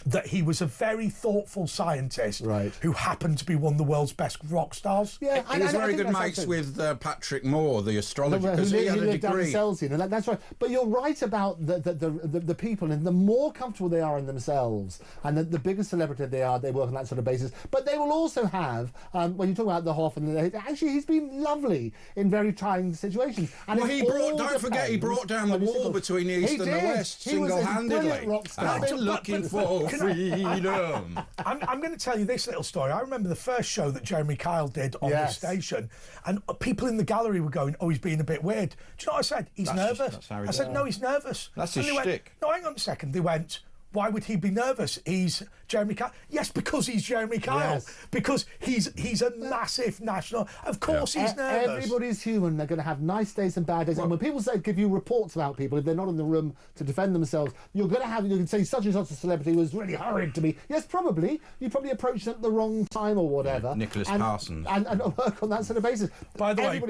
that he was a very thoughtful scientist who happened to be one of the world's best rock stars. Yeah, he was very good mates with Patrick Moore, the astrologer, because he had a degree. That's right. But you're right about the people, and the more comfortable they are in themselves, and the bigger celebrity they are, they work on that sort of basis. But they will also have, when you talk about the Hoff, actually he's been lovely in very trying situations. And don't forget, he brought down the wall between the East and the West single-handedly. I'm looking for freedom. I'm going to tell you this little story. I remember the first show that Jeremy Kyle did on the station, and people in the gallery were going, oh, he's being a bit weird. Do you know what I said? He's nervous. I said, no, he's nervous. That's his shtick. No, hang on a second. They went, why would he be nervous? He's Jeremy Kyle. Yes, because he's Jeremy Kyle. Yes. Because he's a massive national. Of course he's nervous. Everybody's human. They're going to have nice days and bad days. And when people give you reports about people, if they're not in the room to defend themselves, you can say such and such a celebrity was really hurried to me. Yes, probably. You probably approached them at the wrong time or whatever. Nicholas Parsons. And work on that sort of basis. By the way,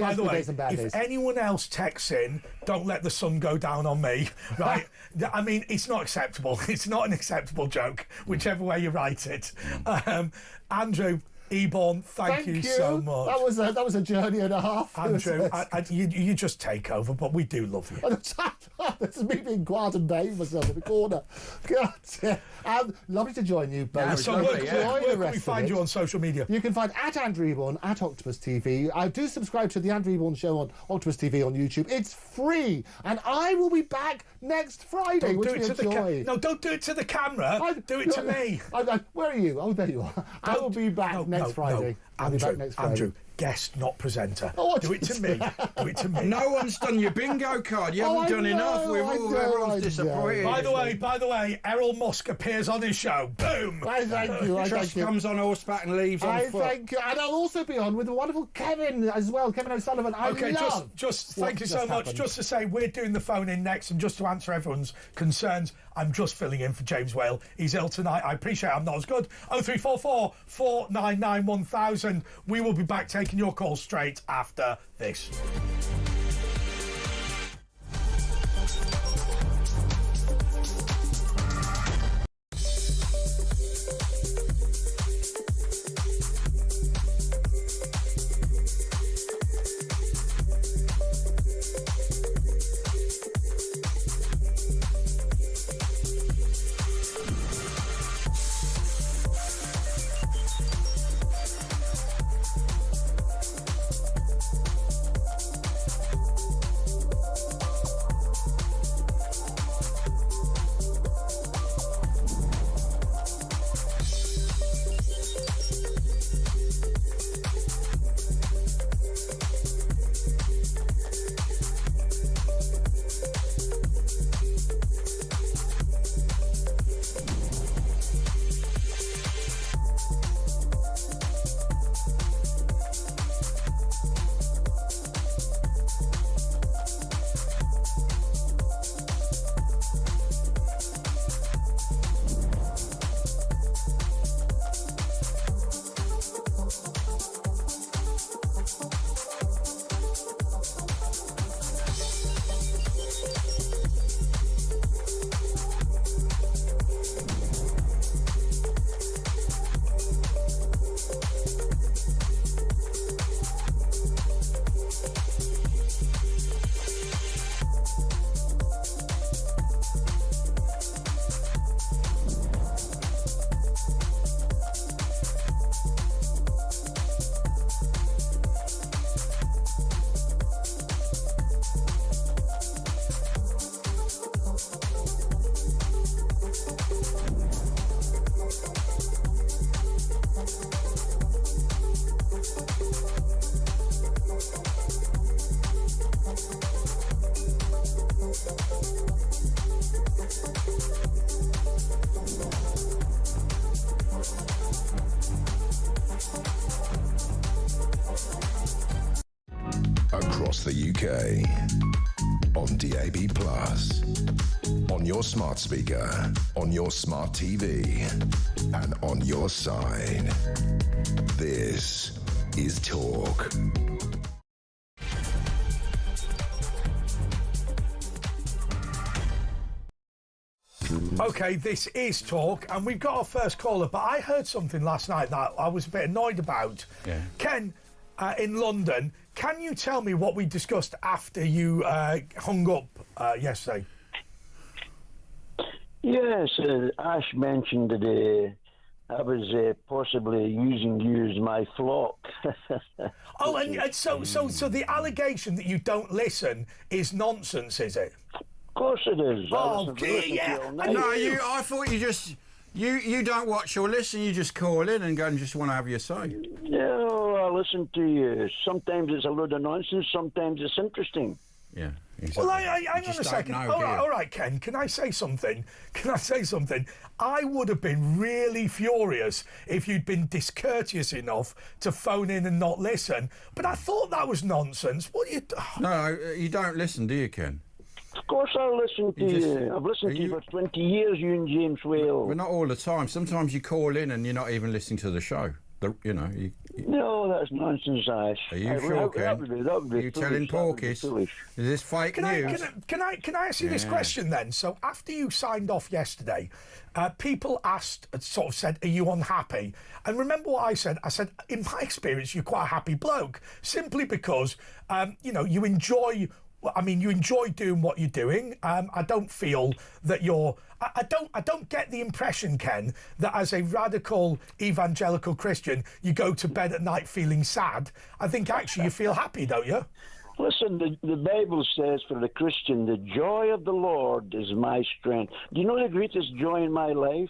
if anyone else texts in, don't let the sun go down on me, right? I mean, it's not acceptable. It's not an acceptable joke, whichever way you write it. Andrew Eborn, thank you so much. That was a journey and a half. Andrew, you just take over, but we do love you. This is me being quiet and behaving myself in the corner. God, lovely to join you both. So where can we find you on social media? You can find at Andrew Eborn at Octopus TV. I do subscribe to the Andrew Eborn Show on Octopus TV on YouTube. It's free, and I will be back next Friday. Don't do it to the camera. Do it to me. Where are you? Oh, there you are. I will be back next Friday. Andrew, guest, not presenter. Do it to me. Do it to me. No one's done your bingo card. You haven't done enough. Everyone's disappointed. By the way, Errol Musk appears on his show. Boom. I thank you. Truss comes on horseback and leaves on foot. Thank you. And I'll also be on with the wonderful Kevin as well, Kevin O'Sullivan. Just thank you so much. Just to say, we're doing the phone in next, and just to answer everyone's concerns, I'm just filling in for James Whale. He's ill tonight. I appreciate I'm not as good. 0344 499 1000. We will be back taking your calls straight after this. across the UK. On DAB+, on your smart speaker, on your smart TV, and on your side. This is Talk. Okay, this is Talk, and we've got our first caller, but I heard something last night that I was a bit annoyed about. Yeah. Ken, in London, can you tell me what we discussed after you hung up yesterday? Yes, Ash mentioned that I was possibly using you as my flock. Oh, and so the allegation that you don't listen is nonsense, is it? Of course it is. Oh, yeah. No, I thought you just... You don't watch or listen, you just call in and go and just want to have your say. No, I listen to you. Sometimes it's a load of nonsense, sometimes it's interesting. Yeah, exactly. Well, hang on a second. All right, Ken, can I say something? I would have been really furious if you'd been discourteous enough to phone in and not listen. But I thought that was nonsense. What you... No, you don't listen, do you, Ken? Of course I'll listen to you. I've listened to you for 20 years, you and James Whale. But not all the time. Sometimes you call in and you're not even listening to the show. No, that's nonsense, Ash. Are you sure, Ken? That would be Are you telling porkies? Is this fake news? Can I ask you this question then? So after you signed off yesterday, people said, are you unhappy? And remember what I said? I said, in my experience, you're quite a happy bloke, simply because, you enjoy... you enjoy doing what you're doing. I don't feel that you're... I don't get the impression, Ken, that as a radical evangelical Christian, you go to bed at night feeling sad. I think actually you feel happy, don't you? Listen, the Bible says for the Christian, the joy of the Lord is my strength. Do you know the greatest joy in my life?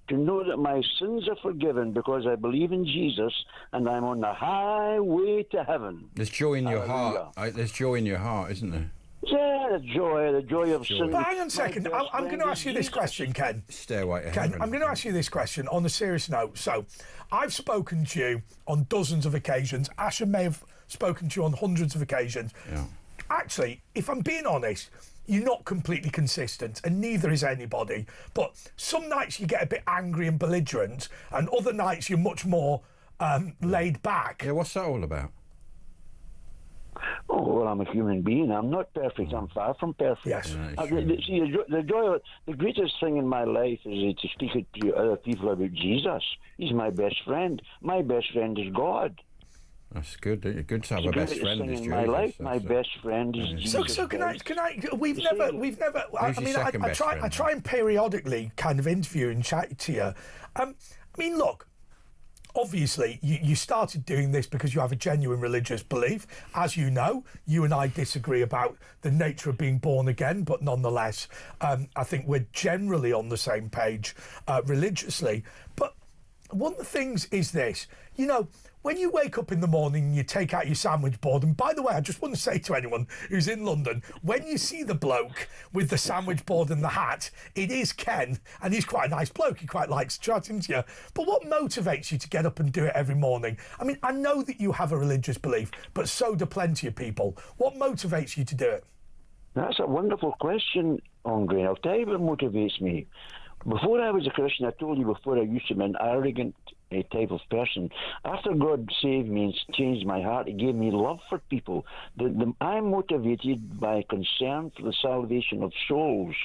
To know that my sins are forgiven because I believe in Jesus and I'm on the highway to heaven. There's joy in your heart. There's joy in your heart, isn't there? Yeah, the joy of sin. But hang on a second. I'm going to ask you this question, Ken. Stairway to Ken, heaven. I'm going to ask you this question on a serious note. So, I've spoken to you on dozens of occasions. Asher may have spoken to you on hundreds of occasions. Yeah. Actually, if I'm being honest, you're not completely consistent, and neither is anybody. But some nights you get a bit angry and belligerent, and other nights you're much more laid back. Yeah, what's that all about? Oh, well, I'm a human being. I'm not perfect. I'm far from perfect. Yes. The greatest thing in my life is to speak to other people about Jesus. He's my best friend. My best friend is God. That's good. Good to have a best friend. In my life, my best friend is Jesus. So can I? We've never. I try and periodically kind of interview and chat to you. Look. Obviously, you started doing this because you have a genuine religious belief. As you know, you and I disagree about the nature of being born again, but nonetheless, I think we're generally on the same page religiously. But one of the things is this, when you wake up in the morning and you take out your sandwich board, and by the way, I just want to say to anyone who's in London, when you see the bloke with the sandwich board and the hat, it is Ken, and he's quite a nice bloke. He quite likes chatting to you. But what motivates you to get up and do it every morning? I mean, I know that you have a religious belief, but so do plenty of people. What motivates you to do it? That's a wonderful question, Andre. I'll tell you what motivates me. Before I was a Christian, I told you before, I used to be an arrogant type of person. After God saved me and changed my heart, He gave me love for people. I'm motivated by concern for the salvation of souls,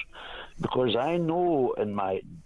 because I know in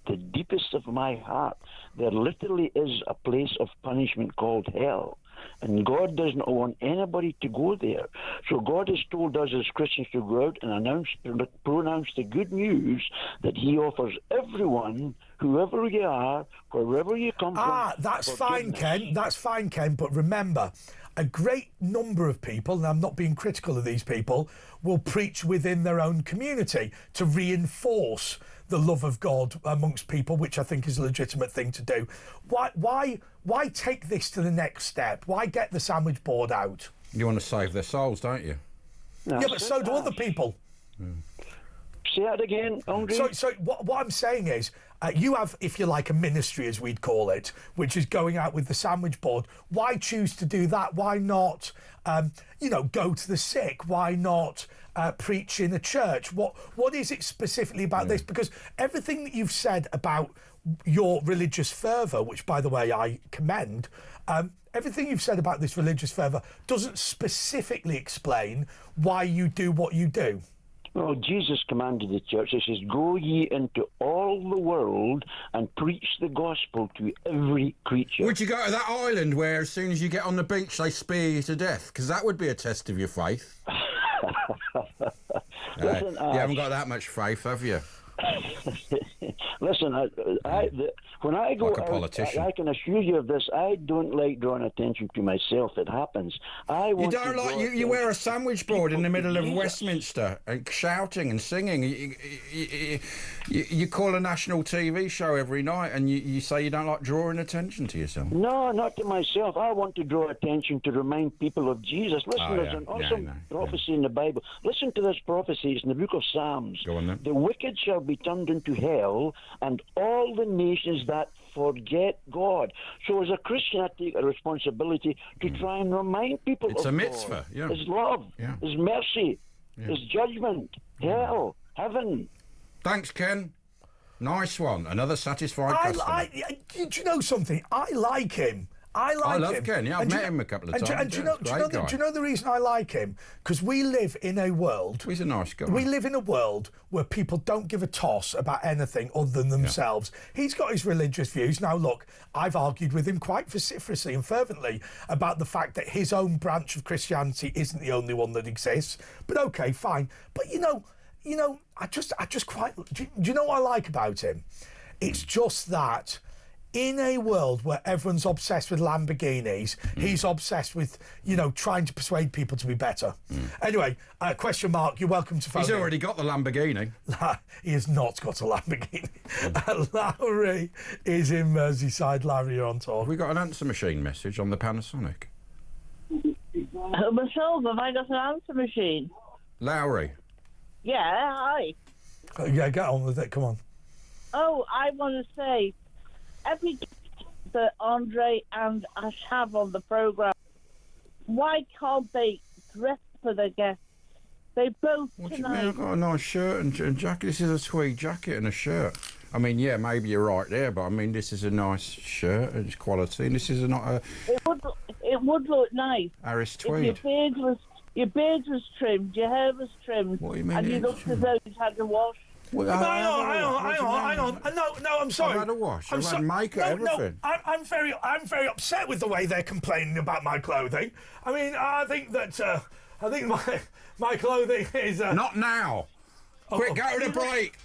the deepest of my heart there literally is a place of punishment called hell. And God doesn't want anybody to go there. So God has told us as Christians to go out and pronounce the good news that He offers everyone, whoever you are, wherever you come from. That's fine, Ken. That's fine, Ken. But remember, a great number of people, and I'm not being critical of these people, will preach within their own community to reinforce the love of God amongst people, which I think is a legitimate thing to do. Why take this to the next step? Why get the sandwich board out? You want to save their souls, don't you? Yeah, but so do other people. Say that again, Andre. So what I'm saying is, You have, if you like, a ministry, as we'd call it, which is going out with the sandwich board. Why choose to do that? Why not, go to the sick? Why not preach in a church? What is it specifically about this? Because everything that you've said about your religious fervour, which, by the way, I commend, everything you've said about this religious fervour doesn't specifically explain why you do what you do. Well, Jesus commanded the church, he says, go ye into all the world and preach the gospel to every creature. Would you go to that island where as soon as you get on the beach they spear you to death? Because that would be a test of your faith. Listen, you haven't got that much faith, have you? Listen, when I go like a out, politician. I can assure you of this, I don't like drawing attention to myself. It happens. You don't like, you wear a sandwich board in the middle of Westminster and shouting and singing. You call a national TV show every night and you say you don't like drawing attention to yourself. No, not to myself. I want to draw attention to remind people of Jesus. Listen, there's an awesome prophecy in the Bible. Listen to this prophecy. It's in the book of Psalms. Go on then. The wicked shall be turned into hell, and all the nations that forget God. So as a Christian, I take a responsibility to try and remind people it's of a mitzvah, God, His love, His mercy, His judgment, hell, heaven. Thanks, Ken. Nice one. Another satisfied customer. Do you know something? I like him. I love him. Ken. Yeah, I've met him a couple of times. And do you know the reason I like him? Because we live in a world. He's a nice guy. We live in a world where people don't give a toss about anything other than themselves. Yeah. He's got his religious views. Now, look, I've argued with him quite vociferously and fervently about the fact that his own branch of Christianity isn't the only one that exists. But okay, fine. But I just quite. Do you know what I like about him? It's just that. In a world where everyone's obsessed with Lamborghinis, he's obsessed with, trying to persuade people to be better. Anyway, question mark, you're welcome to phone He's already got the Lamborghini. He has not got a Lamborghini. Larry is in Merseyside. Larry, you're on talk. We got an answer machine message on the Panasonic. Myself, have I got an answer machine? Lowry. Yeah, hi. Yeah, get on with it, come on. Oh, I want to say, every that Andre and Ash have on the programme, why can't they dress for the guests? They both What tonight. do you mean? I've got a nice shirt and jacket. This is a tweed jacket and a shirt. I mean, yeah, maybe you're right there, but I mean, this is a nice shirt. It's quality, and this is not a. It would look nice. Harris tweed. If your beard was trimmed, your hair was trimmed, What do you mean? and you looked as though you had a wash. Well, hang on. No, I'm sorry. I've had a wash. I've had makeup, everything. I'm very upset with the way they're complaining about my clothing. I mean, I think my clothing is. Not now. Quick, go to the break.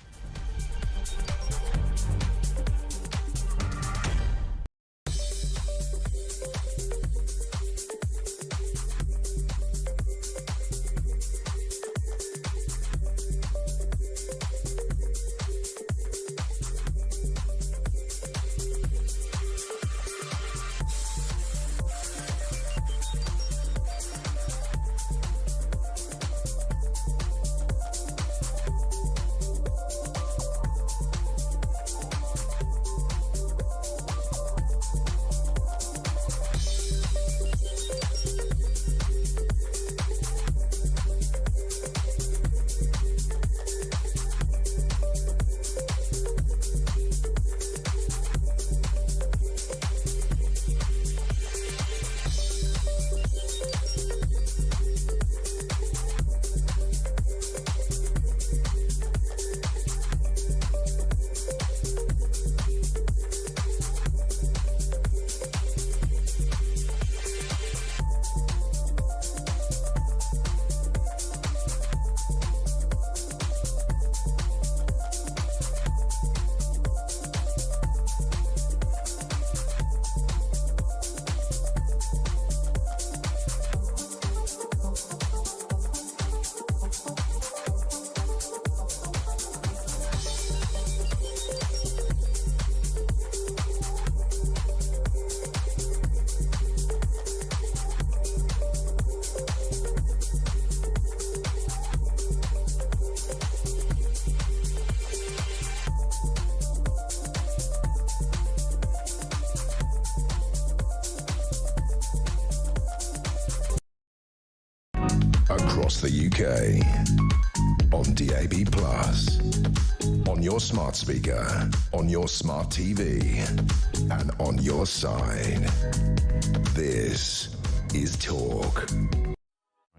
across the UK. On DAB+, on your smart speaker, on your smart TV, and on your side. This is Talk.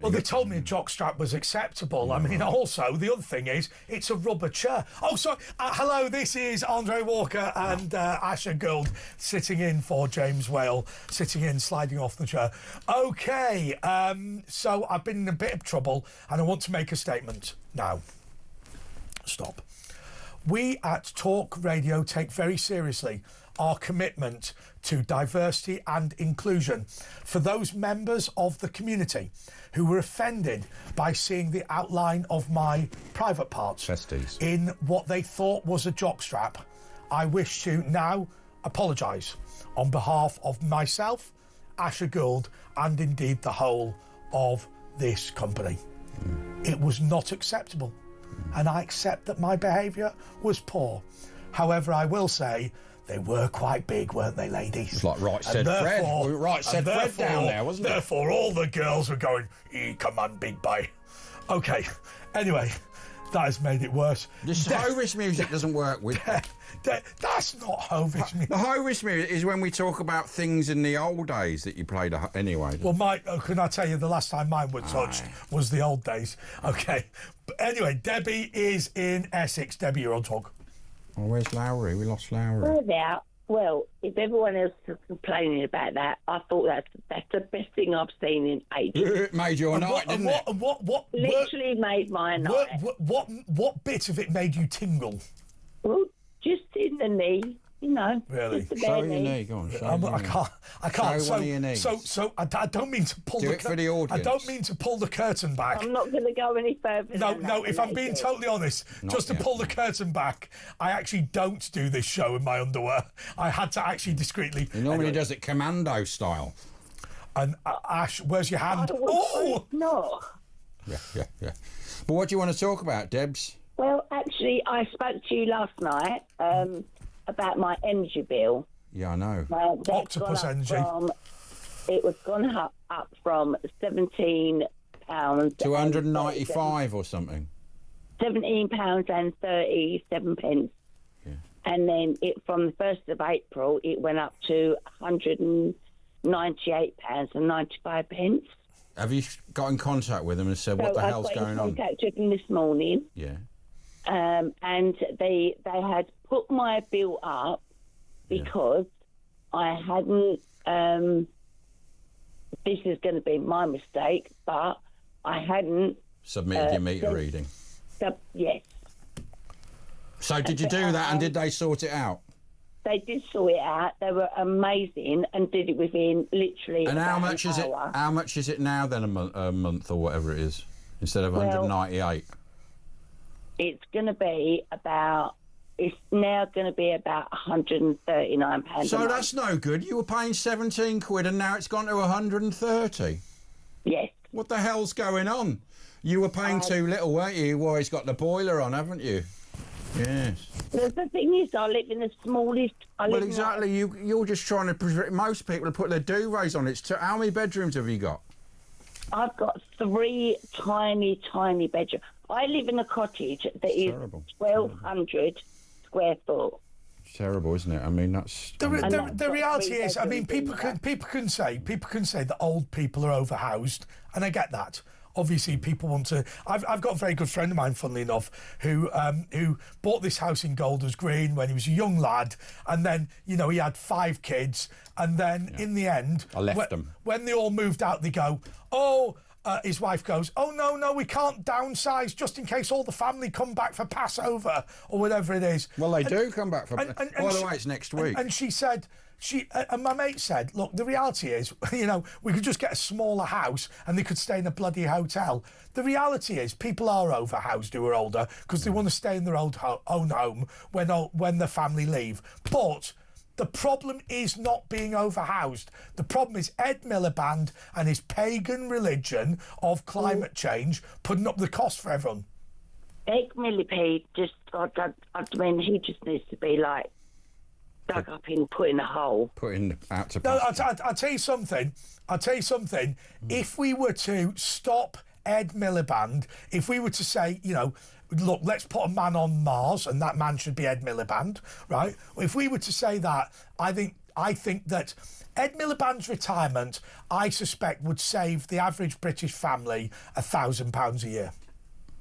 Well, they told me a jockstrap was acceptable. I mean, also, the other thing is, it's a rubber chair. Oh, sorry. Hello, this is Andre Walker and Asher Gould sitting in for James Whale, sliding off the chair. OK, so I've been in a bit of trouble and I want to make a statement now. Stop. We at Talk Radio take very seriously our commitment to diversity and inclusion for those members of the community who were offended by seeing the outline of my private parts Testes in what they thought was a jockstrap. I wish to now apologise on behalf of myself, Asher Gould, and indeed the whole of this company. It was not acceptable, and I accept that my behaviour was poor. However, I will say they were quite big, weren't they, ladies? It's like Right Said Fred. Right Said Fred down there, wasn't it? Therefore, all the girls were going, come on, big boy. OK, anyway, that has made it worse. This Hovis music doesn't work with... That's not Hovis music. The Hovis music is when we talk about things in the old days that you played anyway. Well, can I tell you, the last time mine were touched was the old days. OK. But anyway, Debbie is in Essex. Debbie, you're on Talk. Oh, where's Lowry? We lost Lowry. Well, if everyone else is complaining about that, I thought that's the best thing I've seen in ages. It made your night, didn't it? What literally made my night. What bit of it made you tingle? Well, just in the knee, you know. Really? Just Show your knee, go on. I can't. Show one of your knees. So I don't mean to pull Do it for the audience. I don't mean to pull the curtain back. I'm not going to go any further. No. If I'm being totally honest, just to pull the curtain back, I actually don't do this show in my underwear. I had to actually discreetly. He normally does it commando style. And Ash, where's your hand? No. Yeah. But what do you want to talk about, Debs? Well, actually, I spoke to you last night about my energy bill. Yeah, I know. Octopus energy. It was gone up from £17 to 195 or something. £17.37. Yeah. And then from the 1st of April, it went up to £198.95. Have you got in contact with them and said what the hell's going on? I got in contact with them this morning. Yeah. And they had put my bill up because I hadn't. This is going to be my mistake, but I hadn't submitted your meter reading. Yes. So did you do that, and did they sort it out? They did sort it out. They were amazing and did it within literally. And how much is it? How much is it now then a month or whatever it is instead of 198? It's going to be about. It's now going to be about £139. So that's no good. You were paying 17 quid and now it's gone to 130. Yes. What the hell's going on? You were paying too little, weren't you? You've always got the boiler on, haven't you? Yes. The thing is, I live in the smallest. Well, exactly. You're just trying to. Most people put their duvets on. How many bedrooms have you got? I've got 3 tiny bedrooms. I live in a cottage that is 1,200 square foot. It's terrible, isn't it? I mean, that's the reality is. I mean, people can say that old people are overhoused, and I get that. Obviously, people want to. I've got a very good friend of mine, funnily enough, who bought this house in Golders Green when he was a young lad, and then he had 5 kids, and then in the end, I left them when they all moved out. They go, his wife goes, oh no, we can't downsize just in case all the family come back for Passover or whatever it is. Well, they do come back for. By the way, it's next week. And she said. And my mate said, look, the reality is, we could just get a smaller house and they could stay in a bloody hotel. The reality is people are overhoused who are older because they want to stay in their own home when the family leave. But the problem is not being overhoused. The problem is Ed Miliband and his pagan religion of climate change putting up the cost for everyone. Ed Miliband he just needs to be like, dug up in, put in a hole. Put in out to pasture. No, I'll tell you something. If we were to stop Ed Miliband, if we were to say, you know, look, let's put a man on Mars and that man should be Ed Miliband, right? If we were to say that, I think that Ed Miliband's retirement, I suspect, would save the average British family £1,000 a year.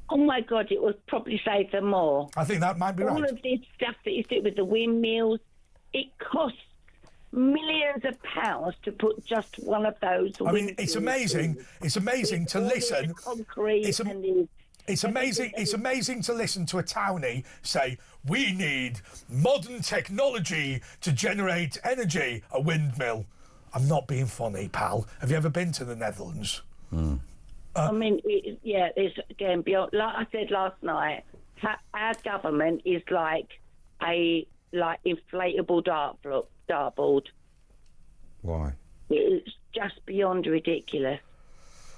Oh my God, it would probably save them more. I think that might be right. All of this stuff that you do with the windmills, it costs millions of pounds to put just one of those. I mean, it's amazing. It's amazing to listen. It's amazing to listen to a townie say, we need modern technology to generate energy, a windmill. I'm not being funny, pal. Have you ever been to the Netherlands? I mean, it's again beyond. Like I said last night, our government is like a inflatable dartboard. Why? It's just beyond ridiculous.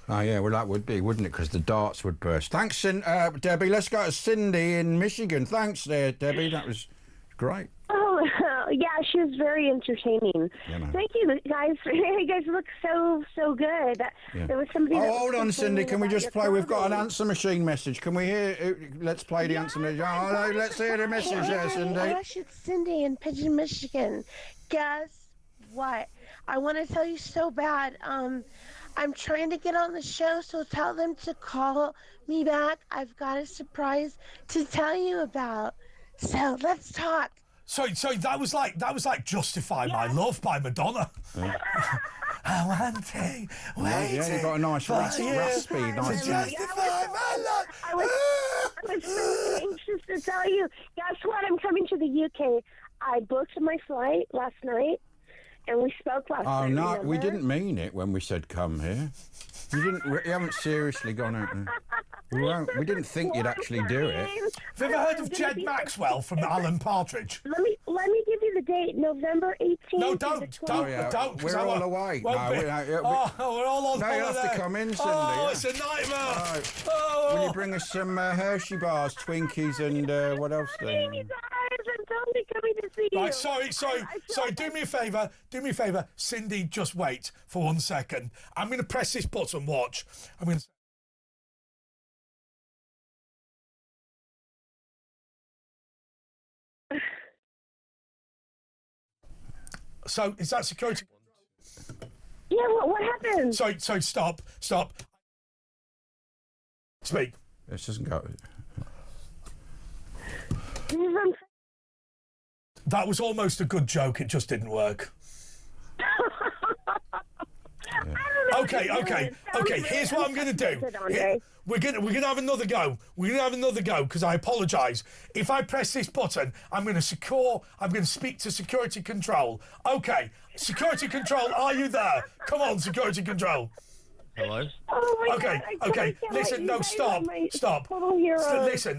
Oh, yeah, well, that would be, wouldn't it? Because the darts would burst. Thanks, Debbie. Let's go to Cindy in Michigan. Thanks there, Debbie. That was great. Oh, yeah, she was very entertaining. Yeah, thank you, guys. You guys look so good. Yeah. There was somebody. Oh, that hold was on, Cindy. Can we complaining just about play? your We've got an clothing. answer machine message. Can we hear? Let's play the answer machine. Oh, no, let's hear the message there, Cindy. Gosh, it's Cindy in Pigeon, Michigan. Guess what? I want to tell you so bad. I'm trying to get on the show, so tell them to call me back. I've got a surprise to tell you about. So let's talk. So that was like "Justify My Love" by Madonna. I want to wait. Yeah, you got a nice raspy, nice. Justify my love. I was so anxious to tell you. Guess what? I'm coming to the UK. I booked my flight last night, and we spoke last night. Oh no, remember? we didn't mean it when we said come here. You haven't seriously gone out there. We didn't think you'd actually do it. Have you ever heard of Jed Maxwell from Alan Partridge? Let me give you the date, November 18th. No, don't. We're all away. We're all on No, holiday. you have to come in, Cindy. Oh, it's a nightmare. Right. Oh. Will you bring us some Hershey bars, Twinkies, and what else? I'm totally coming to see you. Right, sorry. Do me a favour. Cindy, just wait for 1 second. I'm going to press this button. Watch. I'm going to. So, is that security? Yeah, what happened? Sorry, stop. Speak. This doesn't go. That was almost a good joke, it just didn't work. Okay. Here's what I'm going to do. We're going to have another go. Because I apologise. If I press this button, I'm going to speak to security control. Okay, security control, are you there? Come on, security control. Hello? Oh my Okay. God, Listen, no, stop.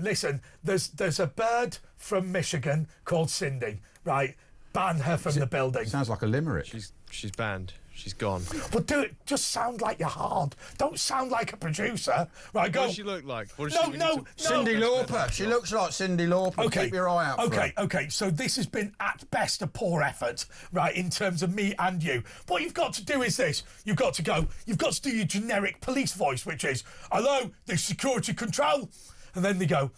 Listen. There's a bird from Michigan called Cindy, right? Ban her from the building. Sounds like a limerick. She's banned. She's gone. But do it. Just sound like you're hard. Don't sound like a producer. Right, go. What does she look like? No. Cindy Lauper. She looks like Cindy Lauper. Okay. Keep your eye out for her. Okay. So this has been at best a poor effort, right, in terms of me and you. What you've got to do is this. You've got to do your generic police voice, which is, hello, there's security control. And then you go,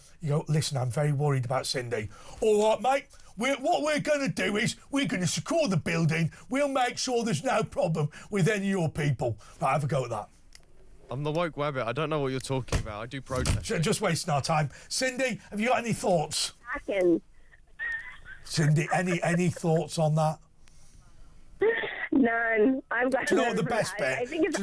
listen, I'm very worried about Cindy. All right, mate. What we're going to do is we're going to secure the building. We'll make sure there's no problem with any of your people. Right, have a go at that. I'm the woke wabbit. I don't know what you're talking about. I do protest. Just wasting our time. Cindy, have you got any thoughts? Cindy, any thoughts on that? None. I'm glad. Do you know what the best bit? I think it's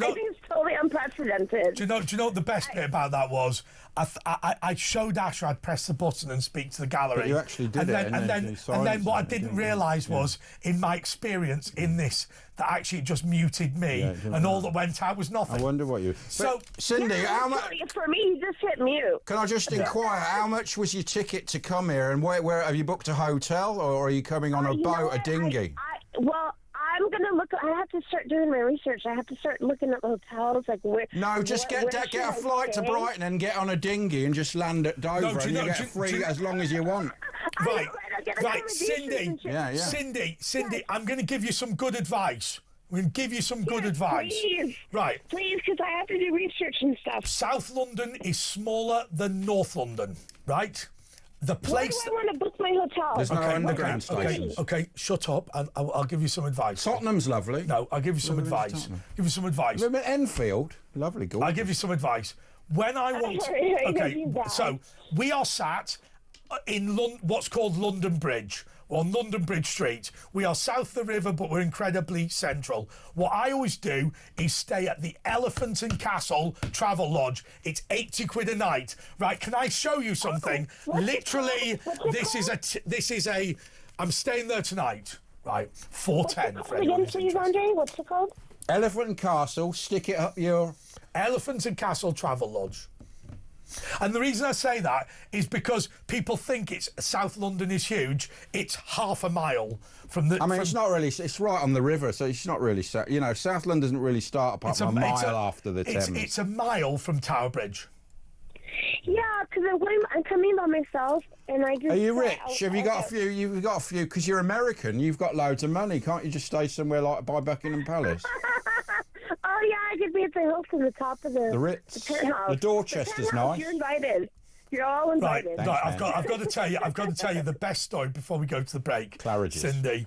totally unprecedented. Do you know what the best bit about that was? I showed Asher I'd press the button and speak to the gallery. But you actually did and then what I didn't realise was, in my experience in this, that actually it just muted me, and all that went out was nothing. I wonder what you. So, Cindy, how much? For me, you just hit mute. Can I just inquire, how much was your ticket to come here, and where have you booked a hotel, or are you coming on a boat, a dinghy? Well, I'm gonna look. I have to start doing my research. I have to start looking at hotels, like where. No, just get a flight to Brighton and get on a dinghy and just land at Dover, and you get free as long as you want. Right, Cindy. Cindy, I'm going to give you some good advice. We're going to give you some good advice. Please. Right. Please, because I have to do research and stuff. South London is smaller than North London, right? The place. Where do I want to book my hotel? There's no underground stations. Okay, shut up, and I'll give you some advice. Tottenham's lovely. No, I'll give you some advice. Give you some advice. Remember Enfield? Lovely, gorgeous. I'll give you some advice. When I want... Okay, so we are sat in what's called London Bridge, on London Bridge Street. We are south of the river, but we're incredibly central. What I always do is stay at the Elephant and Castle Travel Lodge. It's 80 quid a night. Right, can I show you something? Literally, this is a... I'm staying there tonight. Right, 410 for anyone who's interested. Andre, what's it called? Elephant and Castle, stick it up your... Elephant and Castle Travel Lodge. And the reason I say that is because people think South London is huge. It's half a mile from the... it's not really... It's right on the river, so it's not really... You know, South London doesn't really start apart from a mile after the Thames. It's a mile from Tower Bridge. Yeah, because I'm coming by myself, and I just... Are you rich? Have you got a few? You've got a few... Because you're American, you've got loads of money. Can't you just stay somewhere like by Buckingham Palace? Oh, yeah, I could be at the Hilton, the top of the Ritz. The penthouse. The Dorchester's nice. You're invited. You're all invited. Right, I've got to tell you the best story before we go to the break. Claridge's. Cindy,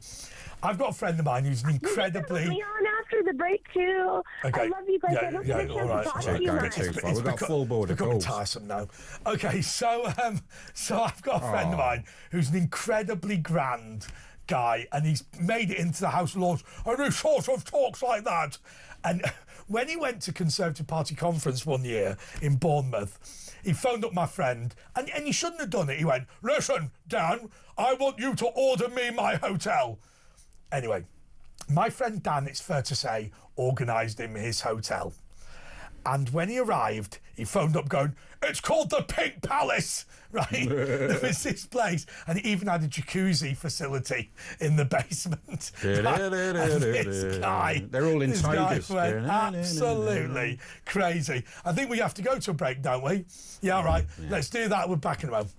I've got a friend of mine who's an incredibly... Put me on after the break, too. Okay. I love you guys. I don't get a chance all right. to talk to you much. We've got full board of becoming calls. tiresome now. Okay, so I've got a friend of mine who's an incredibly grand guy, and he's made it into the House of Lords, and he sort of talks like that. And when he went to Conservative Party conference one year in Bournemouth, he phoned up my friend, and he shouldn't have done it. He went, "Listen, Dan, I want you to order me my hotel." Anyway, my friend Dan, it's fair to say, organised him his hotel. And when he arrived, he phoned up going, "It's called the Pink Palace," right? There was this place, and it even had a jacuzzi facility in the basement. And this guy, they're all in tigers. Went absolutely crazy. I think we have to go to a break, don't we? Yeah, all right. Yeah. Let's do that. We're back in a moment.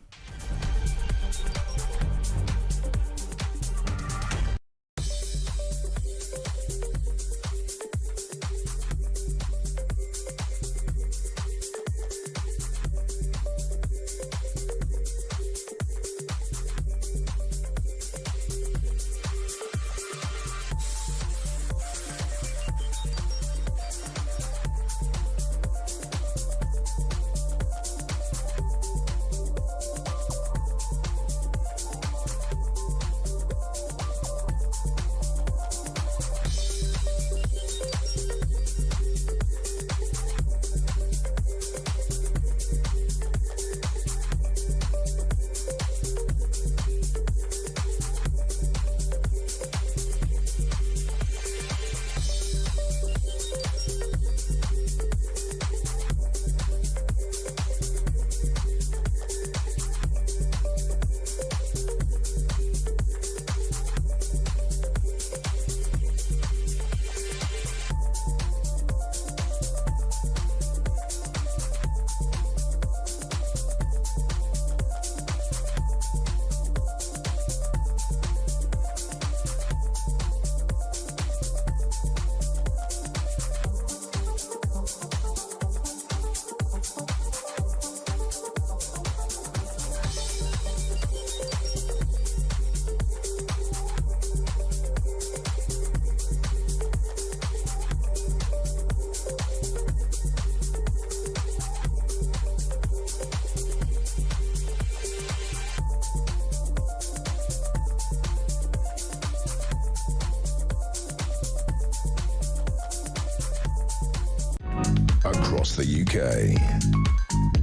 Across the UK,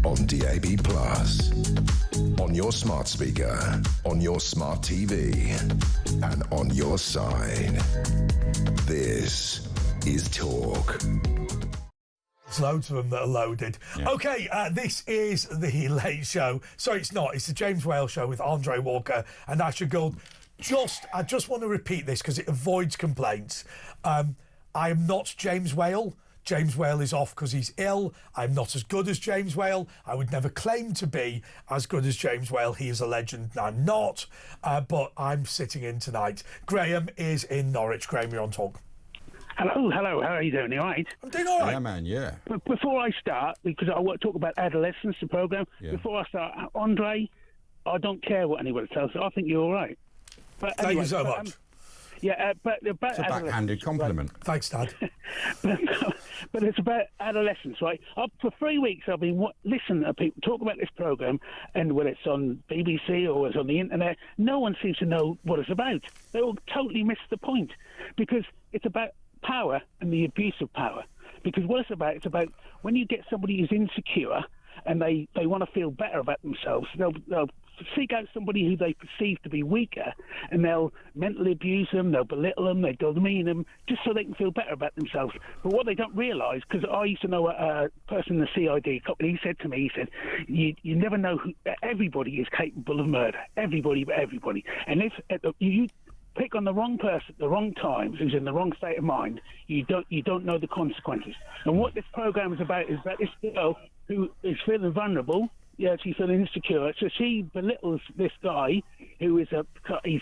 on DAB+, on your smart speaker, on your smart TV, and on your side. This is Talk. There's loads of them that are loaded. Yeah. Okay, this is the Late Show. Sorry, it's not. It's the James Whale Show with Andre Walker and Asher Gould. I just want to repeat this because it avoids complaints. I am not James Whale. James Whale is off because he's ill. I'm not as good as James Whale. I would never claim to be as good as James Whale. He is a legend and I'm not. But I'm sitting in tonight. Graham is in Norwich. Graham, you're on Talk. Hello, how are you doing? You all right? I'm doing all right. Yeah, man, yeah. But before I start, because I want to talk about adolescence, the programme, before I start, Andre, I don't care what anyone tells you. I think you're all right. But Thank anyway, you so much. But about It's a backhanded compliment. Right? Thanks, Dad. but it's about adolescence, right? For 3 weeks, I've been listening to people talk about this programme, and when it's on BBC or it's on the internet, no one seems to know what it's about. They all totally miss the point, because it's about power and the abuse of power. Because what it's about when you get somebody who's insecure and they want to feel better about themselves, they'll seek out somebody who they perceive to be weaker, and they'll mentally abuse them, they'll belittle them, they demean them, just so they can feel better about themselves. But what they don't realise, because I used to know a person in the CID, he said to me, you never know who, everybody is capable of murder, everybody but everybody. And if you pick on the wrong person at the wrong time, who's in the wrong state of mind, you don't know the consequences. And what this programme is about this girl who is feeling vulnerable. Yeah, she's feeling insecure, so she belittles this guy who is he's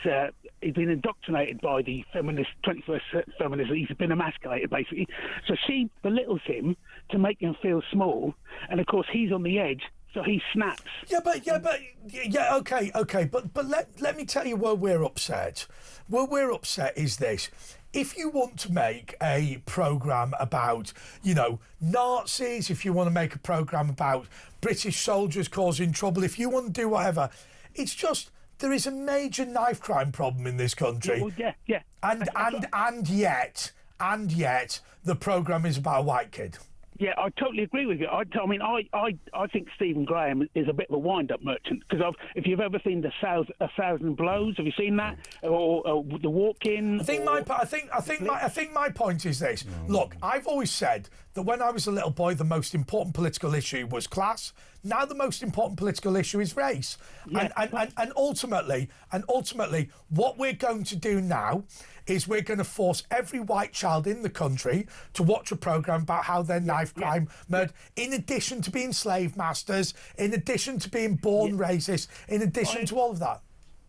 been indoctrinated by the 21st feminism. He's been emasculated, basically. So she belittles him to make him feel small, and of course he's on the edge, so he snaps. Okay. But let me tell you where we're upset. Where we're upset is this. If you want to make a programme about, Nazis, if you want to make a programme about British soldiers causing trouble, if you want to do whatever, it's just there is a major knife crime problem in this country. Well, yeah. And yet the programme is about a white kid. Yeah, I totally agree with you. I think Stephen Graham is a bit of a wind-up merchant, because if you've ever seen A Thousand Blows, have you seen that, or The Walk-In? I think my point is this. Look, I've always said that when I was a little boy, the most important political issue was class. Now the most important political issue is race. Yeah. And ultimately, what we're going to do now is we're going to force every white child in the country to watch a programme about how their knife crime murdered, in addition to being slave masters, in addition to being born racist, in addition to all of that.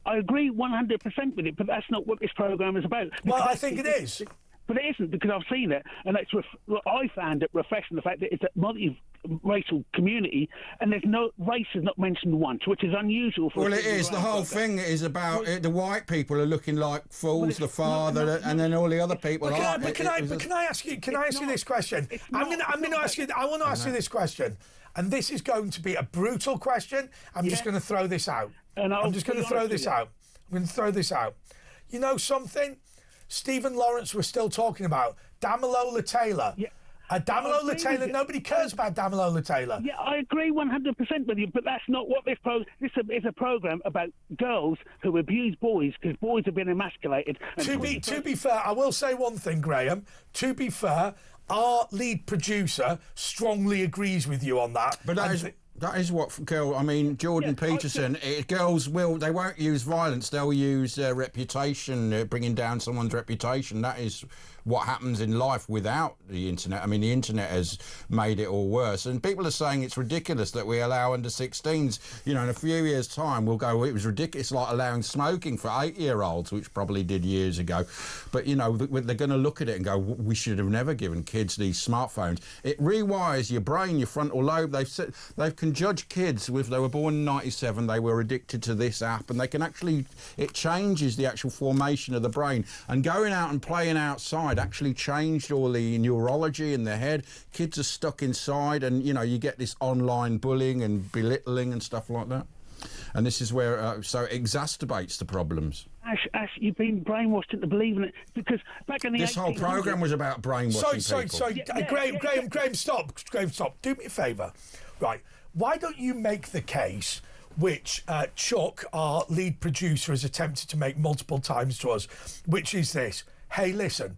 I agree 100% with it, but that's not what this programme is about. Well, I think it is. But it isn't, because I've seen it, and I found it refreshing, the fact that it's a multi-racial community, and there's no race is not mentioned once, which is unusual for. Well, it is. The whole thing is about the white people are looking like fools, the father, and then all the other people. Can I ask you this question? I want to ask you this question, and this is going to be a brutal question. I'm just going to throw this out. I'm just going to throw this out. You know something? Stephen Lawrence was still talking about Damilola Taylor. Yeah. Damilola Taylor, nobody cares about Damilola Taylor. Yeah, I agree 100% with you, but that's not what this is a programme about girls who abuse boys, because boys have been emasculated. To be fair, I will say one thing, Graham. To be fair, our lead producer strongly agrees with you on that. But that is what Jordan Peterson. Girls they won't use violence. They'll use reputation, bringing down someone's reputation. That is what happens in life without the internet. I mean, the internet has made it all worse. And people are saying it's ridiculous that we allow under 16s. In a few years' time, we'll go, it was ridiculous, like allowing smoking for 8-year-olds, which probably did years ago. But, they're going to look at it and go, we should have never given kids these smartphones. It rewires your brain, your frontal lobe. They can judge kids if they were born in 97, they were addicted to this app, and they can it changes the actual formation of the brain. And going out and playing outside actually changed all the neurology in their head. Kids are stuck inside, and you get this online bullying and belittling and stuff like that. And this is where so it exacerbates the problems. Ash, you've been brainwashed into believing it, because back in the this whole programme was about brainwashing people. Sorry, Graham, stop. Do me a favour, right? Why don't you make the case which Chuck, our lead producer, has attempted to make multiple times to us, which is this: hey, listen.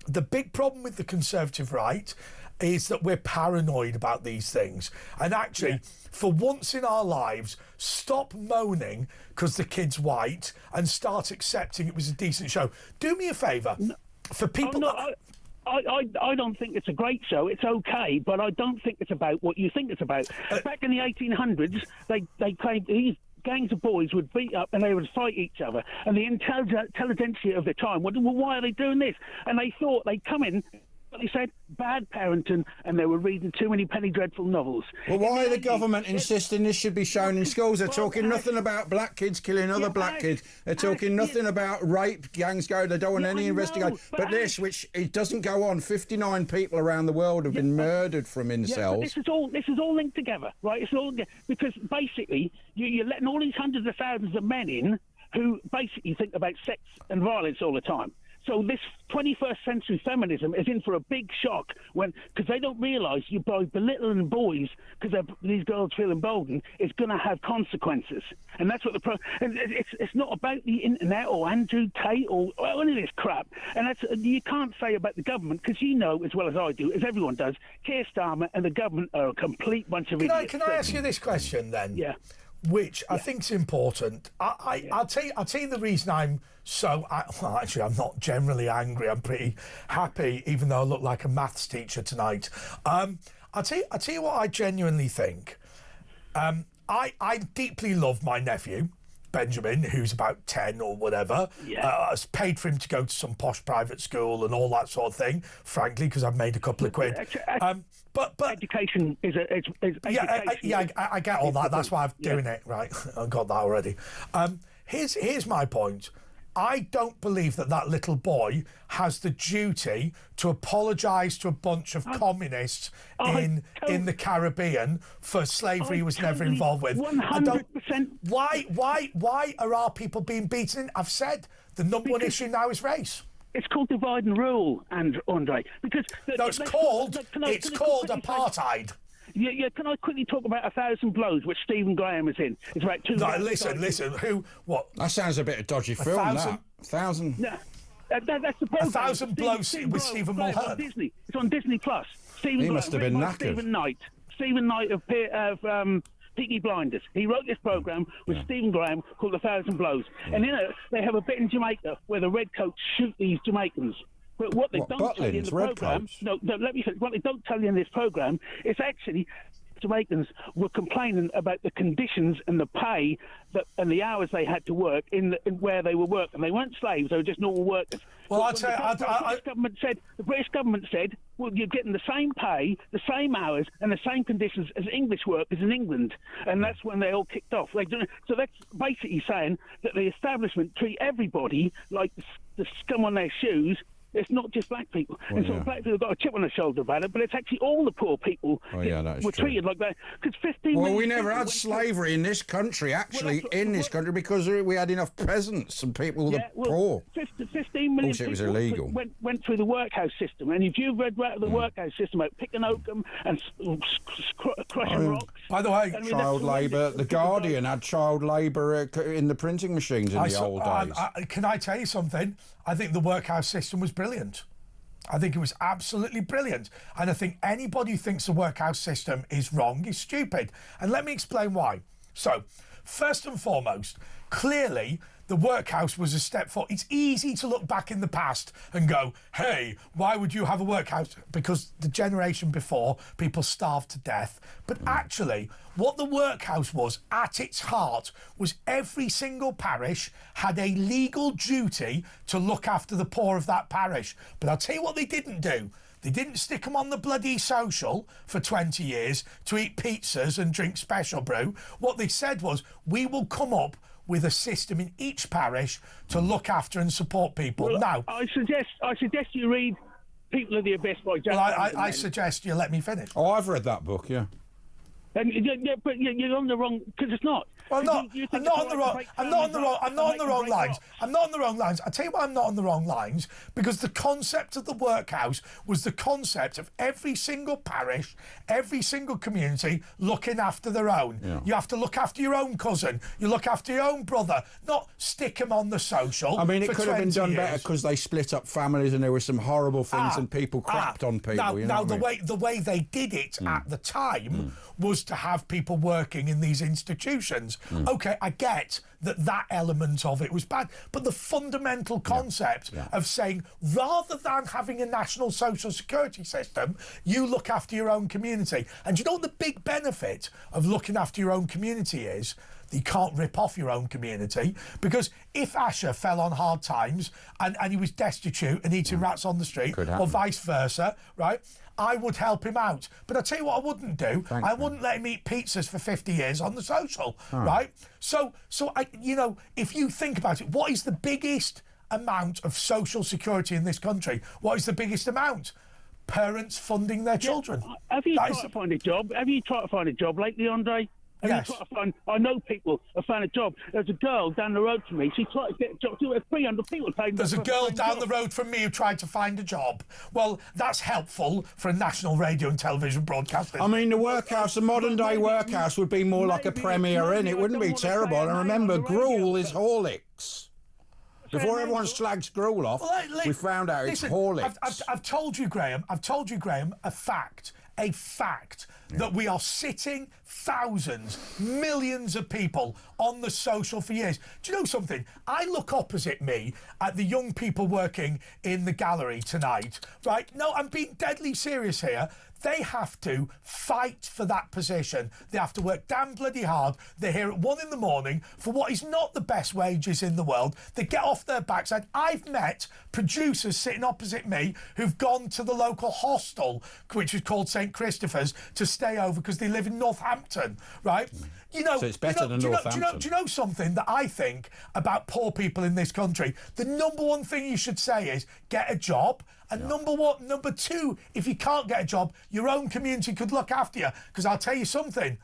The big problem with the Conservative right is that we're paranoid about these things. And actually, for once in our lives, stop moaning because the kid's white and start accepting it was a decent show. Do me a favour. For people... I don't think it's a great show. It's okay, but I don't think it's about what you think it's about. Back in the 1800s, they claimed gangs of boys would beat up and they would fight each other. And the intelligentsia of the time, well, why are they doing this? And they thought they'd come in, but they said bad parenting, and they were reading too many Penny Dreadful novels. Well, why are the government insisting this should be shown in schools? They're talking nothing about black kids killing other black kids. They're talking nothing about rape, gangs go. They don't want any investigation. But this, which it doesn't go on, 59 people around the world have been murdered from incels. This is all linked together, right? It's all because basically you're letting all these hundreds of thousands of men in who basically think about sex and violence all the time. So this 21st century feminism is in for a big shock because they don't realise you by belittling boys because these girls feel emboldened is going to have consequences, and that's what it's not about the internet or Andrew Tate or any of this crap, and that's you can't say about the government because you know as well as I do, as everyone does, Keir Starmer and the government are a complete bunch of idiots. Can I ask you this question then? Yeah. Which I think is important. I'll tell you the reason I'm so. Well, actually, I'm not generally angry. I'm pretty happy, even though I look like a maths teacher tonight. I'll tell you what I genuinely think. I deeply love my nephew, Benjamin, who's about 10 or whatever. I paid for him to go to some posh private school and all that sort of thing, frankly, because I've made a couple of quid. But education is I get all that. That's why I'm doing it, right? I've got that already. Here's my point. I don't believe that little boy has the duty to apologise to a bunch of communists in the Caribbean for slavery he was never involved with. 100%. Why are our people being beaten? I've said the number one issue now is race. It's called divide and rule, Andre. Because it's called apartheid. Yeah, can I quickly talk about 1,000 Blows, which Stephen Graham is in? It's about two. No, listen. What? That sounds a bit of dodgy film. 1,000. No, that's the program. 1,000 Blows with Stephen Mulhern. Disney. It's on Disney Plus. He must have been knackered. Stephen Knight of Peaky Blinders. He wrote this program with Stephen Graham called 1,000 Blows, and in it they have a bit in Jamaica where the redcoats shoot these Jamaicans. But what they don't tell you in the program, let me finish. What they don't tell you in this program is actually Jamaicans were complaining about the conditions and the pay and the hours they had to work in where they were working. They weren't slaves; they were just normal workers. Well, the British government said, well, you're getting the same pay, the same hours, and the same conditions as English workers in England, and that's when they all kicked off. So that's basically saying that the establishment treat everybody like the scum on their shoes. It's not just black people. And so black people have got a chip on their shoulder about it, but it's actually all the poor people were treated like that. Because 15 Well, we never had slavery in this country, country, because we had enough peasants and people were poor. 15 million it was people illegal. went through the workhouse system. And if you've read the workhouse system about picking oakum and crushing rocks... By the way... Child labour. The Guardian had child labour in the printing machines in the old days. Can I tell you something? I think the workhouse system was brilliant. I think it was absolutely brilliant. And I think anybody who thinks the workhouse system is wrong is stupid. And let me explain why. So, first and foremost, clearly the workhouse was a step forward. It's easy to look back in the past and go, hey, why would you have a workhouse? Because the generation before, people starved to death. But actually, what the workhouse was at its heart was every single parish had a legal duty to look after the poor of that parish. But I'll tell you what they didn't do. They didn't stick them on the bloody social for 20 years to eat pizzas and drink special brew. What they said was, we will come up with a system in each parish to look after and support people. Well, now, I suggest you read People of the Abyss by Jack. Well, I suggest you let me finish. Oh, I've read that book, yeah. And but you're on the wrong, because it's not. Well, I'm not on the wrong lines. I'm not on the wrong lines. I'll tell you why I'm not on the wrong lines. Because the concept of the workhouse was the concept of every single parish, every single community looking after their own. Yeah. You have to look after your own cousin. You look after your own brother, not stick them on the social. I mean, it could have been done better because they split up families and there were some horrible things and people crapped on people. The way they did it at the time was to have people working in these institutions. OK, I get that element of it was bad. But the fundamental concept of saying, rather than having a national social security system, you look after your own community. And you know what the big benefit of looking after your own community is? You can't rip off your own community, because if Asher fell on hard times and he was destitute and eating rats on the street, or vice versa, right, I would help him out. But I'll tell you what I wouldn't do. I wouldn't let him eat pizzas for 50 years on the social, right? So I, you know, if you think about it, what is the biggest amount of social security in this country? What is the biggest amount? Parents funding their children. Have you tried to find a job? Have you tried to find a job lately, Andre? Yes. I know people have found a job. There's a girl down the road from me. She tried to get a job. 300 people. There's a girl down the road from me who tried to find a job. Well, that's helpful for a national radio and television broadcasting. I mean, the workhouse, the modern-day workhouse would be more like a Premier Inn. It wouldn't be terrible. And remember, gruel is Horlicks. Before everyone slags gruel off, we found out it's Horlicks. I've told you, Graham, a fact that we are sitting thousands, millions of people on the social for years. Do you know something? I look opposite me at the young people working in the gallery tonight, right? No, I'm being deadly serious here. They have to fight for that position. They have to work damn bloody hard. They're here at 1 a.m. for what is not the best wages in the world. They get off their backside. I've met producers sitting opposite me who've gone to the local hostel, which is called St. Christopher's, to stay over because they live in Northampton, right? You know, so it's better than Northampton. Do you know something that I think about poor people in this country? The number one thing you should say is get a job. And number two, if you can't get a job, your own community could look after you. Because I'll tell you something,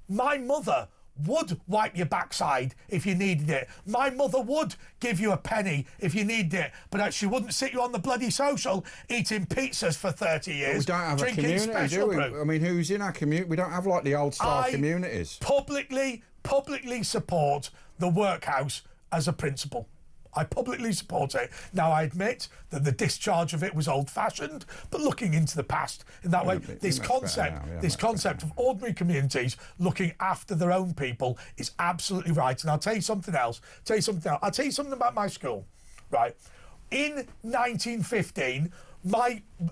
my mother would wipe your backside if you needed it. My mother would give you a penny if you needed it, but she wouldn't sit you on the bloody social eating pizzas for 30 years. But we don't have drinking a community, special do we? brew. I mean, who's in our community? We don't have like the old-style communities. Publicly support the workhouse as a principle. I publicly support it. Now, I admit that the discharge of it was old-fashioned, but looking into the past in that way, this concept of ordinary communities looking after their own people is absolutely right. And I'll tell you something else. I'll tell you something about my school, right? In 1915,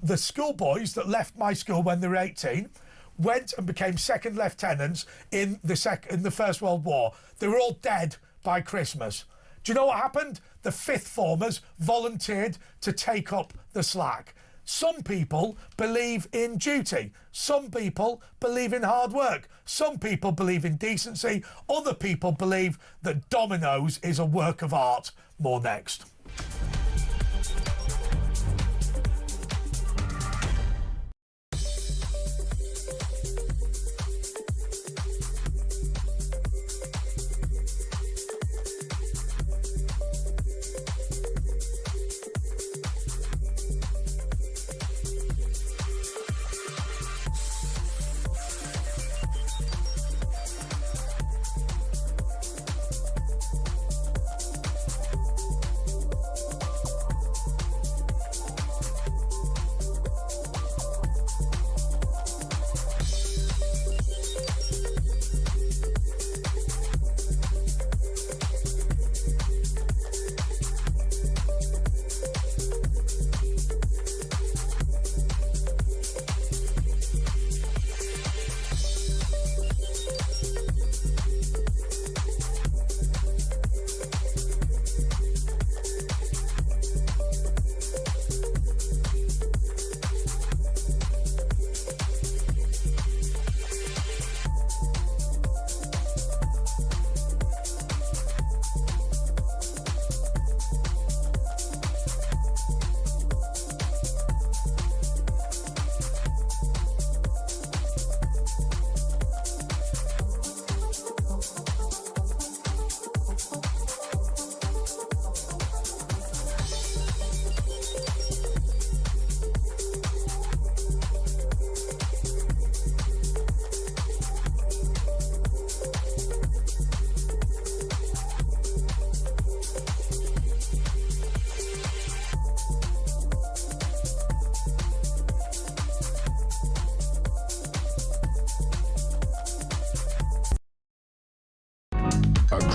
the schoolboys that left my school when they were 18 went and became second lieutenants in the First World War. They were all dead by Christmas. Do you know what happened? The fifth formers volunteered to take up the slack. Some people believe in duty. Some people believe in hard work. Some people believe in decency. Other people believe that Domino's is a work of art. More next.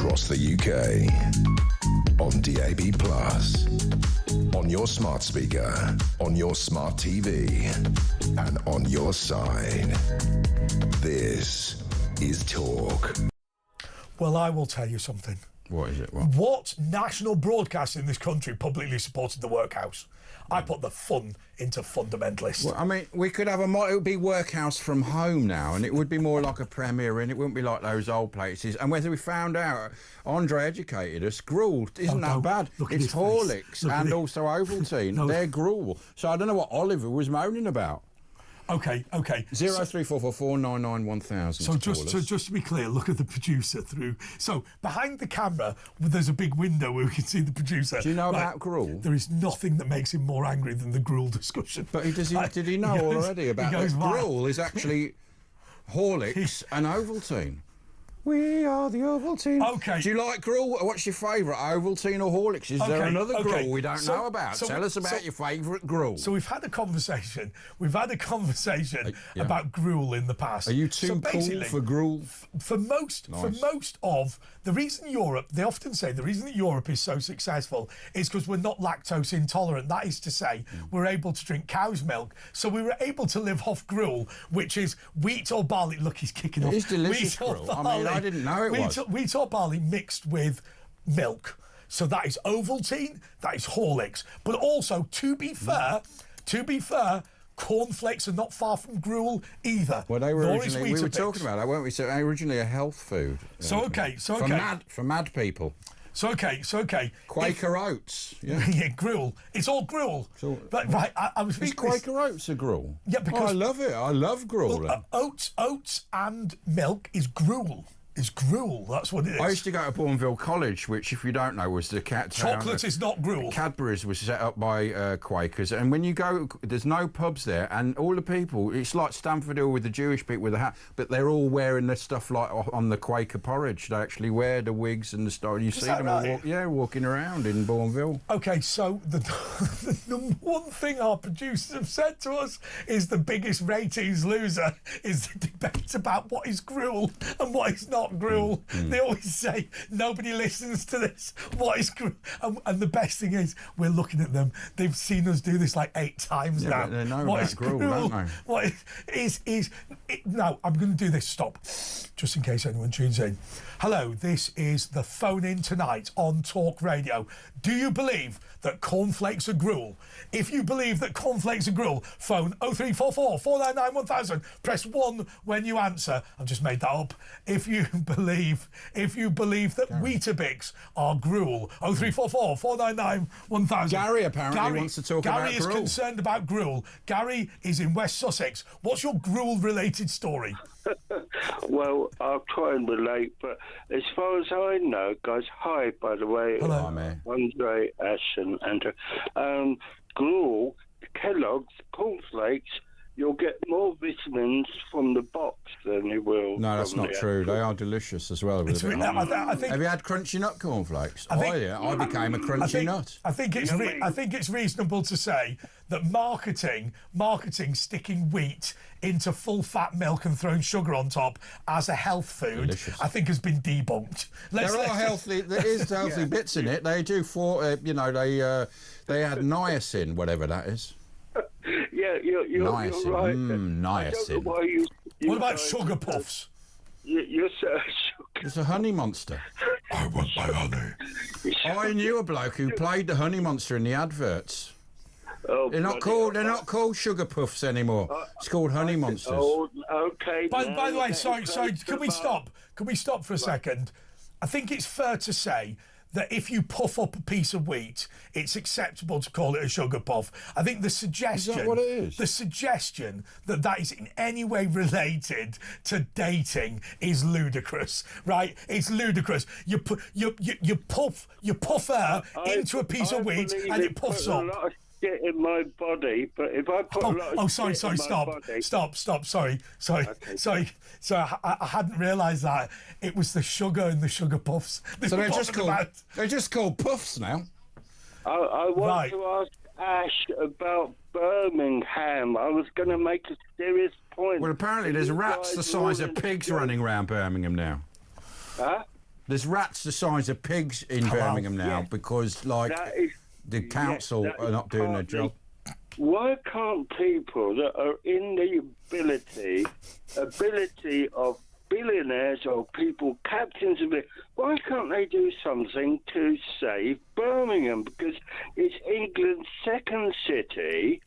across the UK. On DAB+, on your smart speaker, on your smart TV, and on your side. This is Talk. Well, I will tell you something. What is it? What national broadcast in this country publicly supported the workhouse? I put the fun into fundamentalist. Well, I mean, we could have it would be Workhouse from Home now, and it would be more like a Premier Inn. It wouldn't be like those old places. And whether we found out, Andre educated us, Gould isn't that bad. It's Horlicks and also Ovaltine. They're gruel. So I don't know what Oliver was moaning about. Okay. 03444991000. So just to be clear, look at the producer through. So behind the camera, there's a big window where we can see the producer. Do you know about gruel? There is nothing that makes him more angry than the gruel discussion. But did he know already about that? Gruel is actually Horlicks and Ovaltine. We are the Ovaltine. Okay. Do you like gruel? What's your favourite, Ovaltine or Horlicks? Is there another gruel we don't know about? Tell us about your favourite gruel. So we've had a conversation. About gruel in the past. Are you too cool for gruel? For most of the reason they often say the reason that Europe is so successful is because we're not lactose intolerant. That is to say, we're able to drink cow's milk. So we were able to live off gruel, which is wheat or barley. Look, he's kicking off. It is delicious gruel. I mean, I didn't know it was. Wheat or barley mixed with milk. So that is Ovaltine, that is Horlicks. But also, to be fair, cornflakes are not far from gruel either. Well, they were originally, we were talking about that, weren't we? So they were originally a health food. For mad people. So okay. Quaker oats. Yeah. Yeah, gruel. It's all gruel. But right, I was thinking. Quaker oats are gruel? Yeah, because I love it. I love gruel. Well, oats and milk is gruel. Is gruel. That's what it is. I used to go to Bourneville College, which, if you don't know, was the chocolate is not gruel. Cadbury's was set up by Quakers, and when you go, there's no pubs there, and all the people, it's like Stamford Hill with the Jewish people with the hat, but they're all wearing the stuff like on the Quaker porridge. They actually wear the wigs and the stuff. You see them all walking around in Bourneville. Okay, so the number one thing our producers have said to us is the biggest ratings loser is the debate about what is gruel and what is not gruel. They always say nobody listens to this. What is gruel? And the best thing is we're looking at them. They've seen us do this like 8 times now. But they know what about is gruel, don't they? What is no, I'm going to do this. Stop, just in case anyone tunes in. Hello, this is the phone in tonight on Talk Radio. Do you believe that cornflakes are gruel? If you believe that cornflakes are gruel, phone 0344 499 1000. Press 1 when you answer. I've just made that up. If you believe that Weetabix are gruel, 0344 499 1000. Gary apparently wants to talk about gruel. Gary is concerned about gruel. Gary is in West Sussex. What's your gruel-related story? Well, I'll try and relate, but as far as I know, guys, hi, by the way. Hello, man. Andre, Ash, and Andrew. Gruel, Kellogg's, cornflakes, you'll get more vitamins from the box than you will. No, that's not true. They are delicious as well. I think, have you had crunchy nut cornflakes? I became a crunchy nut. I think it's reasonable to say that marketing sticking wheat into full fat milk and throwing sugar on top as a health food, delicious, I think has been debunked. There are healthy. There is healthy bits in it. They do they add niacin, whatever that is. Yeah, you're right. Niacin. What about sugar puffs? You're sugar. It's a honey monster. I want my honey. I knew a bloke who played the honey monster in the adverts. Oh, they're not called sugar puffs anymore. It's called honey monsters. Oh, okay. By the way, sorry. Can we stop? Can we stop for a second? I think it's fair to say that if you puff up a piece of wheat, it's acceptable to call it a sugar puff. I think the suggestion... Is that what it is? The suggestion that is in any way related to dating is ludicrous, right? It's ludicrous. You puff air into a piece of wheat and it puffs up. Get in my body, but if I put a lot of sorry, stop, sorry, okay. sorry, I hadn't realised that it was the sugar in the sugar puffs. So they're just called puffs now. I want to ask Ash about Birmingham. I was going to make a serious point. Well, apparently there's rats the size of pigs running around Birmingham now. Huh? There's rats the size of pigs in Birmingham now because, like, the council are not doing their job. Why can't people that are in the ability of billionaires or people, captains of it, why can't they do something to save Birmingham? Because it's England's second city.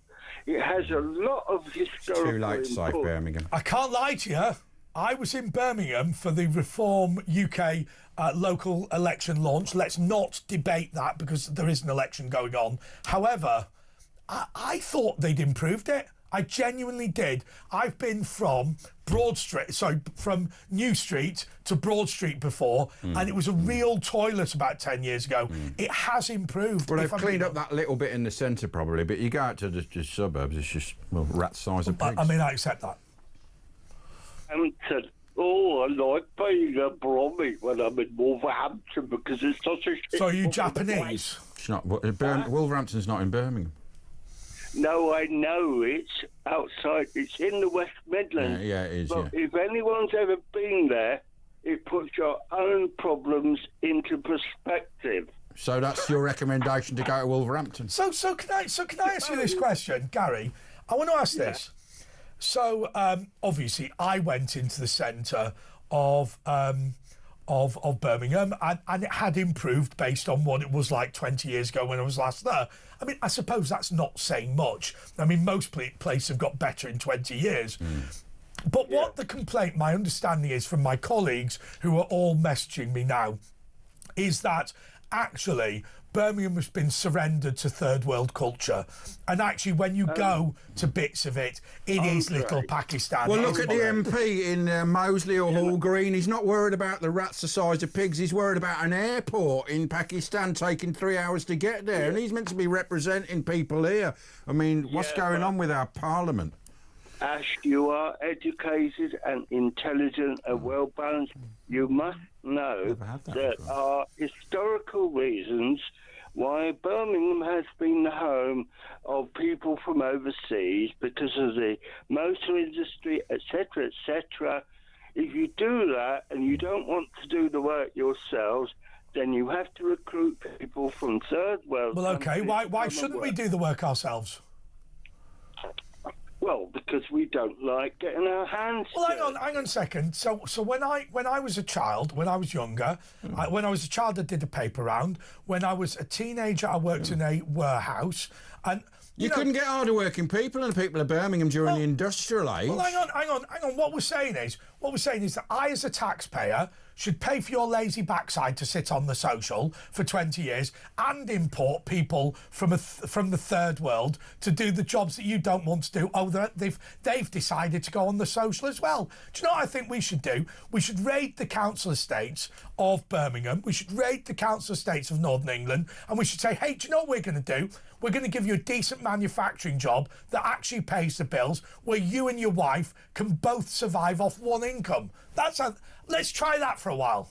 It has a lot of historical... Too late to save Birmingham. I can't lie to you. I was in Birmingham for the Reform UK local election launch. Let's not debate that because there is an election going on. However, I thought they'd improved it. I genuinely did. I've been from from New Street to Broad Street before, and it was a real toilet about 10 years ago. It has improved. Well, they've cleaned up that little bit in the centre probably, but you go out to the suburbs, it's just, well, rat size of pigs. I mean, I accept that. Hampton. Oh, I like being a Brommy when I'm in Wolverhampton because it's such a... So are you Japanese? It's not. Wolverhampton's not in Birmingham. No, I know. It's outside. It's in the West Midlands. Yeah, it is, But if anyone's ever been there, it puts your own problems into perspective. So that's your recommendation to go to Wolverhampton? So can I ask you this question, Gary? I want to ask this. So, obviously, I went into the centre of Birmingham, and it had improved based on what it was like 20 years ago when I was last there. I mean, I suppose that's not saying much. I mean, most places have got better in 20 years. But what the complaint, my understanding is from my colleagues who are all messaging me now, is that actually Birmingham has been surrendered to third world culture, and actually when you go to bits of it, it is little Pakistan. Well, look at the MP in Moseley or Hall Green. He's not worried about the rats the size of pigs. He's worried about an airport in Pakistan taking 3 hours to get there, and he's meant to be representing people here. I mean, what's going on with our parliament? Ash, you are educated and intelligent and well balanced. You must know that there are historical reasons why Birmingham has been the home of people from overseas because of the motor industry, etc., etc. If you do that and you don't want to do the work yourselves, then you have to recruit people from third world countries. Well, okay, why shouldn't we do the work ourselves? Well, because we don't like getting our hands. Well, hang on a second. So when I was a child, when I was younger, when I was a child, I did a paper round. When I was a teenager, I worked in a warehouse, and you couldn't get harder working people than the people of Birmingham during the industrial age. Well, hang on. What we're saying is that I, as a taxpayer, should pay for your lazy backside to sit on the social for 20 years and import people from the third world to do the jobs that you don't want to do. Oh, they've decided to go on the social as well. Do you know what I think we should do? We should raid the council estates of Birmingham. We should raid the council estates of Northern England, and we should say, hey, do you know what we're going to do? We're going to give you a decent manufacturing job that actually pays the bills, where you and your wife can both survive off one income. Let's try that for a while.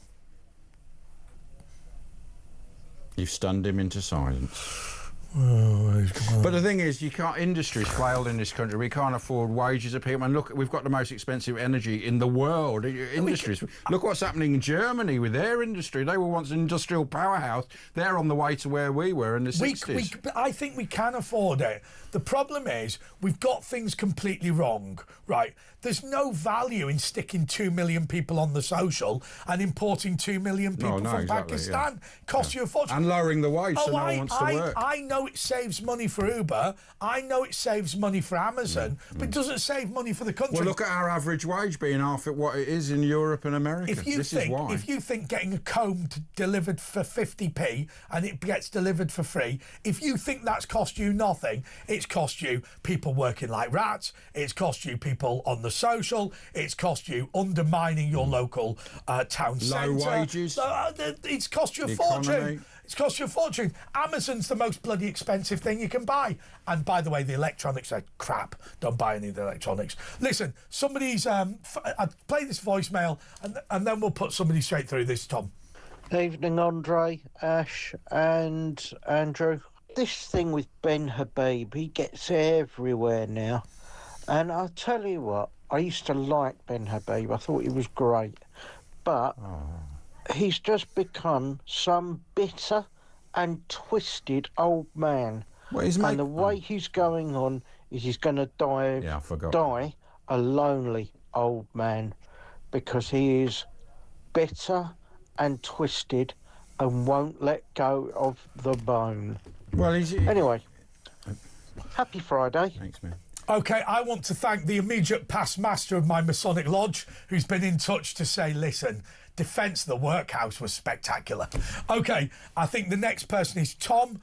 You've stunned him into silence. Oh, but the thing is, industry's failed in this country. We can't afford wages of people. And look, we've got the most expensive energy in the world. Industries. Look what's happening in Germany with their industry. They were once an industrial powerhouse. They're on the way to where we were in the 60s. I think we can afford it. The problem is we've got things completely wrong, right? There's no value in sticking 2 million people on the social and importing 2 million people from Pakistan. Costs you a fortune. And lowering the wage so no one wants to work. I know it saves money for Uber. I know it saves money for Amazon, but it doesn't save money for the country. Well, look at our average wage being half at what it is in Europe and America. If you think getting a comb delivered for 50p and it gets delivered for free, if you think that's cost you nothing, it's cost you people working like rats, it's cost you people on the social, it's cost you undermining your local town centre. Low wages. It's cost you a fortune. It's cost you a fortune. Amazon's the most bloody expensive thing you can buy. And by the way, the electronics are crap. Don't buy any of the electronics. Listen, somebody's... I'll play this voicemail and then we'll put somebody straight through this, Tom. Evening, Andre, Ash and Andrew. This thing with Ben Habib, he gets everywhere now. And I'll tell you what, I used to like Ben Habib. I thought he was great. But he's just become some bitter and twisted old man. And the way he's going on is he's going to die. Yeah, I forgot. Die a lonely old man, because he is bitter and twisted and won't let go of the bone. Well, anyway. Happy Friday. Thanks, man. OK, I want to thank the immediate past master of my Masonic Lodge, who's been in touch to say, listen, Defence of the Workhouse was spectacular. OK, I think the next person is Tom.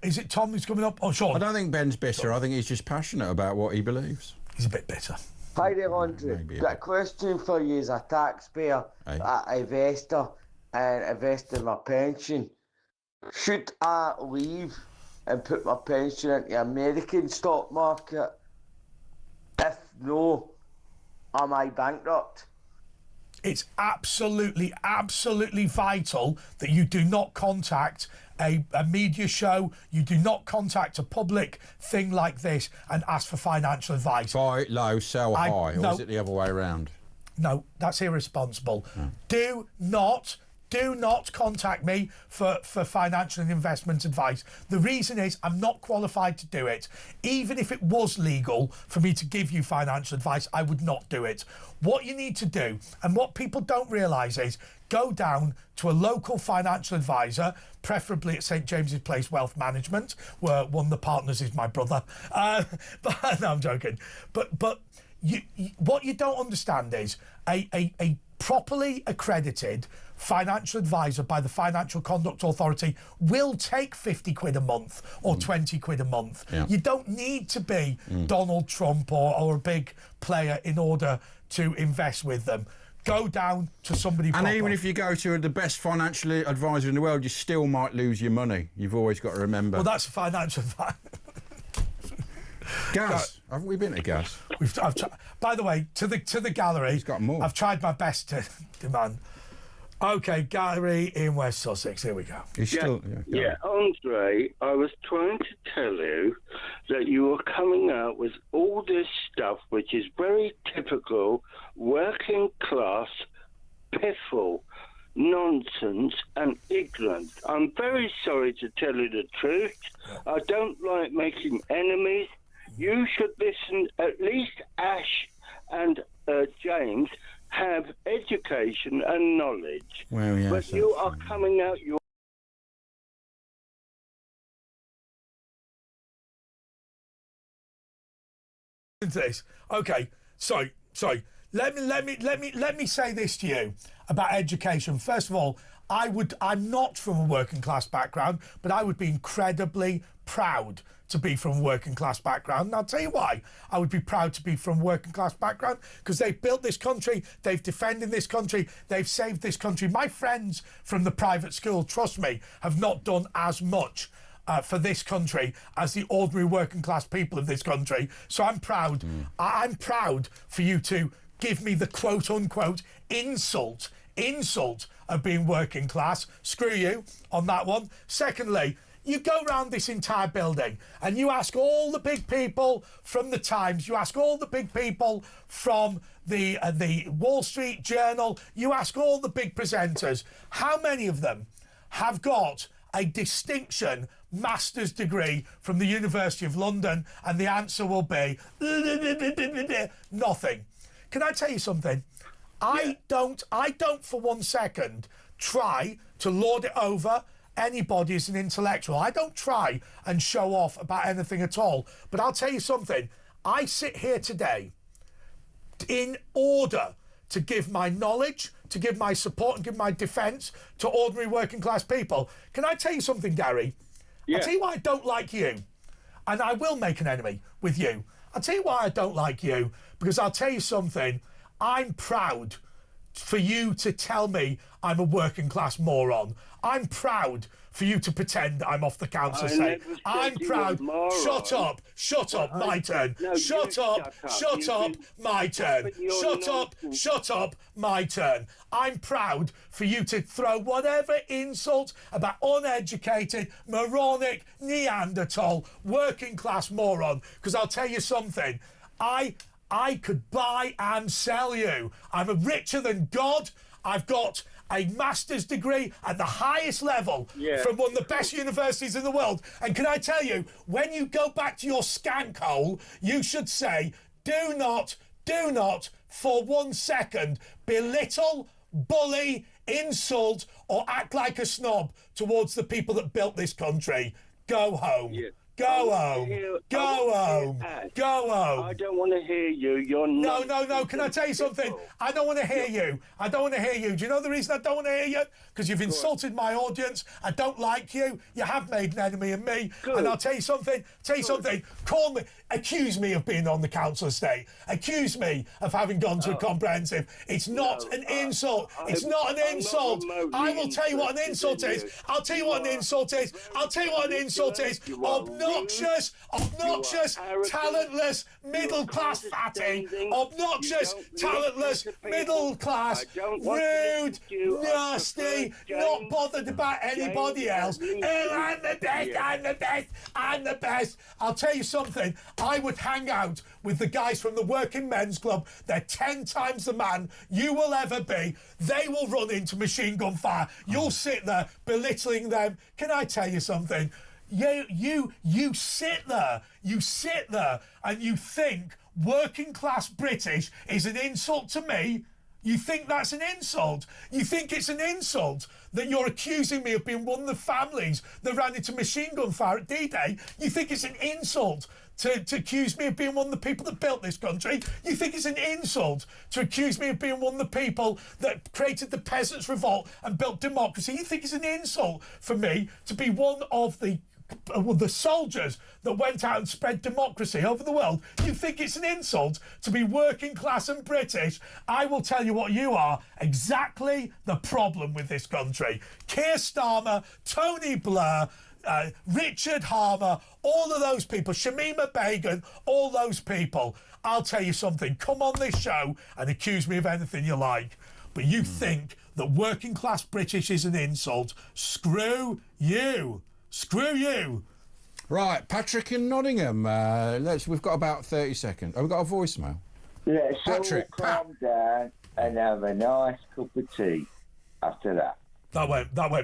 Is it Tom who's coming up? Oh, Sean. I don't think Ben's bitter. I think he's just passionate about what he believes. He's a bit bitter. Hi there, Andre. Got a question for you as a taxpayer, an investor, and invest in my pension. Should I leave and put my pension into the American stock market? If no, am I bankrupt? It's absolutely, absolutely vital that you do not contact a media show, you do not contact a public thing like this and ask for financial advice. Buy low, sell high, or is it the other way around? No, that's irresponsible. Do not contact me for financial and investment advice. The reason is I'm not qualified to do it. Even if it was legal for me to give you financial advice, I would not do it. What you need to do, and what people don't realise, is go down to a local financial advisor, preferably at St James's Place Wealth Management, where one of the partners is my brother. But no, I'm joking. But what you don't understand is a properly accredited financial advisor by the Financial Conduct Authority will take 50 quid a month or 20 quid a month. Yeah. You don't need to be Donald Trump or a big player in order to invest with them. Go down to somebody proper. And even if you go to the best financial advisor in the world, you still might lose your money. You've always got to remember. Well, that's a financial advice. Gas. Haven't we been to gas? By the way, to the gallery. He's got more. I've tried my best to demand. OK, gallery in West Sussex. Here we go. He's still... Yeah, Andre, I was trying to tell you that you were coming out with all this stuff which is very typical working class, piffle, nonsense and ignorance. I'm very sorry to tell you the truth. I don't like making enemies. You should listen, at least Ash and James have education and knowledge. Well, yes, but you are coming out your... Okay, sorry. Let me say this to you about education. First of all, I'm not from a working class background, but I would be incredibly proud to be from a working class background. And I'll tell you why I would be proud to be from a working class background, because they've built this country, they've defended this country, they've saved this country. My friends from the private school, trust me, have not done as much for this country as the ordinary working class people of this country. So I'm proud. I'm proud for you to give me the quote unquote insult of being working class. Screw you on that one. Secondly, you go around this entire building and you ask all the big people from the Times, you ask all the big people from the Wall Street Journal, you ask all the big presenters, how many of them have got a distinction master's degree from the University of London? And the answer will be nothing. Can I tell you something? I don't for 1 second try to lord it over anybody as an intellectual. I don't try and show off about anything at all. But I'll tell you something. I sit here today in order to give my knowledge, to give my support and give my defence to ordinary working class people. Can I tell you something, Gary? I'll tell you why I don't like you. And I will make an enemy with you. I'll tell you why I don't like you. Because I'll tell you something. I'm proud for you to tell me I'm a working class moron. I'm proud for you to pretend I'm off the council say. I'm proud. Shut up, my turn. Shut up, my turn. Shut up, my turn. I'm proud for you to throw whatever insult about uneducated, moronic, Neanderthal, working class moron. Because I'll tell you something. I could buy and sell you. I'm richer than God. I've got a master's degree at the highest level from one of the best universities in the world. And can I tell you, when you go back to your skank hole, you should say, do not for 1 second belittle, bully, insult, or act like a snob towards the people that built this country. Go home. Go home. Go home. Go home. I don't want to hear you. You're not. No. Can I tell you something? I don't want to hear you. I don't want to hear you. Do you know the reason I don't want to hear you? Because you've insulted my audience. I don't like you. You have made an enemy of me. Good. And I'll tell you something. Call me. Accuse me of being on the council estate. Accuse me of having gone to a comprehensive. It's not an insult. It's not an insult. I will tell you what an insult is. I'll tell you what an insult is. I'll tell you what an insult is. Obnoxious, talentless, middle-class fatty. Obnoxious, talentless, middle-class, rude, nasty, not bothered about anybody else. I'm the best. I'll tell you something. I would hang out with the guys from the Working Men's Club. They're 10 times the man you will ever be. They will run into machine gun fire. You'll sit there belittling them. Can I tell you something? You sit there and you think working class British is an insult to me. You think that's an insult? You think it's an insult that you're accusing me of being one of the families that ran into machine gun fire at D-Day? You think it's an insult to accuse me of being one of the people that built this country? You think it's an insult to accuse me of being one of the people that created the Peasants' Revolt and built democracy? You think it's an insult for me to be one of the soldiers that went out and spread democracy over the world? You think it's an insult to be working class and British? I will tell you what you are. Exactly the problem with this country. Keir Starmer, Tony Blair, Richard Harmer, all of those people, Shamima Begum, all those people. I'll tell you something. Come on this show and accuse me of anything you like. But you think that working class British is an insult? Screw you. Screw you. Right, Patrick in Nottingham. We've got about 30 seconds. Have we got a voicemail? Let's Patrick, all calm down and have a nice cup of tea after that. That went